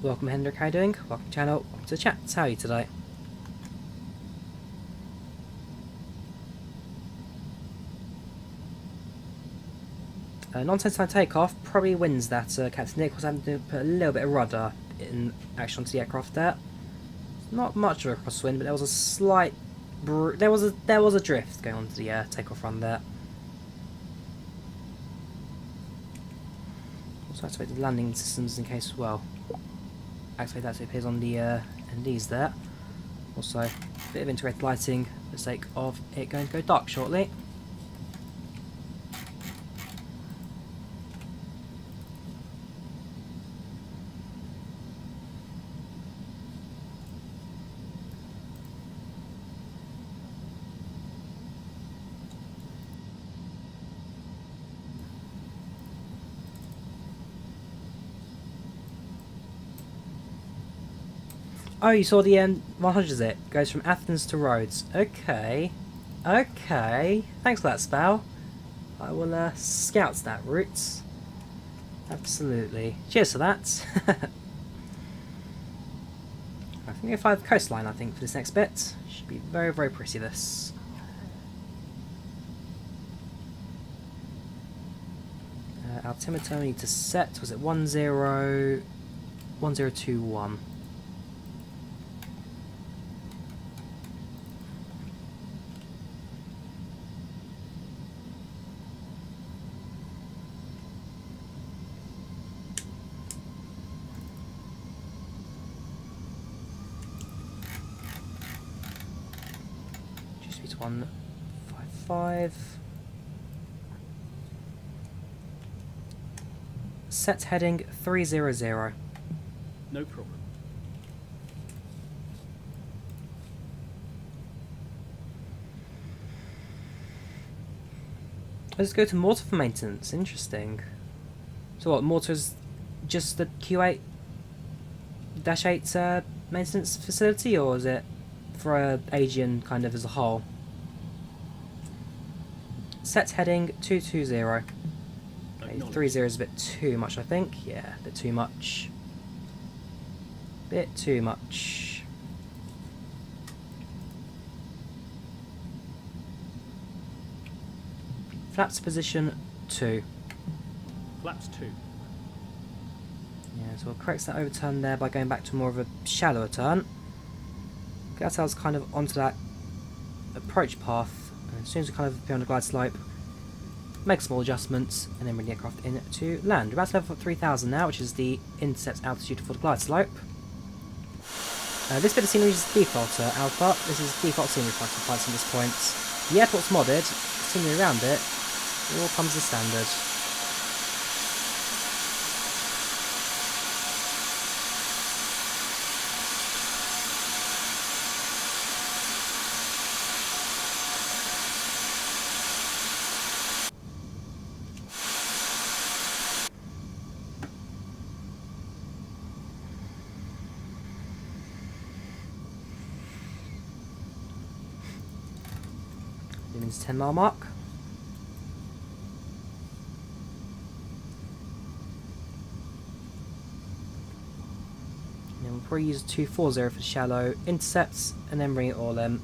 Welcome Hendrik, how are you doing? Welcome to the channel, welcome to the chat. How are you today? Non-sense time takeoff probably wins that, Captain Nick was having to put a little bit of rudder in action onto the aircraft there. Not much of a crosswind, but there was a slight there was a drift going on to the takeoff run there. Also activate the landing systems in case as well. Activate that so it appears on the NDs there. Also, a bit of integrated lighting for the sake of it going to go dark shortly. Oh, you saw the 100, is it? Goes from Athens to Rhodes. Okay. Okay. Thanks for that, Spow. I will scout that route. Absolutely. Cheers for that. I think if I have the coastline, I think, for this next bit. Should be very, very pretty, this. Altimeter we need to set. Was it 1021? Just 155. Set heading 300. No problem. Let's go to Mortar for maintenance. Interesting. So what, Mortar's just the Q8-8 maintenance facility, or is it for Aegean kind of as a whole? Set heading 220. Okay, 30 is a bit too much, I think. Yeah, a bit too much. Bit too much. Flaps position 2. Flaps 2. Yeah, so we'll correct that overturn there by going back to more of a shallower turn. Get ourselves kind of onto that approach path, and as soon as we kind of appear on the glide slope, make small adjustments, and then bring the aircraft in to land. We're about to level 3000 now, which is the intercept altitude for the glide slope. This bit of scenery is default alpha. This is default scenery for flights at this point. The airport's modded, scenery around it all comes as standard. Lumens 10 mile mark. And we'll probably use 240 for shallow intercepts and then bring it all in.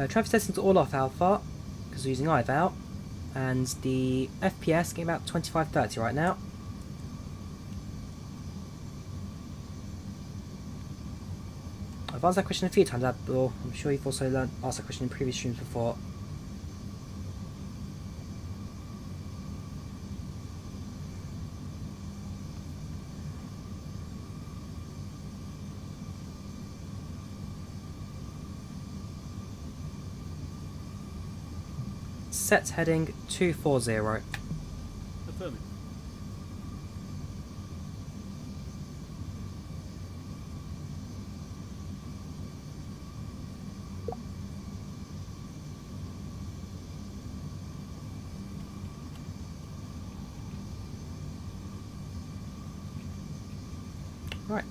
Traffic settings are all off alpha because we're using IVAO, and the FPS getting about 25-30 right now. I've asked that question a few times, Abdul. I'm sure you've also asked that question in previous streams before. Set heading 240. Affirming. Right,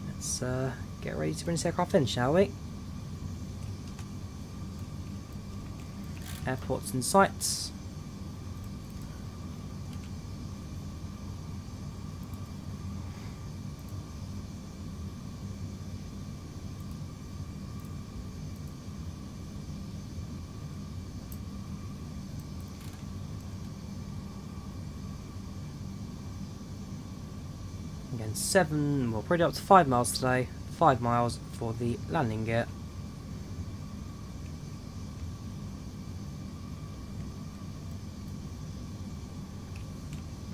let's get ready to bring this aircraft in, shall we? Airports in sight. Again, 7, well, probably up to 5 miles today. 5 miles for the landing gear.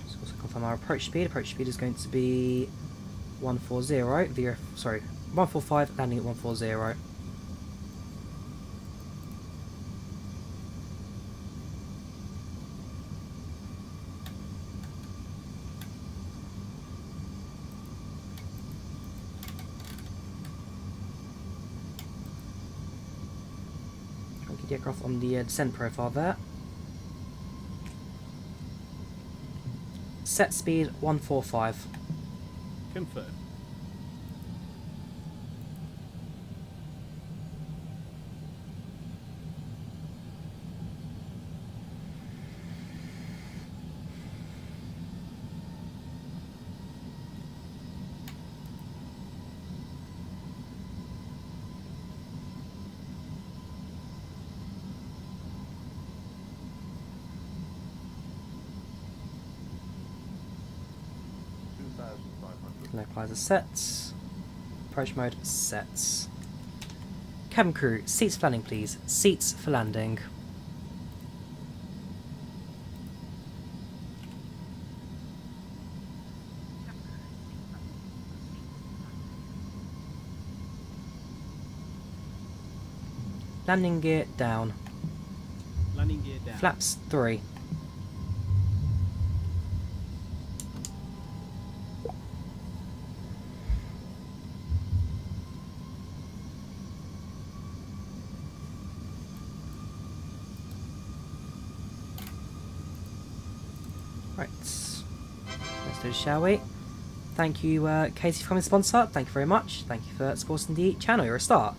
Let's also confirm our approach speed. Approach speed is going to be 140. Sorry, 145, landing at 140. The aircraft on the descent profile there. Set speed 145. Confirm. Localizer sets. Approach mode sets. Cabin crew, seats for landing please. Seats for landing. Landing gear down. Landing gear down. Flaps 3. Right, let's do it, shall we? Thank you, Casey, for coming sponsor. Thank you very much. Thank you for supporting the channel. You're a star.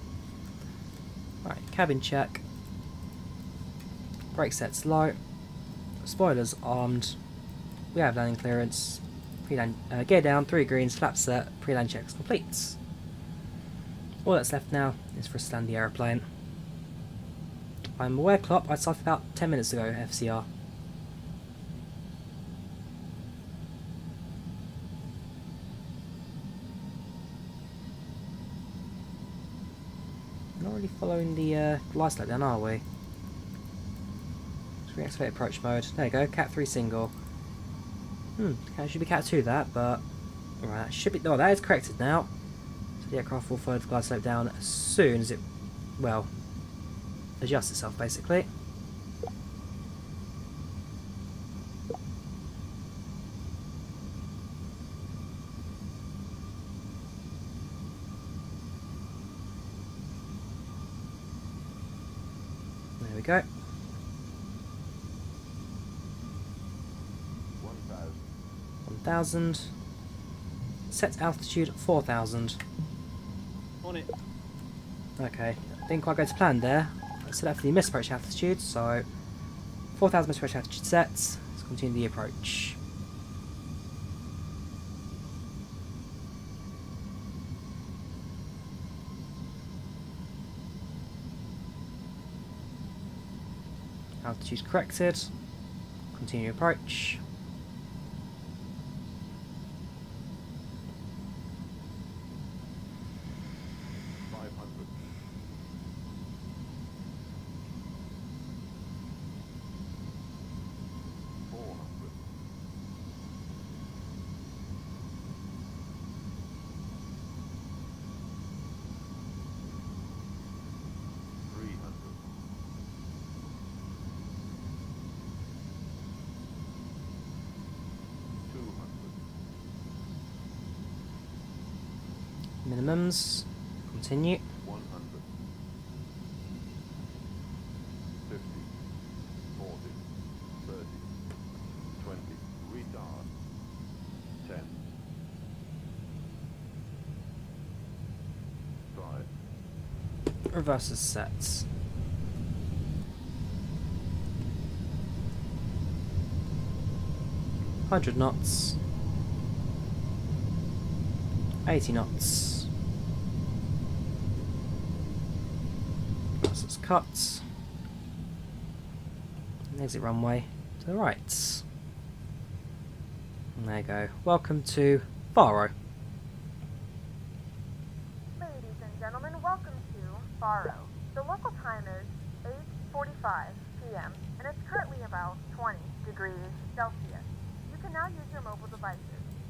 Right, cabin check. Brake sets low. Spoilers armed. We have landing clearance. Pre-land, gear down, 3 greens, flap set, pre-land checks complete. All that's left now is for us to land the aeroplane. I'm aware, Klopp, I started about 10 minutes ago, FCR. Not really following the lights like then, are we? Let's reactivate approach mode. There you go, Cat 3 single. It should be Cat 2 that, but alright, that should be. Oh, that is corrected now. So the aircraft will follow the glide slope down as soon as it, well, adjusts itself basically. There we go. 1,000. Set altitude 4,000. On it. Okay, didn't quite go to plan there. I set out for the misapproach altitude, so 4,000 misapproach altitude sets. Let's continue the approach. Altitude corrected. Continue approach. Minimums. Continue. 100. 50. 40. 30. 20. Retard. 10. Reverse is set. $100 knots. 80 knots. Reverse cut. Exit runway to the right. And there you go. Welcome to Faro. Ladies and gentlemen, welcome to Faro. The local time is 8:45 p.m. and it's currently about 20 degrees Celsius. You can now use your mobile devices.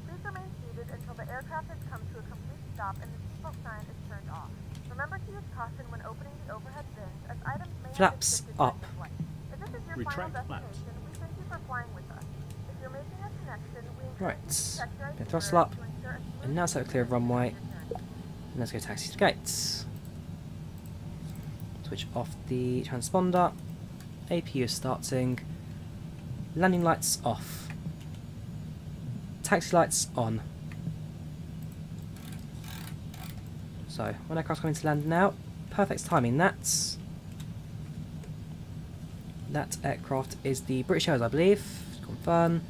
Please remain seated until the aircraft has come to a complete stop and the seatbelt sign is turned off. Remember to use caution when opening the overhead bins as items may Flaps have been up. flight. If this is your Retract final flaps. destination, we thank you for flying with us. If you're making a connection, we encourage Right. you to check your Get itinerary throttle up. to ensure a smooth And now set a clear of runway. And let's go taxi to gates. Switch off the transponder. APU is starting. Landing lights off. Taxi lights on. So, when aircraft's coming to land now, perfect timing. That aircraft is the British Airways, I believe. Confirm.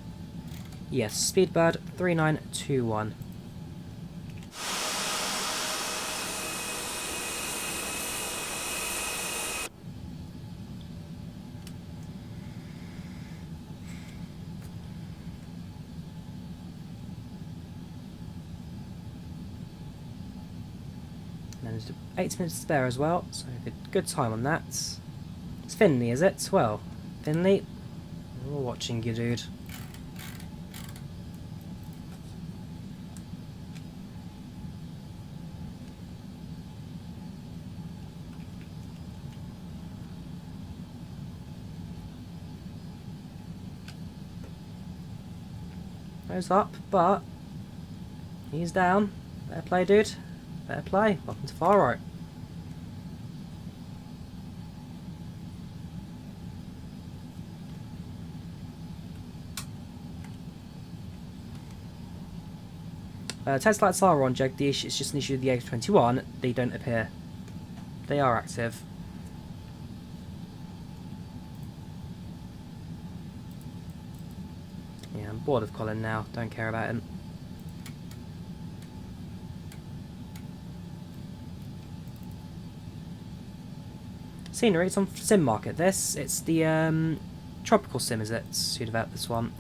Yes, Speedbird 3921. And there's 8 minutes to spare as well, so good time on that. It's Finley, is it? Well, Finley, we're watching you, dude. Nose up, but he's down. Better play, dude. Better play. Welcome to Faro. Test lights are on, Jagdish. It's just an issue with the A321. They don't appear. They are active. Yeah, I'm bored of Colin now. Don't care about him. Scenery, it's on Sim Market. It's the tropical sim, is it? Who developed this one?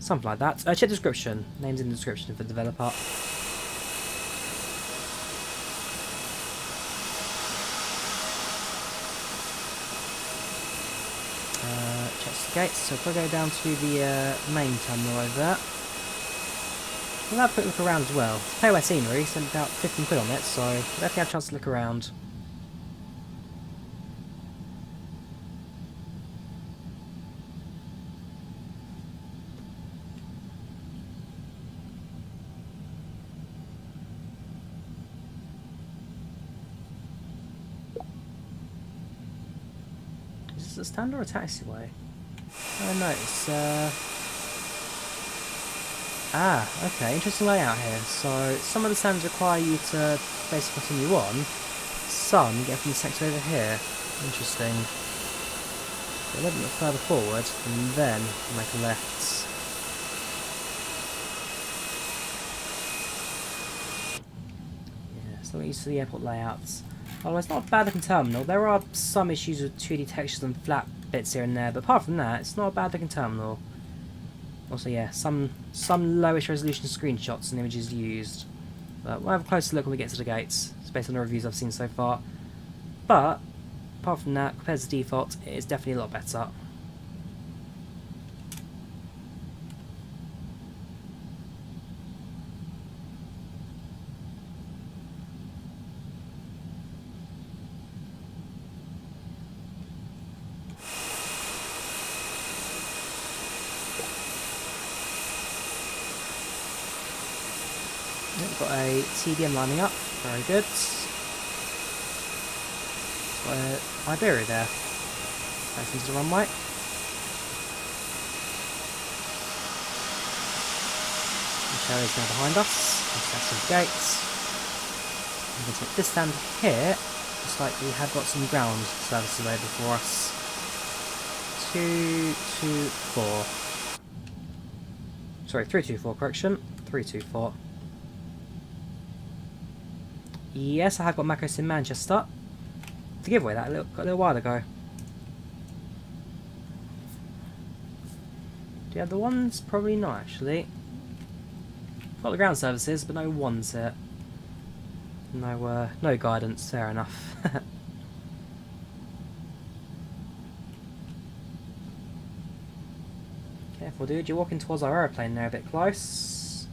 Something like that. Check description. Name's in the description for the developer. Checks the gates. So if I go down to the main terminal over there, we'll have a quick look around as well. Pay away scenery. Spent about 15 quid on it, so definitely have a chance to look around. Is this a stand or a taxiway? Oh no, it's okay, interesting layout here. So some of the stands require you to basically continue on. Some you get from the sector over here. Interesting. So a little bit further forward and then make a left. Yeah, still used to the airport layouts. Although it's not a bad looking terminal, there are some issues with 2D textures and flat bits here and there, but apart from that, it's not a bad looking terminal. Also, yeah, some lowish resolution screenshots and images used. But we'll have a closer look when we get to the gates. It's based on the reviews I've seen so far. But, apart from that, compared to default, it is definitely a lot better. We've got a TDM lining up, very good. Got Iberia there, back into the runway. Michelle is now behind us, that's the gates. I'm going to take this stand here, Just like we have got some ground services over for us. 224. Sorry, 324, correction. 324. Yes, I have got macros in Manchester. To give away that a little while ago. Do you have the ones? Probably not, actually. Got the ground services, but no ones here. No guidance. Fair enough. Careful, dude. You're walking towards our aeroplane there, a bit close.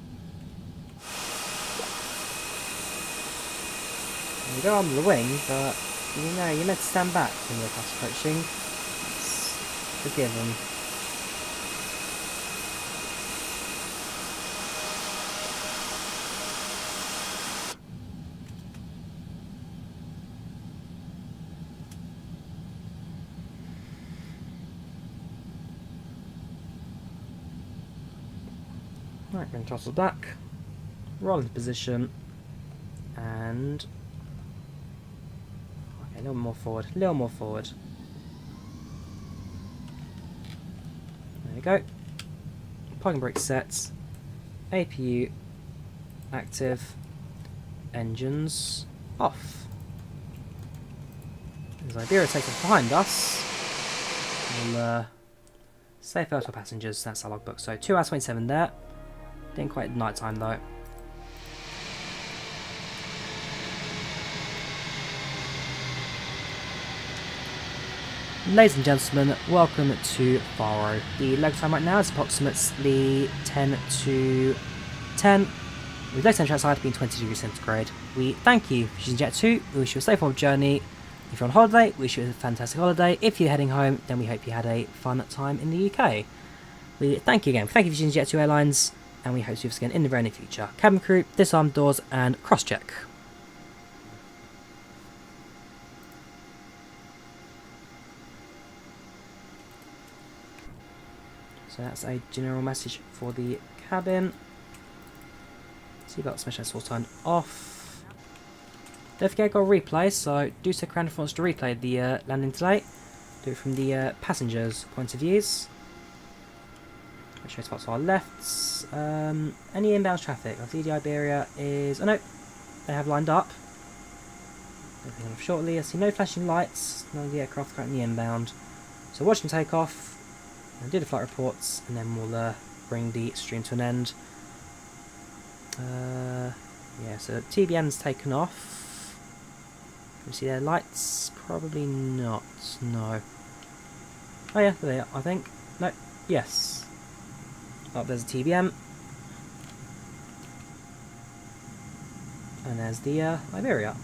You go under the wing, but you know you're meant to stand back when you're fast approaching. It's a given. Right, we're going to toss it back, roll into position, and okay, a little more forward, There we go. Parking brake set, APU active, engines off. There's Iberia taking behind us. We'll say farewell to our passengers, that's our logbook. So 2 hours 27 there. Didn't quite night time though. Ladies and gentlemen, welcome to Faro. The leg time right now is approximately 10 to 10. With low temperature outside being 20 degrees centigrade. We thank you for using Jet2. We wish you a safe forward journey. If you're on holiday, we wish you a fantastic holiday. If you're heading home, then we hope you had a fun time in the UK. We thank you again. Thank you for using Jet2 Airlines. And we hope to see you again in the very near future. Cabin crew, disarm doors, and cross-check. So that's a general message for the cabin. Seatbelt special all turned off. Don't forget, got a replay, so do stick around if you want to replay the landing today. Do it from the passengers' point of views. Show spots to our lefts. Any inbound traffic? I see the Iberia is... oh no, they have lined up. Opening off shortly. I see no flashing lights. None of the aircraft currently inbound. So watch them take off. And do the flight reports, and then we'll bring the stream to an end. Yeah, so TBN's taken off. Can we see their lights? Probably not. No. Oh yeah, there they are, I think. No. Yes. Oh, there's a TBM. And there's the Iberia.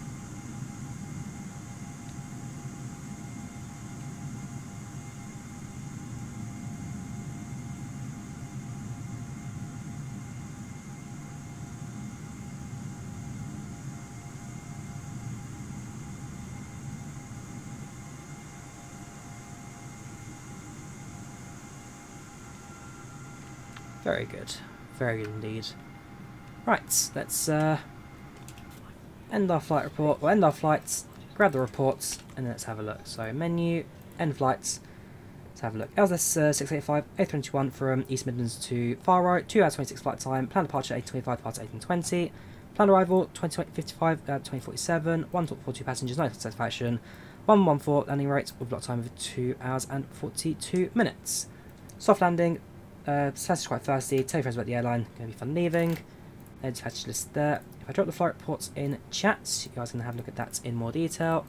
Very good. Very good indeed. Right, let's end our flight report, or end our flights, grab the reports, and then let's have a look. So menu, end flights, let's have a look. LS 685, A321 from East Midlands to Faro, 2 hours 26 flight time, planned departure 8:25, departure 18:20, planned arrival 20:55, 20:47, 142 passengers, no satisfaction, 114 landing rates with block time of 2 hours and 42 minutes. Soft landing. Slash is quite thirsty. Tell your friends about the airline. Going to be fun leaving. Dispatch list there. If I drop the flight reports in chat, you guys can have a look at that in more detail.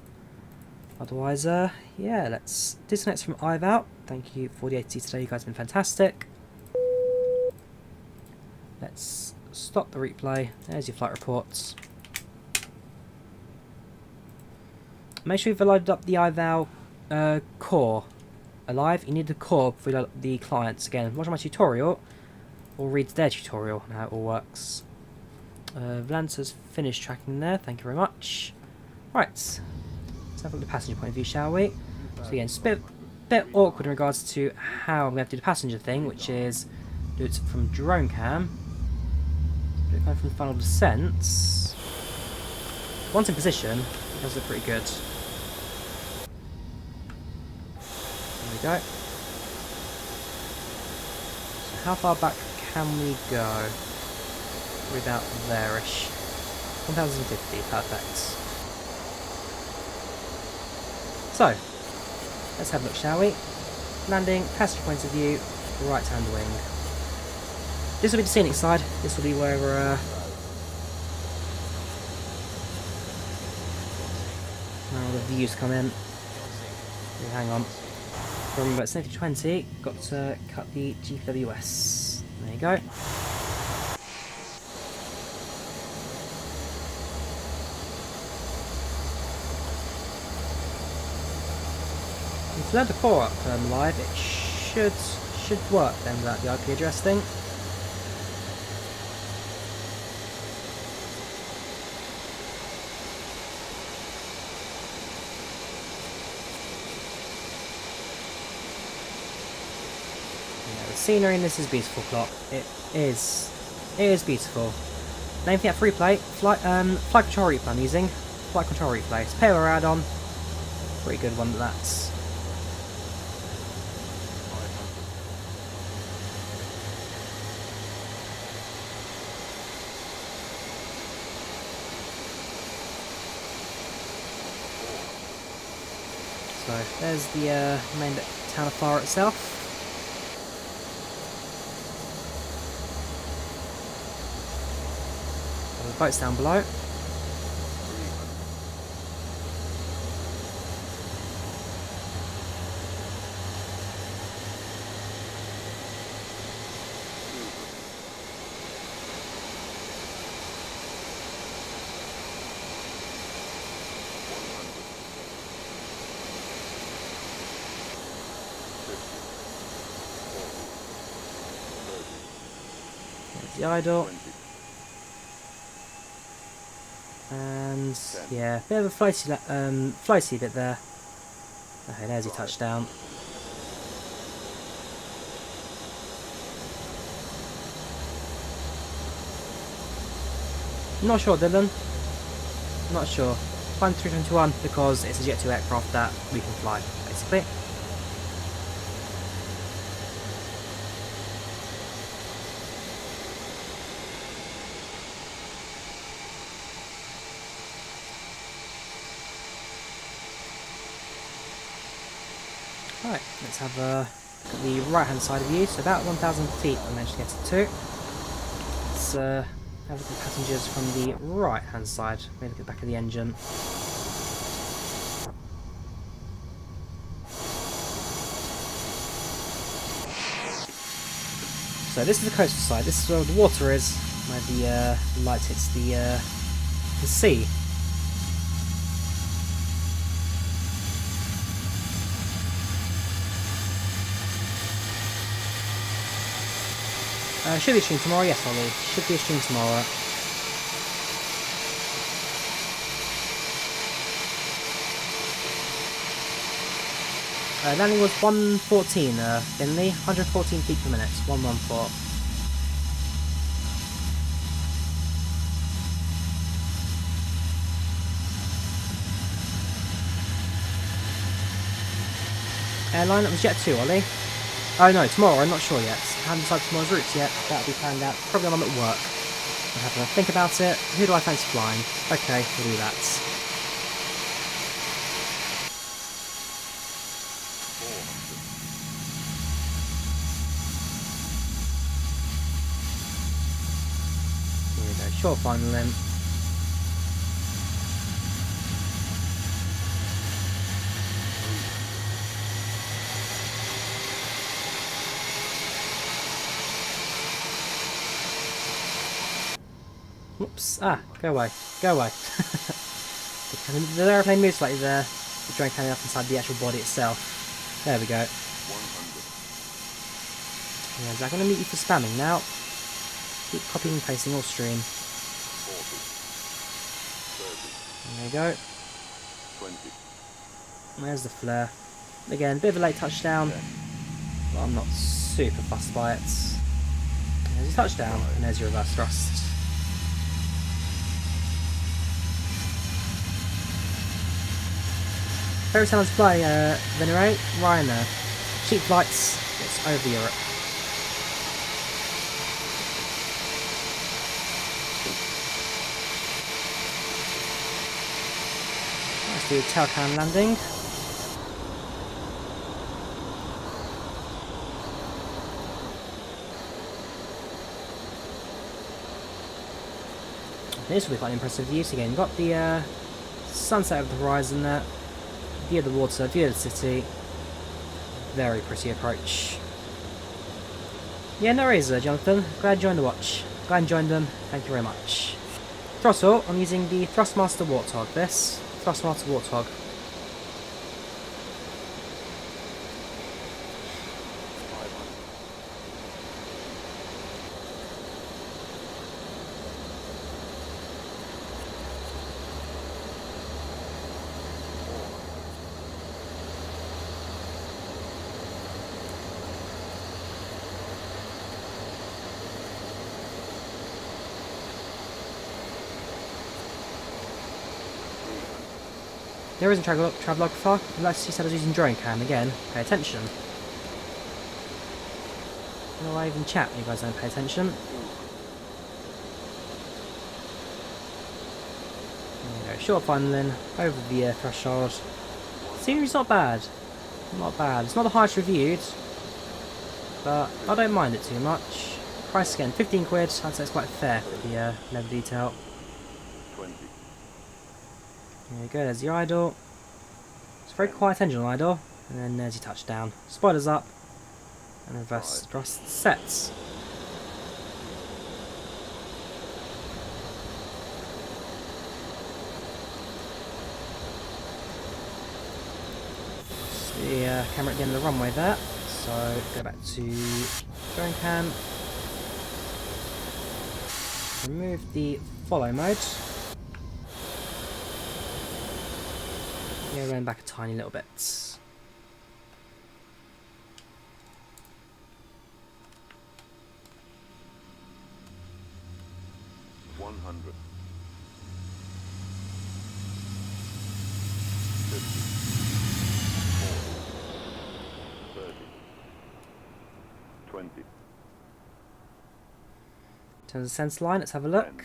Otherwise, yeah, let's disconnect from IVAO. Thank you for the ATC today. You guys have been fantastic. Let's stop the replay. There's your flight reports. Make sure you've loaded up the IVAO core. Alive, you need the core for the clients. Again, watch my tutorial or read their tutorial on how it all works. Volanta's finished tracking there, thank you very much. Right, let's have a look at the passenger point of view, shall we? So again, it's a bit awkward in regards to how I'm going to have to do the passenger thing, which is do it from drone cam, do it kind of from final descent. Once in position, it does look pretty good. go. So how far back can we go? We're about there-ish. 1050, perfect. So, let's have a look, shall we? Landing, passenger point of view, right hand wing. This will be the scenic side. This will be where all the views come in. Hang on. Remember, it's 2020. Got to cut the GWS. There you go. If you learn to power up live, it should work then without the IP address thing. Yeah, the scenery in this is beautiful, Clock. It is beautiful. Name for that free play, FlightControlReplay I'm using. FlightControlReplay. It's a payload add-on. Pretty good one that's. So there's the main town of Faro itself. The boat's down below. The idle, and yeah, bit of a floaty bit there. Okay, there's your touchdown. Not sure, Dylan. Not sure. Flying 321 because it's a Jet2 aircraft that we can fly, basically. Right, let's have a look at the right hand side of you, so about 1,000 feet I managed to get it to. Let's have a look at the passengers from the right hand side, maybe look at the back of the engine. So this is the coastal side, this is where the water is, where the light hits the sea. Should be a stream tomorrow, yes Ollie, should be a stream tomorrow. Landing was 114, Finley, 114 feet per minute, 114. Airline, that was Jet2, Ollie. Oh no, tomorrow, I'm not sure yet. I haven't decided tomorrow's routes yet. That'll be planned out probably when I'm at work. I'll have to think about it. Who do I fancy flying? Okay, we'll do that. Here we go, short final then. Oops, go away, go away. The aeroplane moves slightly there, the drone coming up inside the actual body itself. There we go. Yeah, Zach, I'm going to meet you for spamming now. Keep copying and pasting all stream. There you go. There's the flare. Again, a bit of a late touchdown, but I'm not super fussed by it. There's your touchdown, and there's your reverse thrust. Favourite someone's flying, Venerate? Ryan there. cheap flights, it's over Europe. Let's do a tail can landing. This will be quite an impressive view. So again, you've got the sunset over the horizon there, view of the water, view of the city. Very pretty approach. Yeah, no worries, Jonathan. Glad you joined the watch. Glad you joined them. Thank you very much. Throttle, I'm using the Thrustmaster Warthog. This Thrustmaster Warthog. There isn't travelographer, unless you said I was using drone cam again. Pay attention. Will I even chat when you guys don't pay attention? There we go, short funneling, over the threshold. Scenery's not bad. Not bad. It's not the highest reviewed, but I don't mind it too much. Price again, 15 quid. I'd say it's quite fair for the level detail. 20. There you go, there's your idle. It's a very quiet engine on idle. And then there's your touchdown. Spoilers up. And reverse thrust sets. The camera at the end of the runway there. So go back to drone cam. Remove the follow mode. Yeah, going back a tiny little bit. 100. 50. 40. 30. 20. In terms of centre line, let's have a look.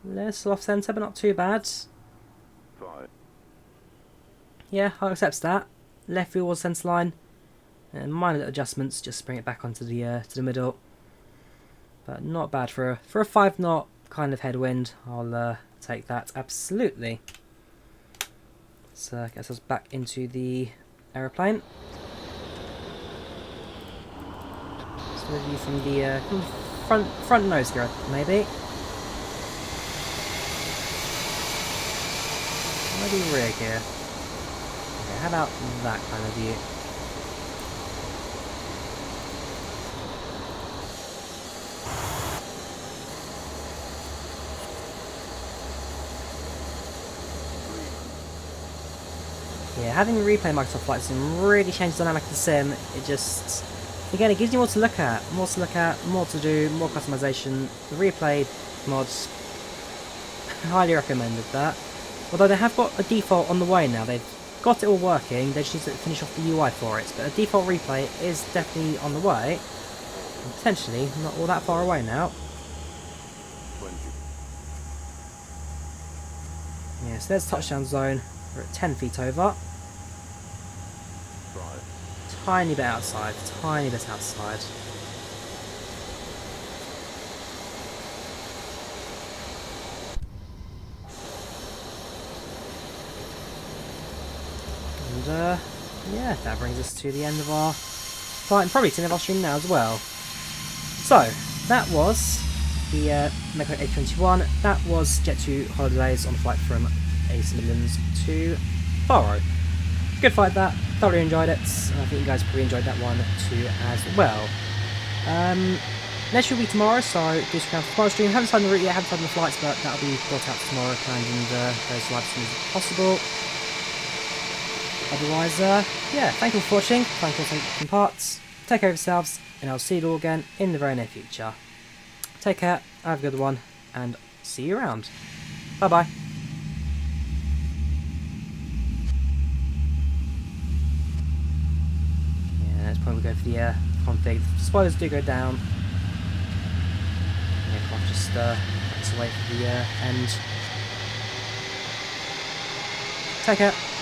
Little off centre, but not too bad. 5. Yeah, I'll accept that. Left wheel was centre line, and minor little adjustments just to bring it back onto the to the middle. But not bad for a 5 knot kind of headwind. I'll take that absolutely. So gets us back into the aeroplane. Let's move you from the front nose gear, maybe. Maybe rear gear. Okay, how about that kind of view? Yeah, having replay Microsoft Flight Sim really changed the dynamic of the sim. It just, again, it gives you more to look at, more to do, more customization. The replay mods, highly recommended that. Although they have got a default on the way now, they've got it all working, they just need to finish off the UI for it. But a default replay is definitely on the way, and potentially not all that far away now. 20. Yeah, so there's touchdown zone, we're at 10 feet over. 5. Tiny bit outside, tiny bit outside. And yeah, that brings us to the end of our flight, and probably to the end of our stream now as well. So, that was the Mecca A321, that was Jet2 Holidays on the flight from East Midlands to Faro. Good flight that, thoroughly enjoyed it, and I think you guys probably enjoyed that one too as well. Next will be tomorrow, so do some for tomorrow's stream. Haven't started the route yet, haven't started the flights, but that'll be brought out tomorrow, planned and goes live as soon as possible. Otherwise, yeah, thank you for watching, thank you for taking parts, take care of yourselves, and I'll see you all again in the very near future. Take care, have a good one, and see you around. Bye bye. Yeah, point we go for the config. The spoilers do go down. The aircraft just backs away for the end. Take care.